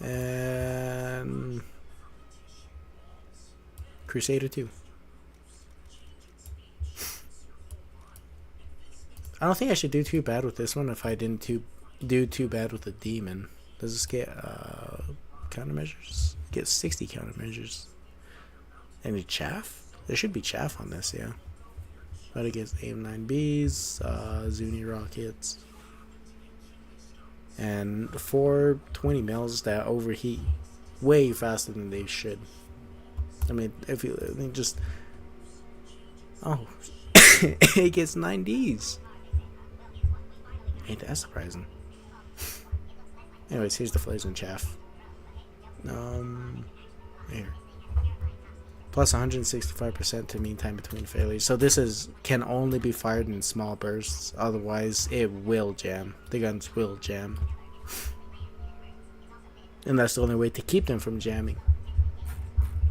And Crusader 2. I don't think I should do too bad with this one if I didn't do too bad with the demon. Does this get countermeasures? Get 60 countermeasures. Any chaff? There should be chaff on this, yeah. But it gets AIM-9Bs, Zuni rockets, and 4 20 mils that overheat way faster than they should. I mean, if you just... Oh, it gets 9Ds. Ain't that surprising? Anyways, here's the flares and chaff. Here. Plus 165% to mean time between failures. So this can only be fired in small bursts. Otherwise, it will jam. The guns will jam. And that's the only way to keep them from jamming.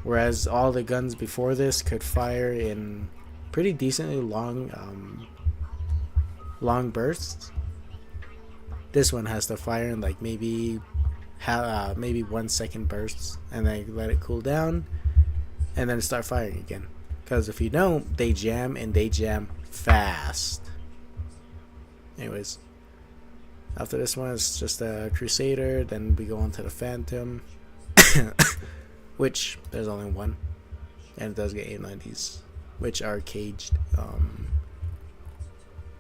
Whereas all the guns before this could fire in pretty decently long bursts. This one has to fire in like maybe 1 second bursts, and then let it cool down, and then start firing again. Because if you don't, they jam, and they jam fast. Anyways, after this one, it's just a Crusader. Then we go on to the Phantom, which there's only one, and it does get AIM-9Ds, which are caged.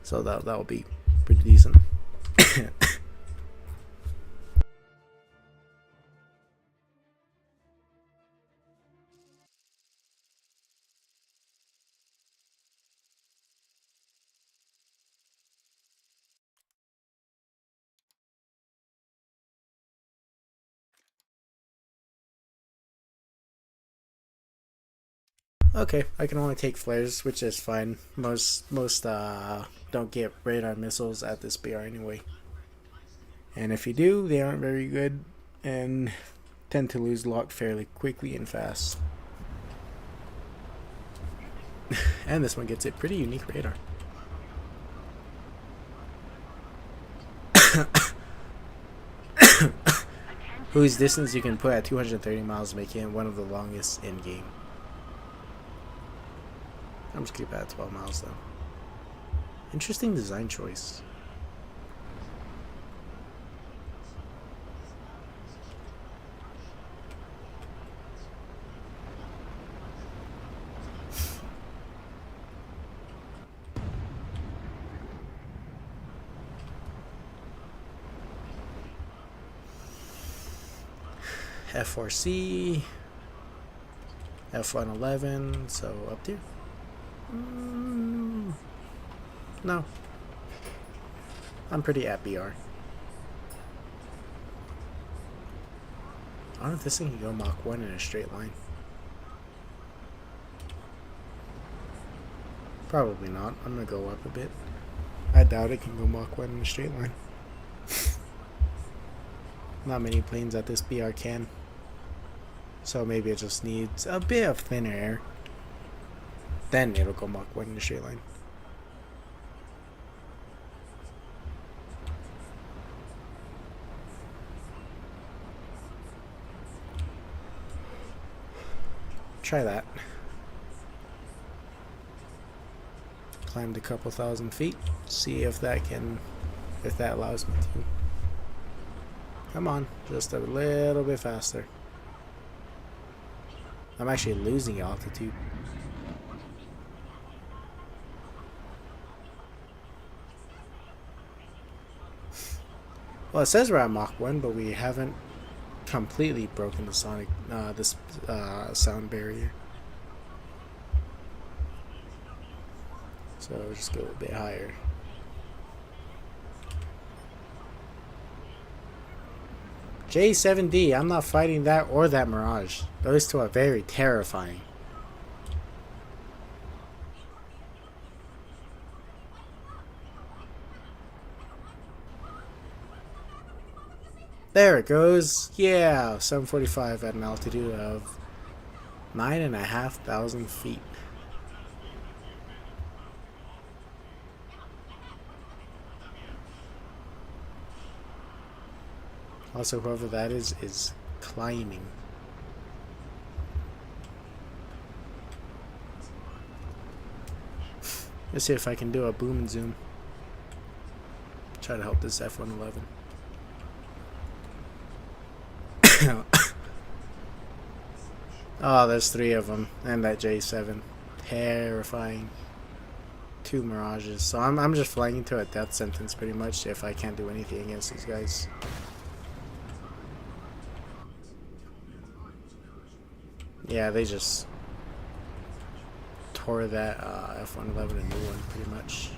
So that will be pretty decent. Okay, I can only take flares, which is fine. Most don't get radar missiles at this BR anyway. And if you do, they aren't very good and tend to lose lock fairly quickly and fast. And this one gets a pretty unique radar. Whose distance you can put at 230 miles, making it one of the longest in game. I'm just keep it at 12 miles though. Interesting design choice. F4C, F111, so up there. No. I'm pretty at BR. I don't know if this thing can go Mach 1 in a straight line. Probably not. I'm gonna go up a bit. I doubt it can go Mach 1 in a straight line. Not many planes at this BR can. So maybe it just needs a bit of thinner air. Then it'll go Mach 1 in a straight line. Try that. Climbed a couple thousand feet. See if that allows me to. Come on, just a little bit faster. I'm actually losing altitude. Well, it says we're at Mach 1, but we haven't completely broken the sonic, sound barrier. So we'll just go a bit higher. J7D, I'm not fighting that or that Mirage. Those two are very terrifying. There it goes. Yeah, 745 at an altitude of 9,500 feet. Also, whoever that is climbing. Let's see if I can do a boom and zoom. Try to help this F111. Oh, there's 3 of them, and that J7. Terrifying. 2 Mirages. So I'm just flying into a death sentence pretty much if I can't do anything against these guys. Yeah, they just tore that F111 a new one pretty much.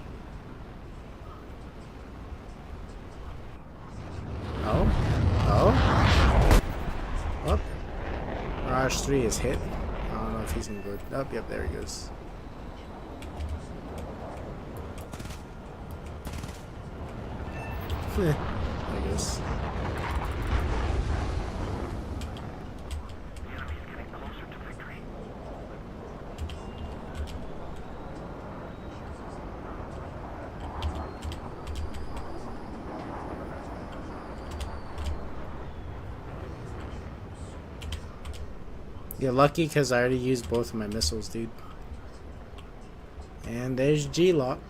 Oh. Oh. Mirage 3 is hit. I don't know if he's gonna go. Oh, yep, there he goes. There he goes. You're lucky because I already used both of my missiles, dude. And there's G-Lock.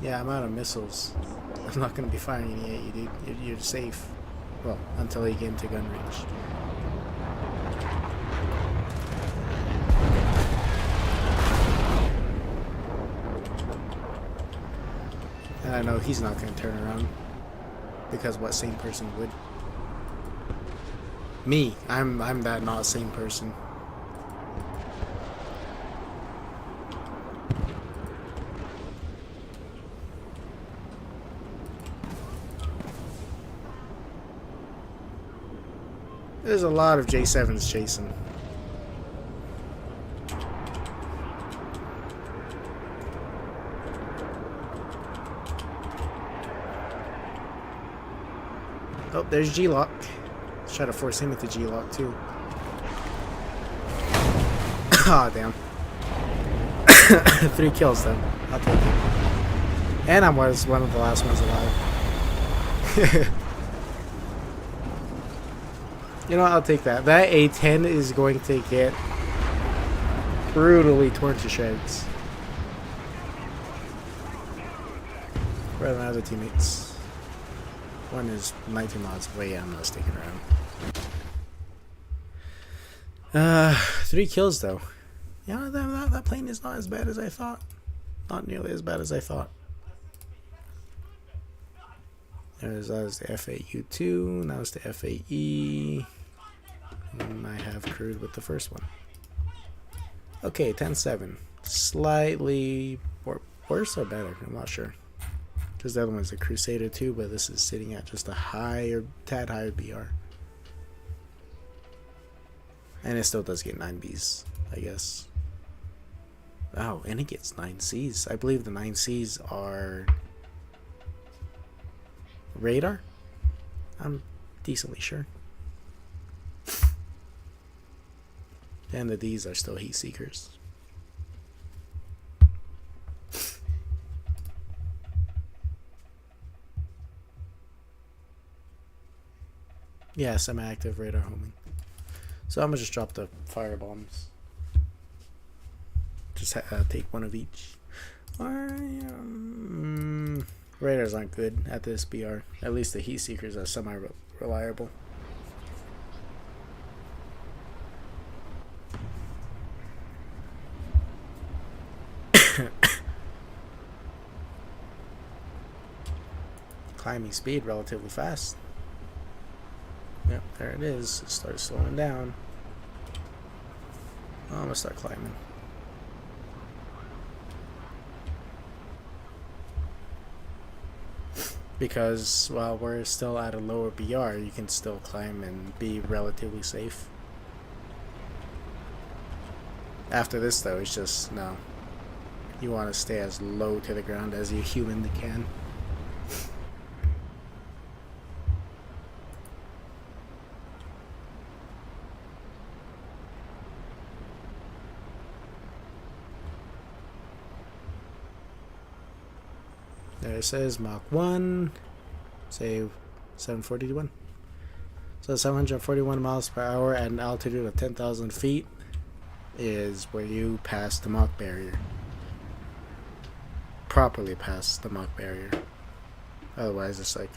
Yeah, I'm out of missiles. I'm not going to be firing any at you, dude. You're safe. Well, until you get into gun range. And I know he's not going to turn around. Because what sane person would? Me. I'm that not sane person. There's a lot of J7s chasing. Oh, there's G-Lock. Let's try to force him into G-Lock too. Ah, oh, damn. 3 kills then. I'll take it. And I was one of the last ones alive. You know what, I'll take that. That A10 is going to get brutally torn to shreds. Where are my other teammates? One is 19 miles away. Yeah, I'm not sticking around. 3 kills though. Yeah, that plane is not as bad as I thought. Not nearly as bad as I thought. That was the FAU2. Now it's the FAE. And I have crewed with the first one. Okay, 10-7. Slightly worse or better? I'm not sure. Because the other one's a Crusader too, but this is sitting at just a tad higher BR. And it still does get 9 Bs, I guess. Oh, and it gets 9 Cs. I believe the 9 Cs are radar? I'm decently sure. And the Ds are still heat seekers. Yeah, semi-active radar homing. So I'm gonna just drop the fire bombs. Just take one of each. Radars aren't good at this BR. At least the heat seekers are semi-reliable. Climbing speed relatively fast. Yep, there it is. It starts slowing down. Oh, I'm gonna start climbing. Because while we're still at a lower BR, you can still climb and be relatively safe. After this though, it's just, no. You want to stay as low to the ground as you humanly can. There it says Mach 1, say 741. So 741 miles per hour at an altitude of 10,000 feet is where you pass the Mach barrier. Properly pass the Mach barrier. Otherwise it's like,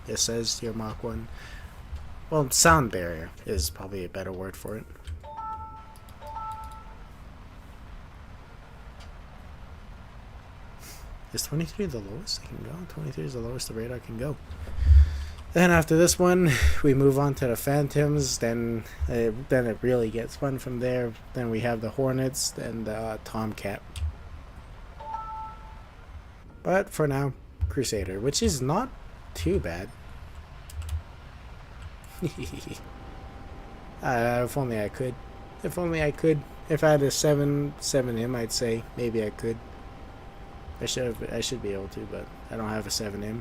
it says your Mach 1. Well, sound barrier is probably a better word for it. Is 23 the lowest I can go? 23 is the lowest the radar can go. Then after this one, we move on to the Phantoms. Then it really gets fun from there. Then we have the Hornets and the Tomcat. But for now, Crusader, which is not too bad. If only I could. If only I could. If I had a 7M, I'd say maybe I could. I should be able to, but I don't have a 7M.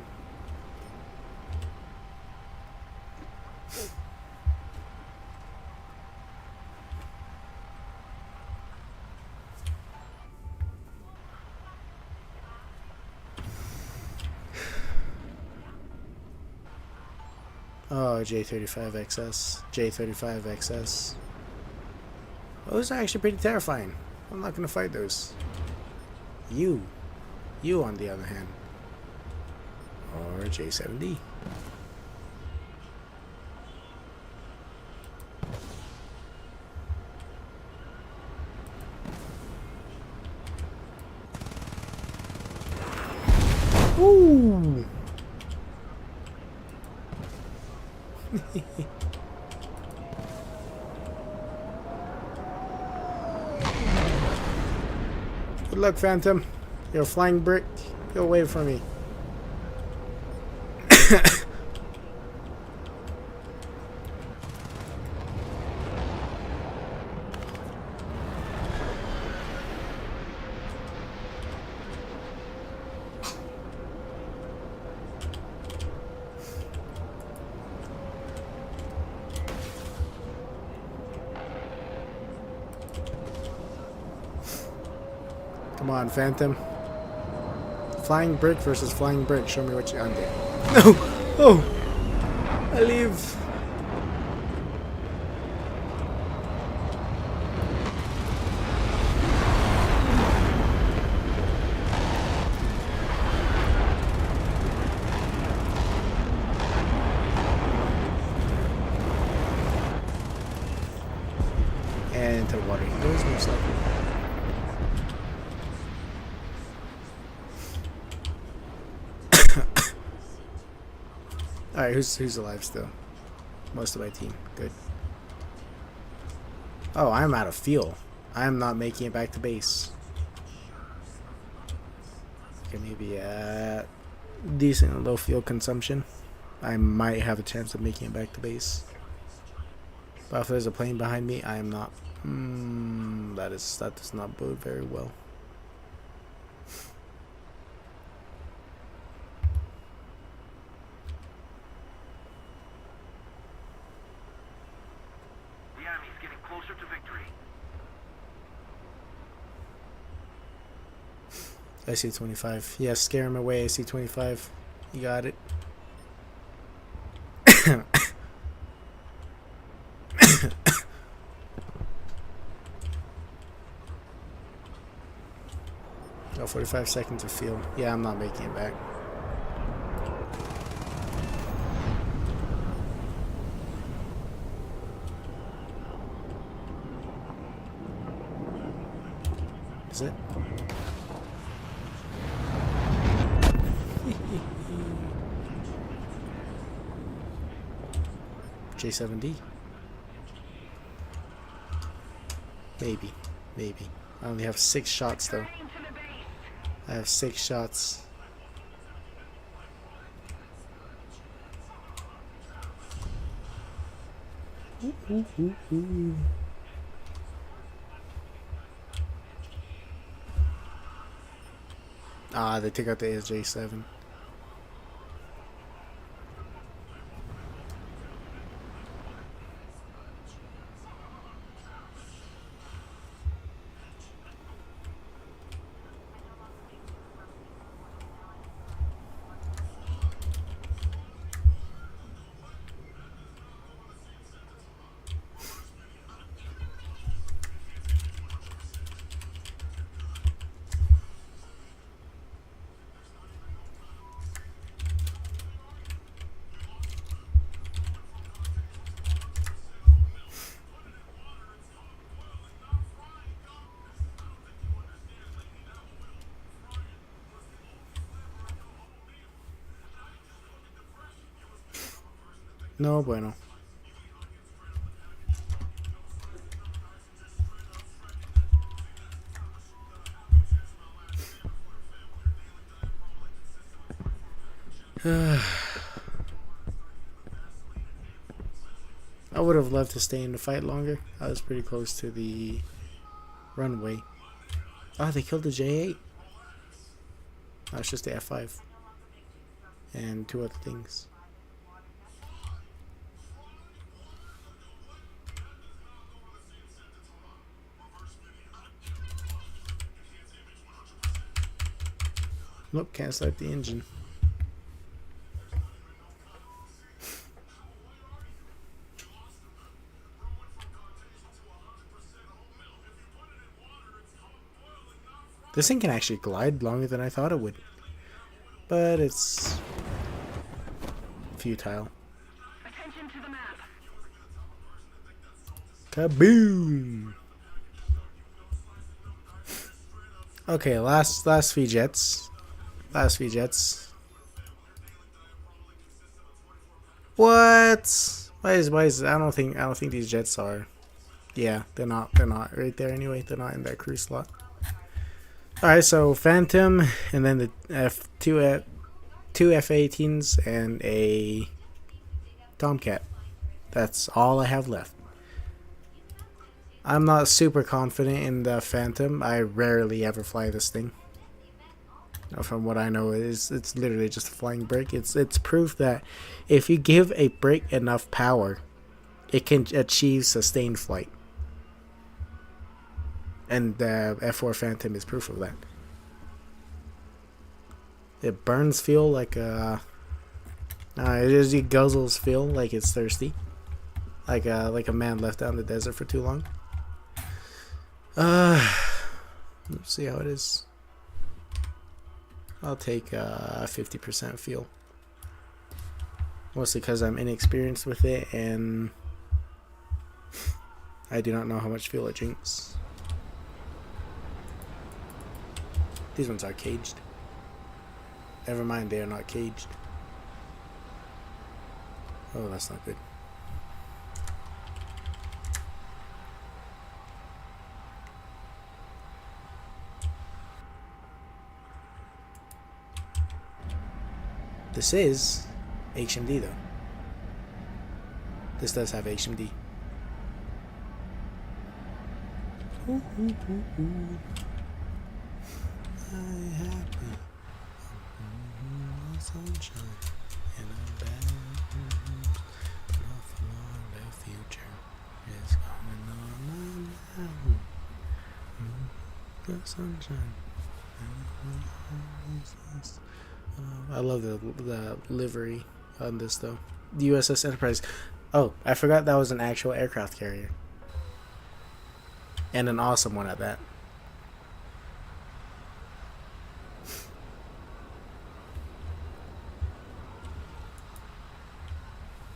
Oh, J35XS. J35XS. Those are actually pretty terrifying. I'm not gonna fight those. You, on the other hand, or J7D. Ooh. Good luck, Phantom. You're a flying brick. Go away from me. Come on, Phantom. Flying brick versus flying brick. Show me what you under. No! Oh! I leave. And into the water he goes, most likely. Alright, who's alive still? Most of my team. Good. Oh, I'm out of fuel. I am not making it back to base. Okay, maybe at decent low fuel consumption, I might have a chance of making it back to base. But if there's a plane behind me, I am not. That does not bode very well. Closer to victory. IC-25. Yeah, scare him away, IC-25. You got it. Oh, 45 seconds of fuel. Yeah, I'm not making it back. Is it? J7D. Maybe. I only have 6 shots though. I have 6 shots. Ah, they took out the ASJ7. No bueno. I would have loved to stay in the fight longer. I was pretty close to the runway. Oh, they killed the J8. Oh, it's just the F5. And 2 other things. Nope, can't start the engine. This thing can actually glide longer than I thought it would. But it's futile. Attention to the map. Kaboom! Okay, last few jets. Last few jets. What? Why is I don't think these jets are. Yeah, they're not right there anyway. They're not in that crew slot. All right, so Phantom, and then the two F-18s and a Tomcat. That's all I have left. I'm not super confident in the Phantom. I rarely ever fly this thing. From what I know, it's literally just a flying brake. It's proof that if you give a brake enough power, it can achieve sustained flight. And the F4 Phantom is proof of that. It burns fuel like it guzzles fuel like it's thirsty, like a man left out in the desert for too long. Let's see how it is. I'll take 50% fuel, mostly because I'm inexperienced with it and I do not know how much fuel it drinks. These ones are caged. Never mind, they are not caged. Oh, that's not good. This is HMD though. This does have HMD. Happy sunshine in a bed. Nothing on the future is coming on now. The sunshine. I love the livery on this though. The USS Enterprise. Oh, I forgot that was an actual aircraft carrier. And an awesome one at that.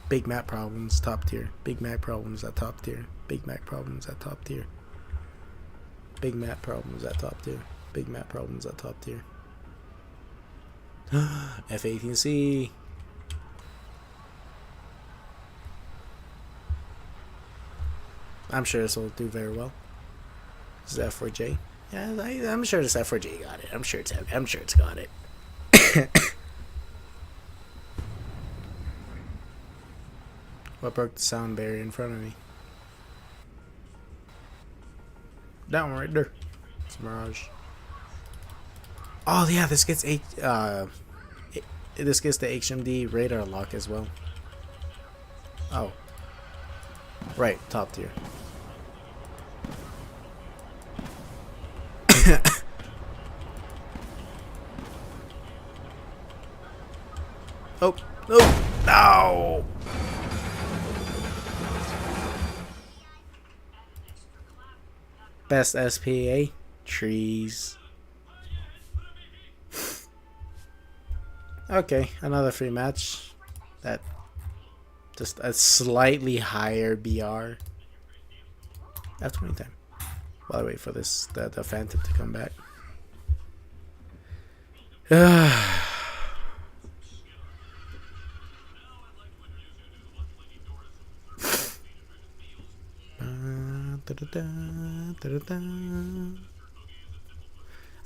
Big Mac problems, top tier. Big Mac problems at top tier. Big Mac problems at top tier. Big Mac problems at top tier. Big Mac problems at top tier. F-18C. I'm sure this will do very well. This is F4J. Yeah, I'm sure this F4J got it. I'm sure it's got it. What broke the sound barrier in front of me? That one right there. It's a Mirage. Oh yeah, this gets the HMD radar lock as well. Oh. Right, top tier. Oh, no, no! Best SPA? Trees. Okay, another free match. That just a slightly higher BR. F20 time. While I wait for this the Phantom to come back.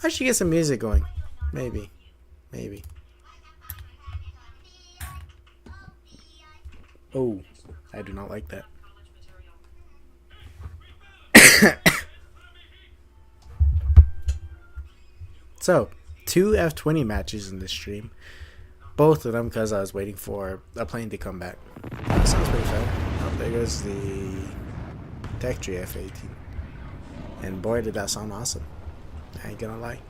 I should get some music going. Maybe. Oh, I do not like that. So, 2 F-20 matches in this stream. Both of them because I was waiting for a plane to come back. That sounds pretty fair. Oh, there goes the Tech Tree F-18. And boy, did that sound awesome. I ain't gonna lie.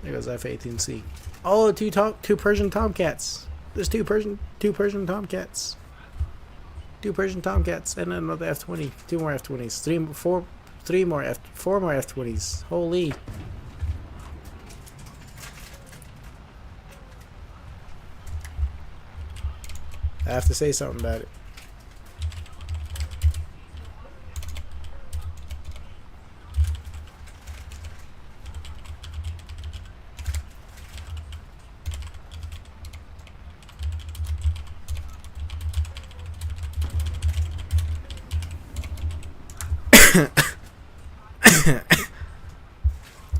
There goes F-18C. Oh, two Persian Tomcats. There's two Persian Tomcats. 2 Persian Tomcats and another F-20. 2 more F-20s. 4 more F-20s. Holy. I have to say something about it.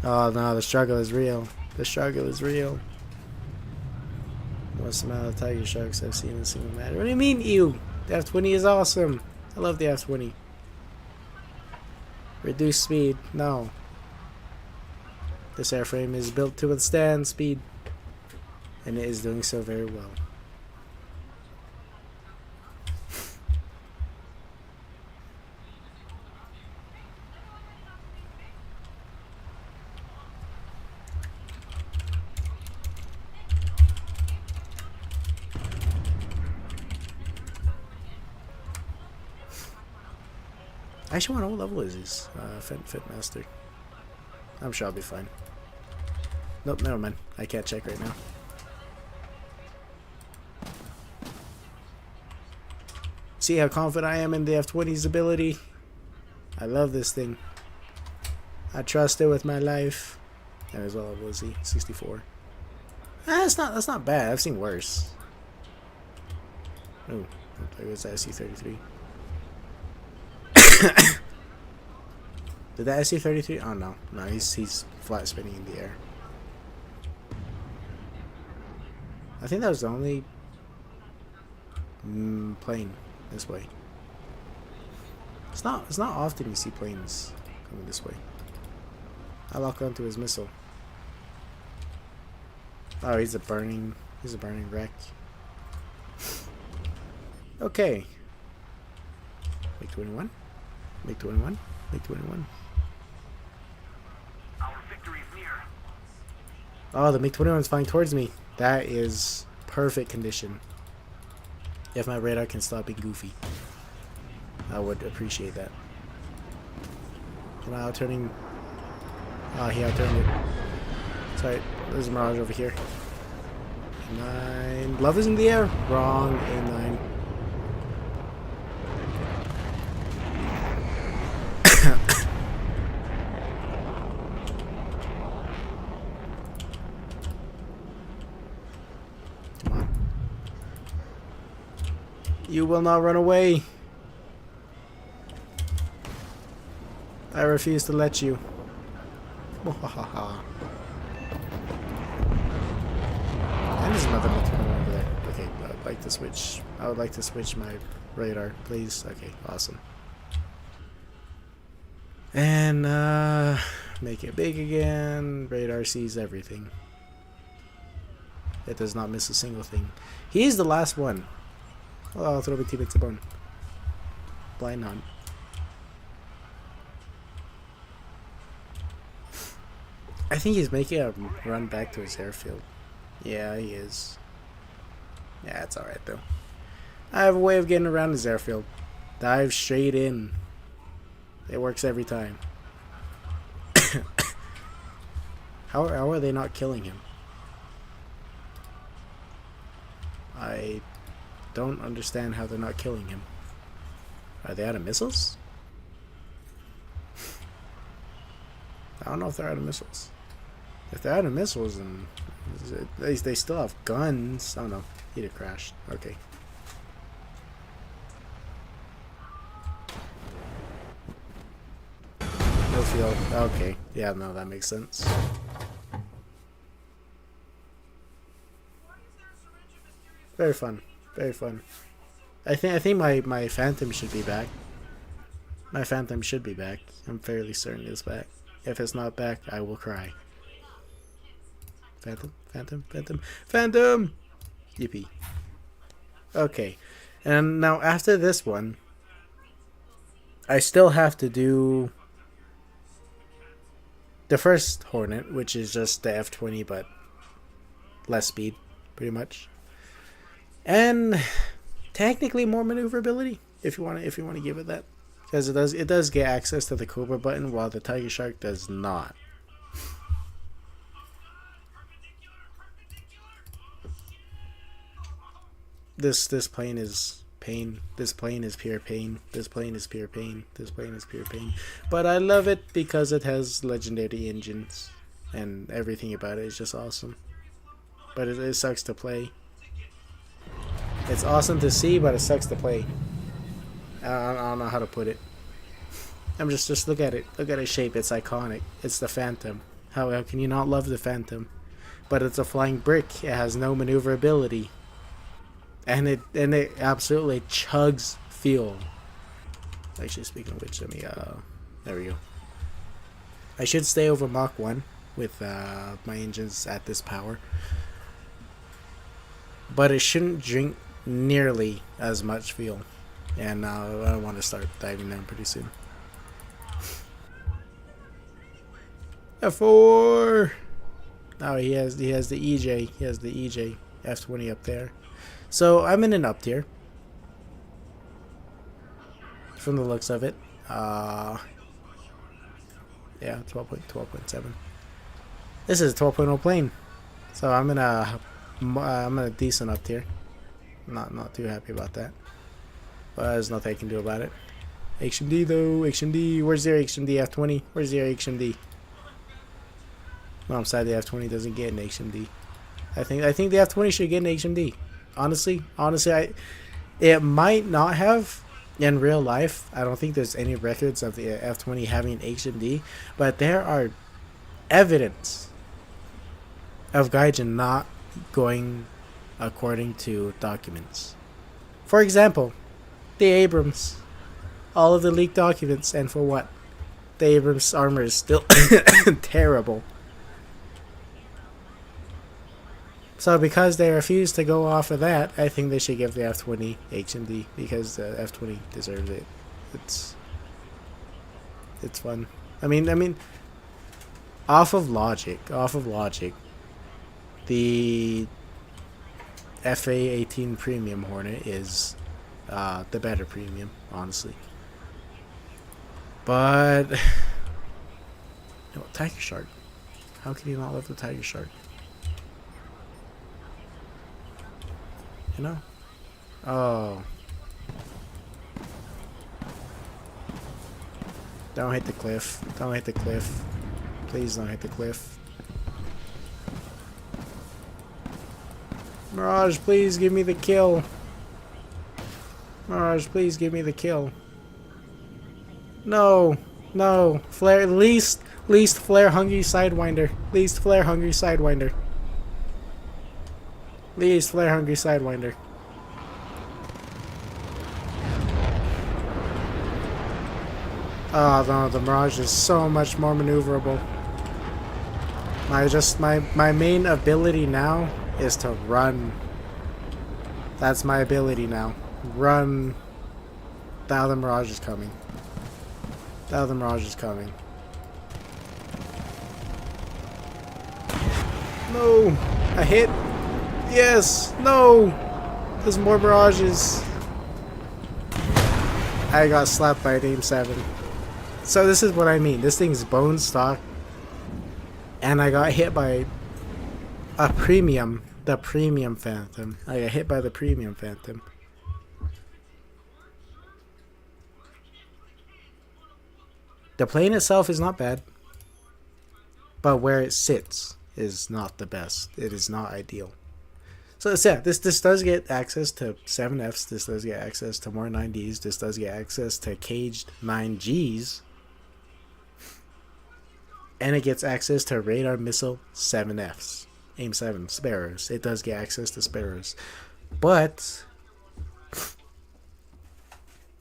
Oh no, the struggle is real. The struggle is real. Most amount of tiger sharks I've seen in a single match. What do you mean, ew? The F-20 is awesome. I love the F-20. Reduce speed. No. This airframe is built to withstand speed. And it is doing so very well. Actually, what level is this? Fit Master. I'm sure I'll be fine. Nope, never mind. I can't check right now. See how confident I am in the F-20's ability? I love this thing. I trust it with my life. And as well, was he 64? That's not bad. I've seen worse. Oh, there was that SC-33. Did that SC-33? Oh no, he's flat spinning in the air. I think that was the only plane this way. It's not often you see planes coming this way. I lock onto his missile. Oh, he's a burning wreck. Okay. MiG-21. MiG-21. MiG-21. Our victory is near. Oh, the MiG-21's flying towards me. That is perfect condition. If my radar can stop being goofy, I would appreciate that. Am I out-turning? Oh, he out-turned it. Sorry, there's a Mirage over here. 9. Love is in the air. Wrong. A9. Come on. You will not run away. I refuse to let you. And there's another MiG-21 over there. Okay, I would like to switch my radar, please. Okay, awesome. And make it big again. Radar sees everything. It does not miss a single thing. He is the last one. Oh, I'll throw my teammates a bone. Blind hunt. I think he's making a run back to his airfield. Yeah, he is. Yeah, it's alright though. I have a way of getting around his airfield. Dive straight in. It works every time. How are they not killing him? I don't understand how they're not killing him. Are they out of missiles? I don't know if they're out of missiles. If they're out of missiles, then at least they still have guns. Oh no, he'd have crashed. Okay. No field. Okay. Yeah, no, that makes sense. Very fun. Very fun. I think my Phantom should be back. My Phantom should be back. I'm fairly certain it's back. If it's not back, I will cry. Phantom, Phantom, Phantom, Phantom! Yippee. Okay. And now after this one, I still have to do the first Hornet, which is just the F-20 but less speed, pretty much. And technically more maneuverability if you want to give it that, because it does get access to the Cobra button while the Tiger Shark does not. This plane is pain. This plane is pure pain. This plane is pure pain. This plane is pure pain. But I love it because it has legendary engines and everything about it is just awesome. But it sucks to play. It's awesome to see, but it sucks to play. I don't know how to put it. I'm just look at it. Look at its shape. It's iconic. It's the Phantom. How can you not love the Phantom? But it's a flying brick. It has no maneuverability. And it absolutely chugs fuel. Actually, speaking of which, let me there we go. I should stay over Mach 1 with my engines at this power. But it shouldn't drink nearly as much fuel. And I want to start diving down pretty soon. F4. Oh, he has the EJ. He has the EJ F20 up there. So I'm in an up tier. From the looks of it. Yeah, 12.7. This is a 12.0 plane. So I'm in a decent up tier. Not too happy about that. But there's nothing I can do about it. HMD though, HMD. Where's their HMD F20? Where's their HMD? Well, I'm sad the F20 doesn't get an HMD. I think the F20 should get an HMD. Honestly, it might not have in real life. I don't think there's any records of the F20 having HMD, but there are evidence of Gaijin not going according to documents. For example, the Abrams, all of the leaked documents, and for what? The Abrams armor is still terrible. So because they refuse to go off of that, I think they should give the F20 HMD because the F20 deserves it. It's fun. I mean, off of logic, the FA-18 Premium Hornet is the better premium, honestly. But Tiger Shark. How can you not love the Tiger Shark? You know? Oh. Don't hit the cliff. Don't hit the cliff. Please don't hit the cliff. Mirage, please give me the kill. Mirage, please give me the kill. No. No. Flare, least flare hungry sidewinder. Least flare hungry sidewinder. Least flare hungry sidewinder. Oh no, the Mirage is so much more maneuverable. My main ability now is to run. That's my ability now. Run. Now the Mirage is coming. Now the Mirage is coming. No! I hit! Yes! No! There's more Mirages. I got slapped by an AIM-7. So this is what I mean. This thing's bone stock. And I got hit by a premium. The premium Phantom. I got hit by the premium Phantom. The plane itself is not bad. But where it sits is not the best. It is not ideal. So yeah, this does get access to 7Fs. This does get access to more 9Ds. This does get access to caged 9Gs. And it gets access to radar missile 7Fs. AIM-7 Sparrows. It does get access to Sparrows. But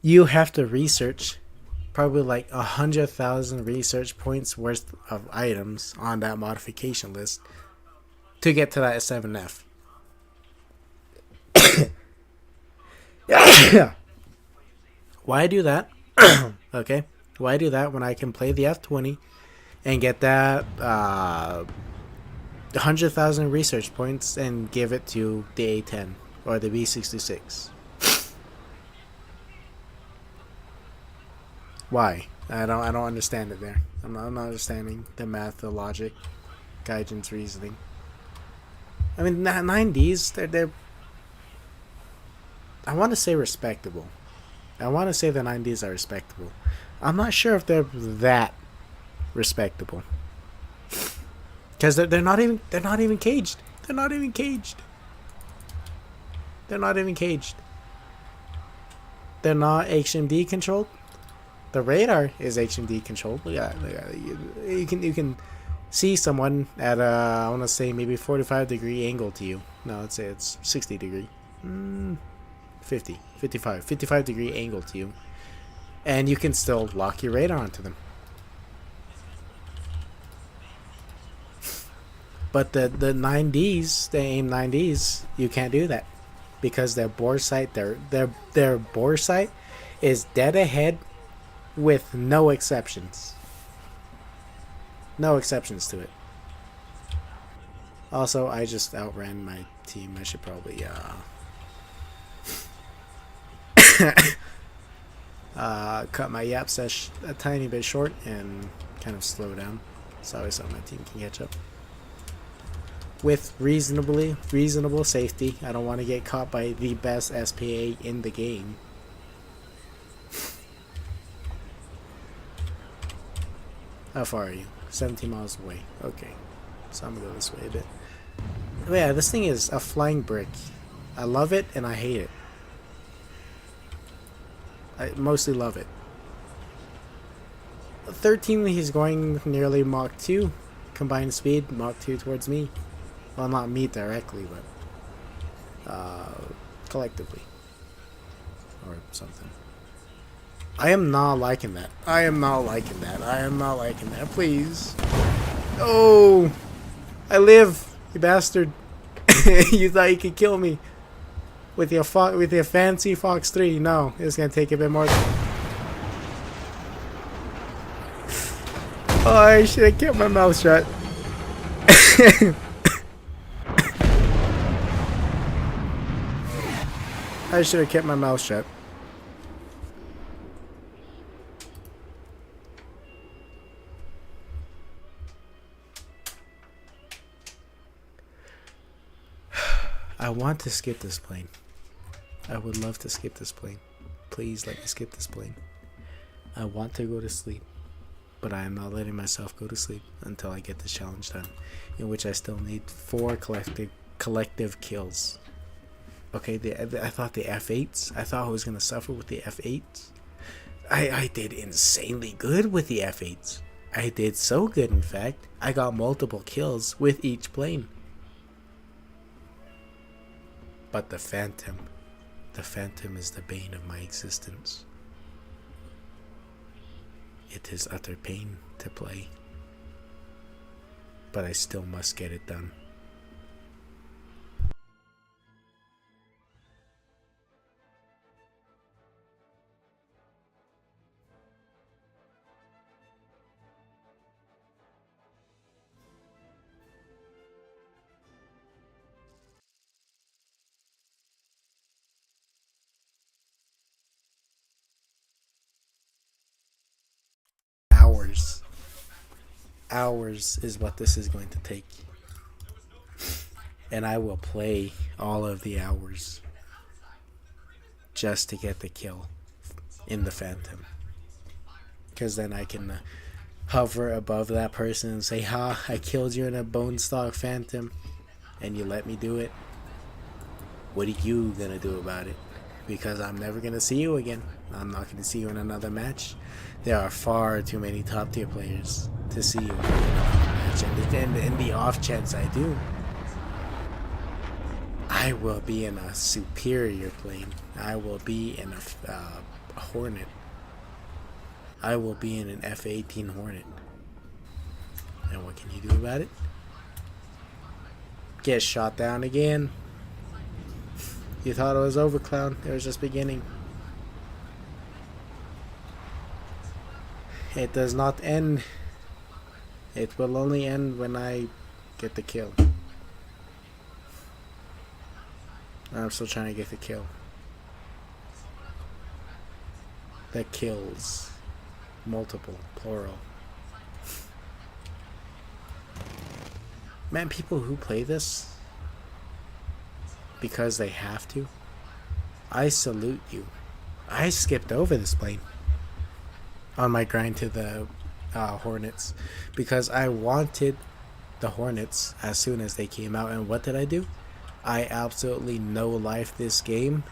you have to research probably like 100,000 research points worth of items on that modification list to get to that 7F. Why do that? Okay. Why do that when I can play the F20 and get that 100,000 research points and give it to the A10 or the B66? Why? I don't understand it there. I'm not understanding the math, the logic, Gaijin's reasoning. I mean, 9Ds, they're I want to say respectable. I want to say the 9Ds are respectable. I'm not sure if they're that respectable. Because they're not even caged. They're not even caged. They're not even caged. They're not HMD controlled. The radar is HMD controlled. You can see someone at I want to say maybe 45-degree angle to you. No, let's say it's 60-degree. 55-degree angle to you. And you can still lock your radar onto them. But the 9Ds, the AIM 9Ds, you can't do that. Because their bore sight, their bore sight is dead ahead with no exceptions. No exceptions to it. Also, I just outran my team. I should probably cut my yap sesh a tiny bit short and kind of slow down so my team can catch up. With reasonable safety. I don't want to get caught by the best SPA in the game. How far are you? 17 miles away. Okay. So I'm gonna go this way a bit. Oh yeah, this thing is a flying brick. I love it and I hate it. I mostly love it. 13, he's going nearly Mach 2. Combined speed, Mach 2 towards me. Well, not me directly, but collectively. Or something. I am not liking that. I am not liking that. I am not liking that. Please. Oh! I live! You bastard. You thought you could kill me. With your fancy Fox 3. No, it's gonna take a bit more. Oh, I should have kept my mouth shut. I should have kept my mouth shut. I want to skip this plane. I would love to skip this plane. Please let me skip this plane. I want to go to sleep, but I am not letting myself go to sleep until I get this challenge done, in which I still need 4 collective kills. Okay, I thought the F8s. I thought I was gonna suffer with the F8s. I did insanely good with the F8s. I did so good, in fact. I got multiple kills with each plane. But the Phantom is the bane of my existence. It is utter pain to play, but I still must get it done. Hours is what this is going to take, and I will play all of the hours just to get the kill in the Phantom, because then I can hover above that person and say, ha, I killed you in a bone stock Phantom and you let me do it. What are you gonna do about it? Because I'm never gonna see you again. I'm not gonna see you in another match. There are far too many top tier players to see you in another match, and in the off chance I do, I will be in a superior plane. I will be in a Hornet. I will be in an F-18 Hornet. And what can you do about it? Get shot down again. You thought it was over, clown. It was just beginning. It does not end. It will only end when I get the kill. I'm still trying to get the kill. The kills. multiple, plural. Man, people who play this because they have to, I salute you. I skipped over this plane on my grind to the Hornets because I wanted the Hornets as soon as they came out. And what did I do? I absolutely no-life this game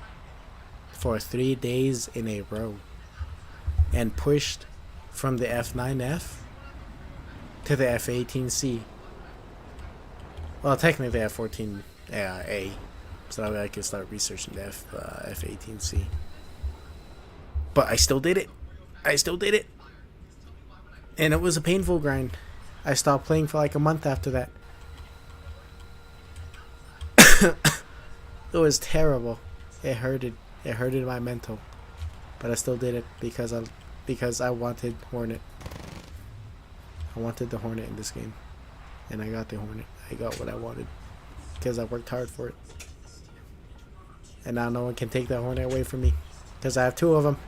for 3 days in a row and pushed from the F9F to the F18C. Well, technically F14A, so I can start researching the F18C. But I still did it. And it was a painful grind. I stopped playing for like a month after that. It was terrible. It hurted my mental. But I still did it because I wanted Hornet. I wanted the Hornet in this game. And I got the Hornet. I got what I wanted. Because I worked hard for it. And now no one can take the Hornet away from me. Because I have 2 of them.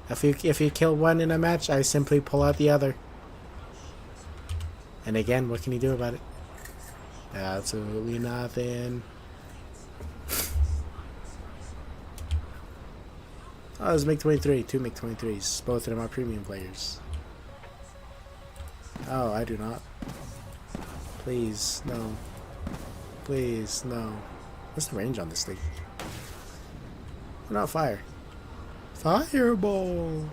If you kill one in a match, I simply pull out the other. And again, what can you do about it? Absolutely nothing. Oh, there's MiG-23. 2 MiG-23s. Both of them are premium players. Oh, I do not. Please, no. Please, no. What's the range on this thing? Not fire. Fireball!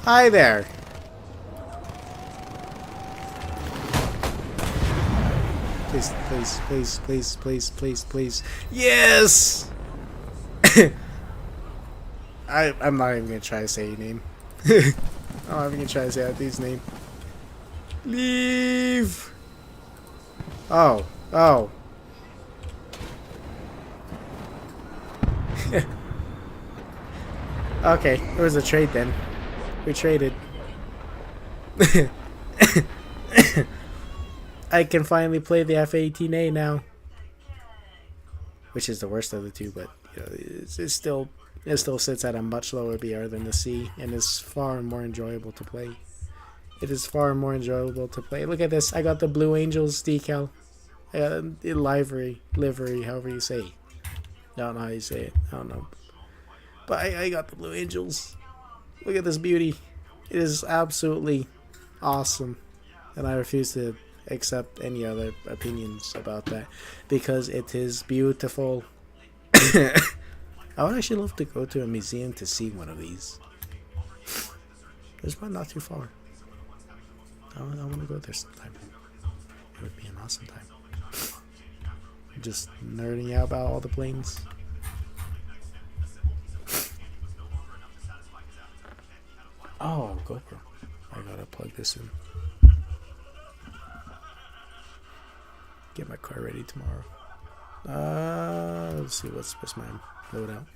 Hi there! Please, please, please, please, please, please, please. Yes! I'm not even gonna try to say your name. I'm not even gonna try to say Auntie's name. Leave! Oh, oh. Okay, it was a trade then. We traded. I can finally play the F-18A now. Which is the worst of the two, but you know, it still sits at a much lower BR than the C, and is far more enjoyable to play. It is far more enjoyable to play. Look at this. I got the Blue Angels decal. I got the livery, however you say it. I don't know how you say it. I don't know. But I got the Blue Angels. Look at this beauty. It is absolutely awesome. And I refuse to accept any other opinions about that. Because it is beautiful. I would actually love to go to a museum to see one of these. There's one not too far. I want to go there sometime. It would be an awesome time. Just nerding out about all the planes. Oh, GoPro. I gotta plug this in. Get my car ready tomorrow. Let's see what's my loadout.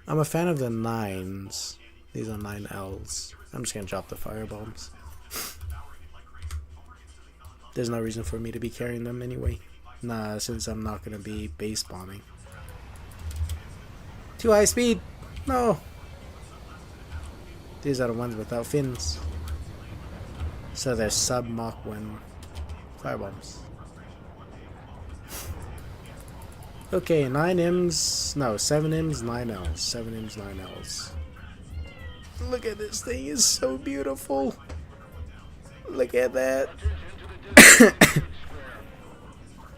I'm a fan of the 9s. These are 9Ls. I'm just gonna drop the firebombs. There's no reason for me to be carrying them anyway. Nah, since I'm not gonna be base bombing. Too high speed! No! These are the ones without fins. So they're sub Mach 1 firebombs. Okay, 9Ms, no, 7Ms, 9Ls. 7Ms, 9Ls. Look at this thing, it's so beautiful. Look at that.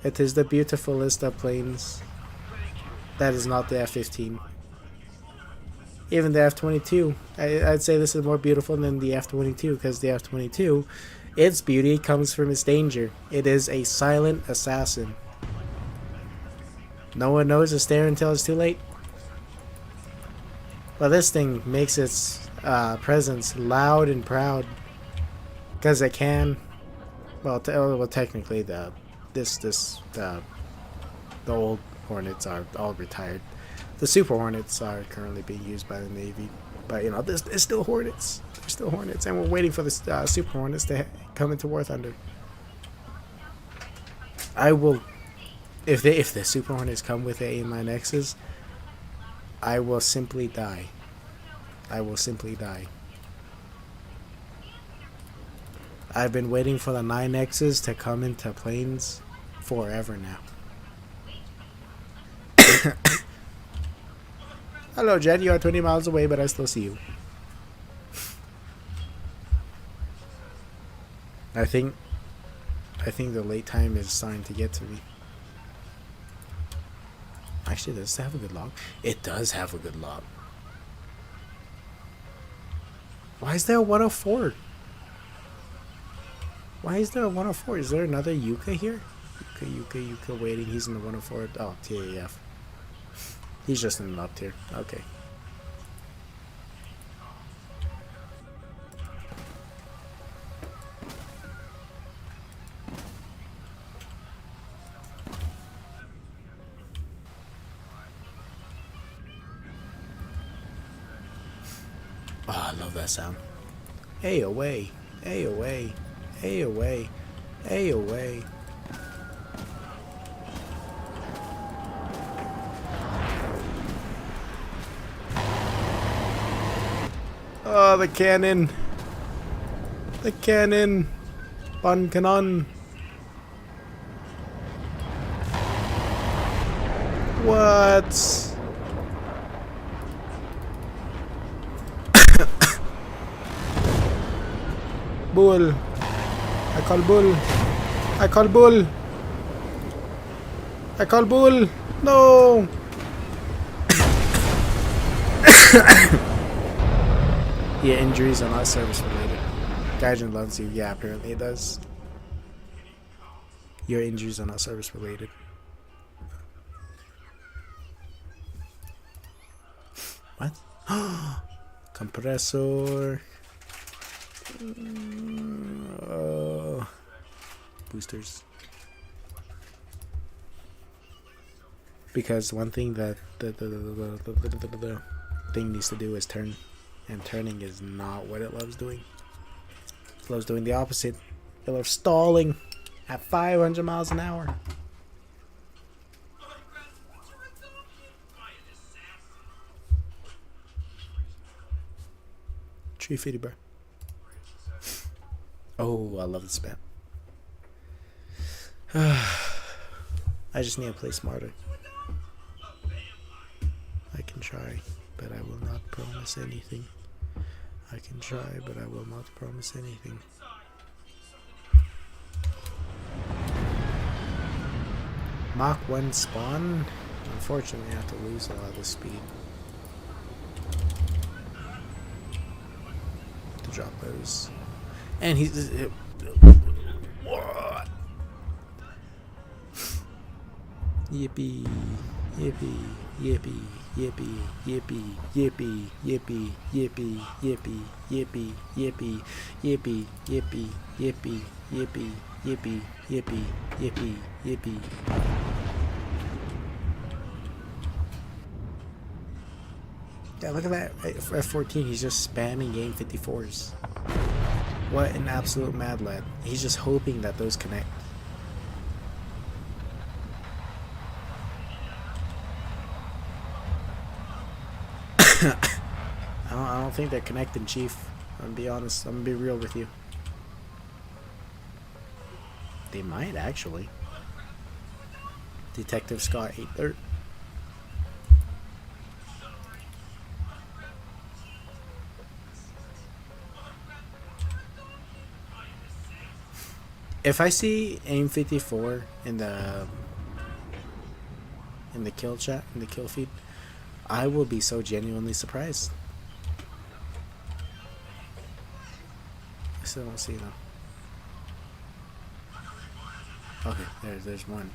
It is the beautifulest of planes. That is not the F-15. Even the F-22. I'd say this is more beautiful than the F-22 because the F-22, its beauty comes from its danger. It is a silent assassin. No one knows it's there until it's too late. But this thing makes its presence loud and proud because it can. Well, technically the old Hornets are all retired. The Super Hornets are currently being used by the Navy, but you know, there's still Hornets. There's still Hornets, and we're waiting for the Super Hornets to come into War Thunder. I will if the Super Hornets come with the A9Xs, I will simply die. I will simply die. I've been waiting for the 9Xs to come into planes forever now. Hello, Jen. You are 20 miles away, but I still see you. I think the late time is starting to get to me. Actually, does it have a good log? It does have a good log. Why is there a 104? Why is there a 104? Is there another Yuka here? Yuka waiting. He's in the 104. Oh, TAF. He's just in the up tier. Okay. Oh, I love that sound. Hey away. Hey away. Hey away. Hey away. Oh, the cannon. The cannon. Ban Kanon. What? Bull. I call bull. I call bull. I call bull. No. Yeah, injuries are not service related. Gaijin loves you. Yeah, apparently it does. Your injuries are not service related. What? Compressor. Boosters. Because one thing that the thing needs to do is turn, and turning is not what it loves doing. It loves doing the opposite. It loves stalling at 500 miles an hour. 350, bro. Oh, I love the spam. I just need to play smarter. I can try, but I will not promise anything. I can try, but I will not promise anything. Mach 1 spawn. Unfortunately, I have to lose a lot of the speed to drop those. And he's... what? Yippee, yippee, yippee, yippee, yippee, yippee, yippee, yippee, yippee, yippee, yippee, yippee, yippee, yippee, yippee, yippee, yippee, yippee, yippee. Yeah, look at that. At 14, he's just spamming game 54s. What an absolute mad lad. He's just hoping that those connect. I don't think they're connecting, Chief. I'm gonna be honest. I'm gonna be real with you. They might, actually. Detective Scott 8-3. If I see AIM 54 in the kill chat, in the kill feed, I will be so genuinely surprised. I still don't see them. Okay, there's one.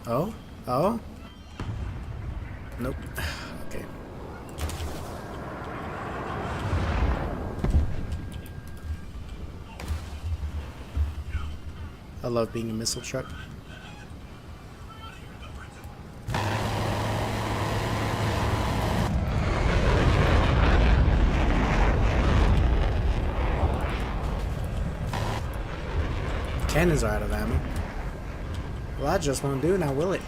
Oh? Oh? Nope. Okay. I love being a missile truck. Cannons are out of ammo. Well, that just won't do now, will it?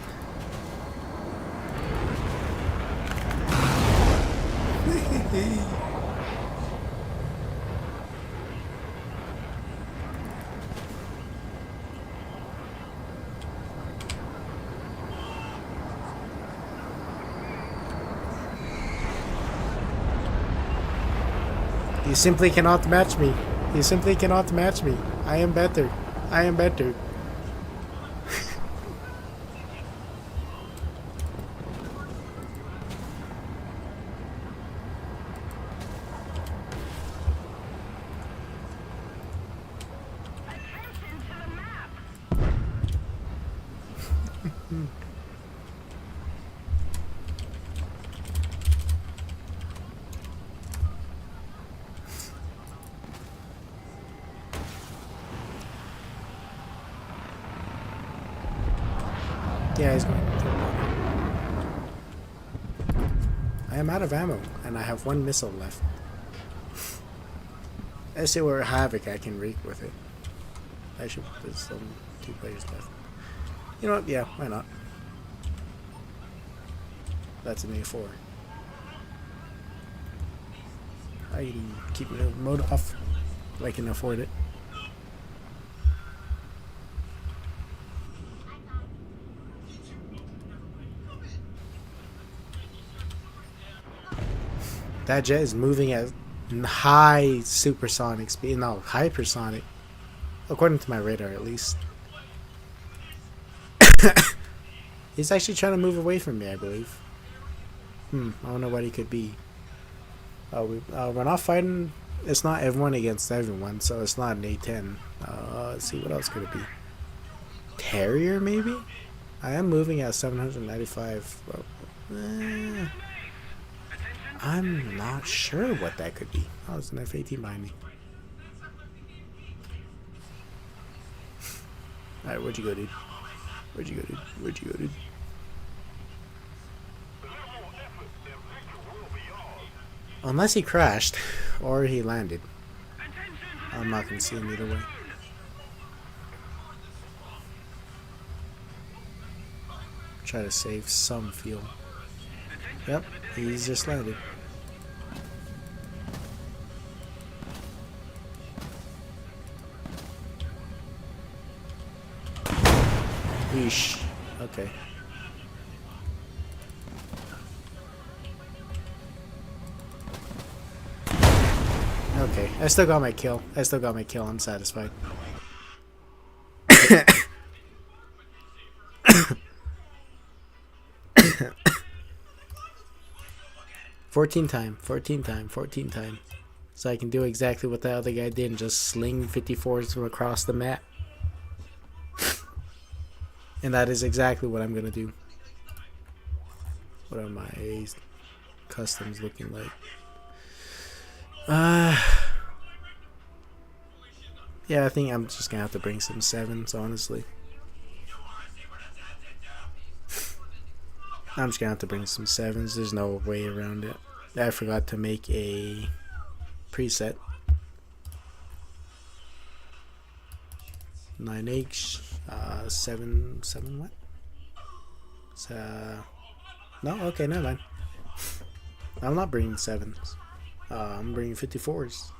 You simply cannot match me. You simply cannot match me. I am better. I am better. Attention to the map. Yeah, he's going. I am out of ammo, and I have one missile left. Let's see where havoc I can wreak with it. Actually, there's still 2 players left. You know what? Yeah, why not? That's an A4. I can keep the mode off. I can afford it. That jet is moving at high supersonic speed. No, hypersonic. According to my radar, at least. He's actually trying to move away from me, I believe. I don't know what he could be. We're not fighting. It's not everyone against everyone, so it's not an A10. Let's see, what else could it be? Terrier, maybe? I am moving at 795. Well, I'm not sure what that could be. Oh, it's an F-18 behind me. Alright, where'd you go, dude? Where'd you go, dude? Where'd you go, dude? Unless he crashed, or he landed. I'm not gonna see him either way. Try to save some fuel. Yep, he's just landed. Yeesh. Okay. Okay, I still got my kill. I'm satisfied. 14 time. So I can do exactly what the other guy did and just sling 54s from across the map. And that is exactly what I'm gonna do. What are my customs looking like? Yeah, I think I'm just gonna have to bring some 7s, honestly. I'm just gonna have to bring some 7s. There's no way around it. I forgot to make a preset. 9H, 7 what? No, okay, never mind. I'm not bringing 7s. I'm bringing 54s.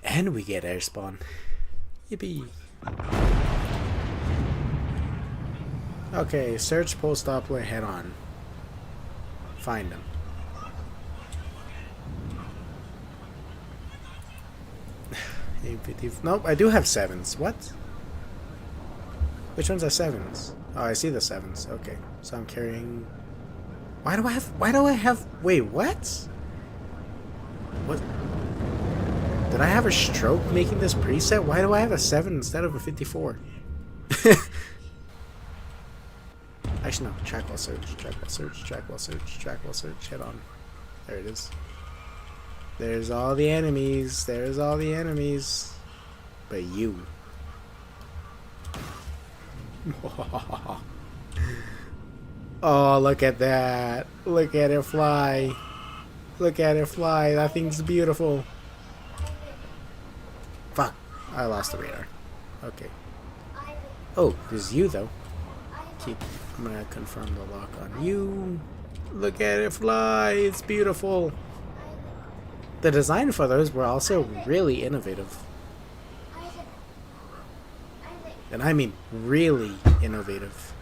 And we get air spawn. Yippee. Okay, search post Doppler head on. Find them. Nope, I do have 7s. What? Which ones are 7s? Oh, I see the 7s. Okay, so I'm carrying. Why do I have? Wait, what? What? Did I have a stroke making this preset? Why do I have a 7 instead of a 54? Actually, no. Track while search. Track while search. Track while search. Track while search. Head on. There it is. There's all the enemies. There's all the enemies. But you. Oh, look at that. Look at it fly. Look at it fly. That thing's beautiful. Fuck. I lost the radar. Okay. Oh, there's you though. I'm gonna confirm the lock on you. Look at it fly. It's beautiful. The design for those were also really innovative. And I mean really innovative.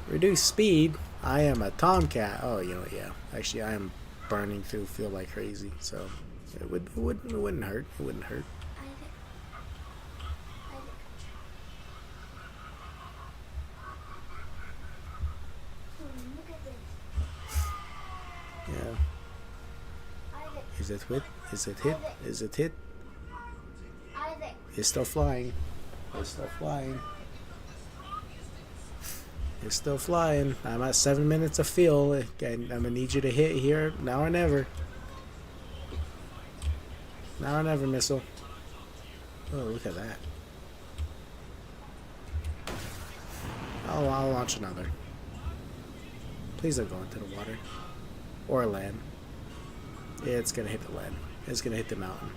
Reduce speed. I am a Tomcat. Oh, you know, yeah. Actually, I am burning through field like crazy, so it wouldn't hurt. It wouldn't hurt. Yeah. Is it hit? Is it hit? Is it hit? It's still flying. It's still flying. It's still flying. I'm at 7 minutes of fuel. I'm gonna need you to hit here now or never. Now or never, missile. Oh, look at that. I'll launch another. Please don't go into the water. Or land. Yeah, it's gonna hit the land. It's gonna hit the mountain.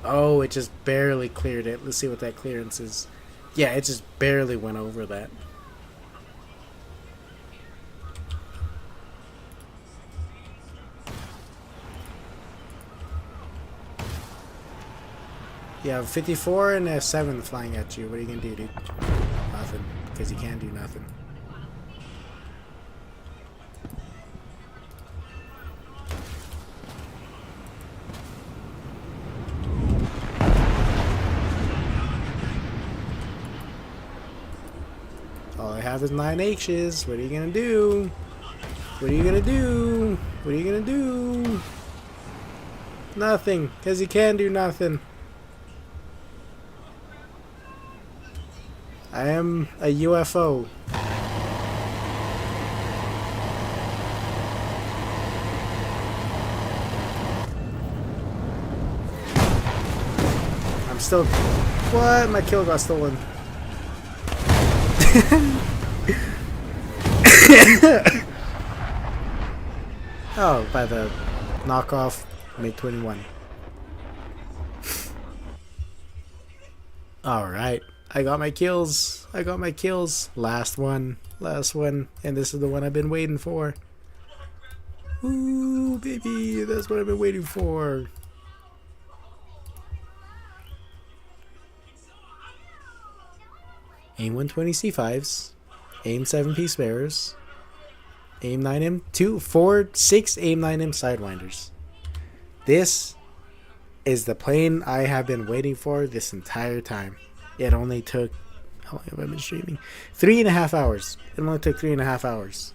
Oh, it just barely cleared it. Let's see what that clearance is. Yeah, it just barely went over that. You have 54 and a 7 flying at you. What are you gonna do, dude? Nothing. Because you can't do nothing. All I have is 9 H's. What are you gonna do? What are you gonna do? What are you gonna do? Nothing, because you can do nothing. I am a UFO. I'm still... What? My kill got stolen. Oh, by the knockoff MiG-21. Alright. I got my kills. I got my kills. Last one. Last one. And this is the one I've been waiting for. Ooh, baby. That's what I've been waiting for. AIM 120 C5s. AIM 7P spares. AIM 9M 2, 4, 6 AIM 9M Sidewinders. This is the plane I have been waiting for this entire time. It only took, how long have I been streaming? 3.5 hours. It only took 3.5 hours.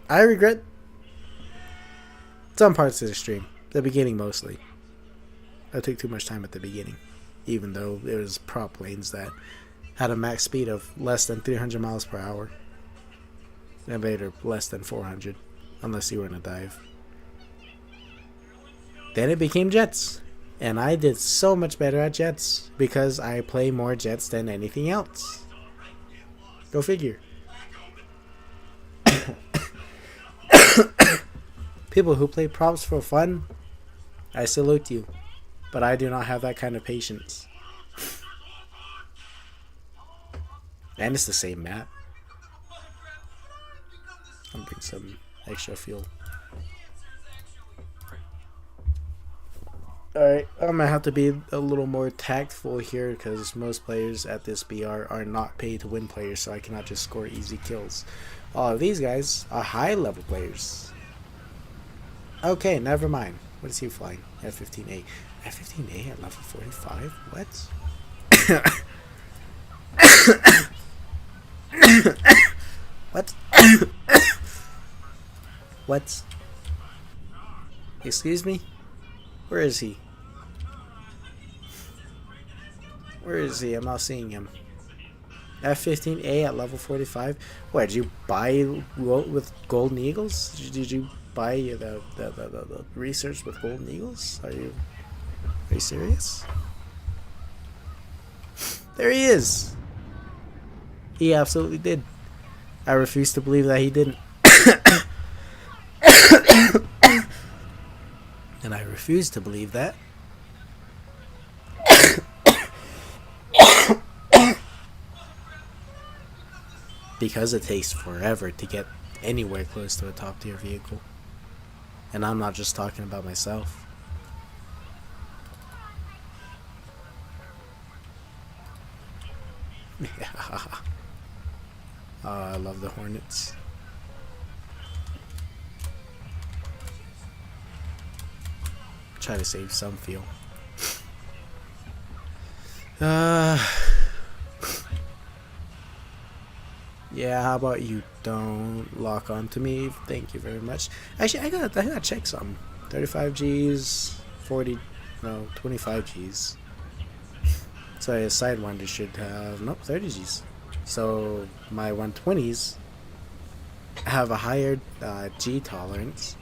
I regret some parts of the stream. The beginning mostly. I took too much time at the beginning. Even though it was prop planes that had a max speed of less than 300 miles per hour. And later less than 400. Unless you were in a dive. Then it became jets. And I did so much better at jets. Because I play more jets than anything else. Go figure. People who play props for fun, I salute you. But I do not have that kind of patience. And it's the same map. I'll bring some extra fuel. Alright, I'm gonna have to be a little more tactful here because most players at this BR are not paid to win players, so I cannot just score easy kills. All of these guys are high level players. Okay, never mind. What is he flying? F-15A. F-15A at level 45? What? What? What? Excuse me? Where is he? Where is he? I'm not seeing him. F-15A at level 45. What, did you buy with Golden Eagles? Did you buy the research with Golden Eagles? Are you serious? There he is. He absolutely did. I refuse to believe that he didn't. And I refuse to believe that. Because it takes forever to get anywhere close to a top tier vehicle. And I'm not just talking about myself. Yeah. I love the Hornets. Try to save some fuel. Yeah, how about you don't lock onto me? Thank you very much. Actually, I gotta check some. 35 Gs, 25 Gs. So a Sidewinder should have, nope, 30 Gs. So my 120s have a higher G tolerance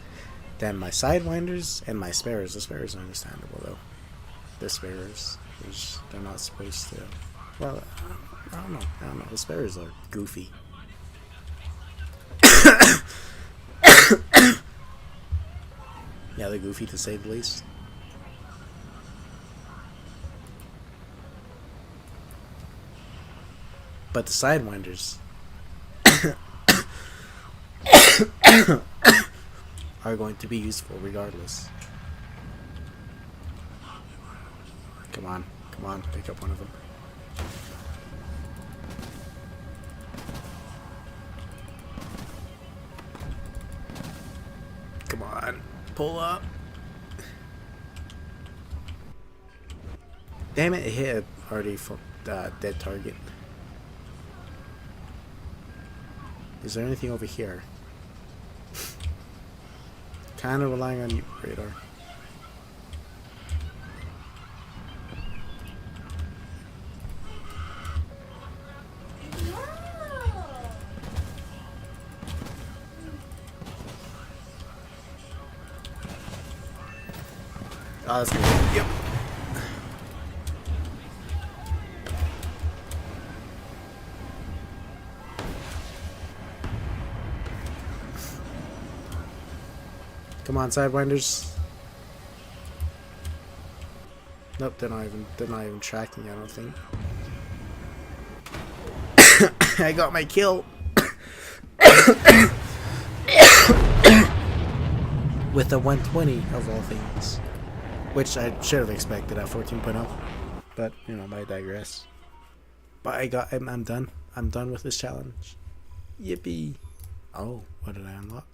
than my Sidewinders and my Sparrows. The Sparrows are understandable though. The Sparrows, they're not supposed to, well, I don't know. The Sparrows are goofy. Yeah, they're goofy to say the least. But the Sidewinders are going to be useful regardless. Come on, pick up one of them. Come on, pull up. Damn it, it hit already for dead target. Is there anything over here? Kind of relying on you, radar. Oh, that's good. Yep. Come on, Sidewinders. Nope, they're not even tracking, I don't think. I got my kill. With a 120 of all things. Which I should have expected at 14.0. But, you know, I digress. But I'm done. I'm done with this challenge. Yippee. Oh, what did I unlock?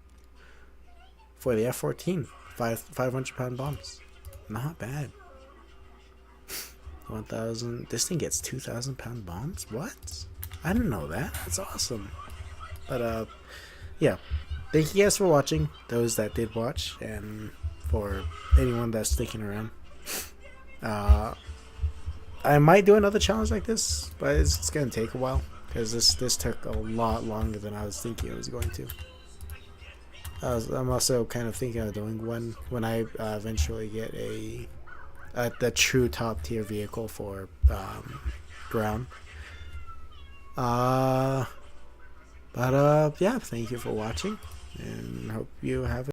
For the F-14, 500-pound bombs. Not bad. 1,000. This thing gets 2,000-pound bombs? What? I didn't know that. That's awesome. But, yeah. Thank you guys for watching. Those that did watch. And for anyone that's sticking around. I might do another challenge like this. But it's going to take a while. Because this took a lot longer than I was thinking it was going to. I'm also kind of thinking of doing one when I eventually get the true top tier vehicle for ground. Yeah, thank you for watching, and hope you have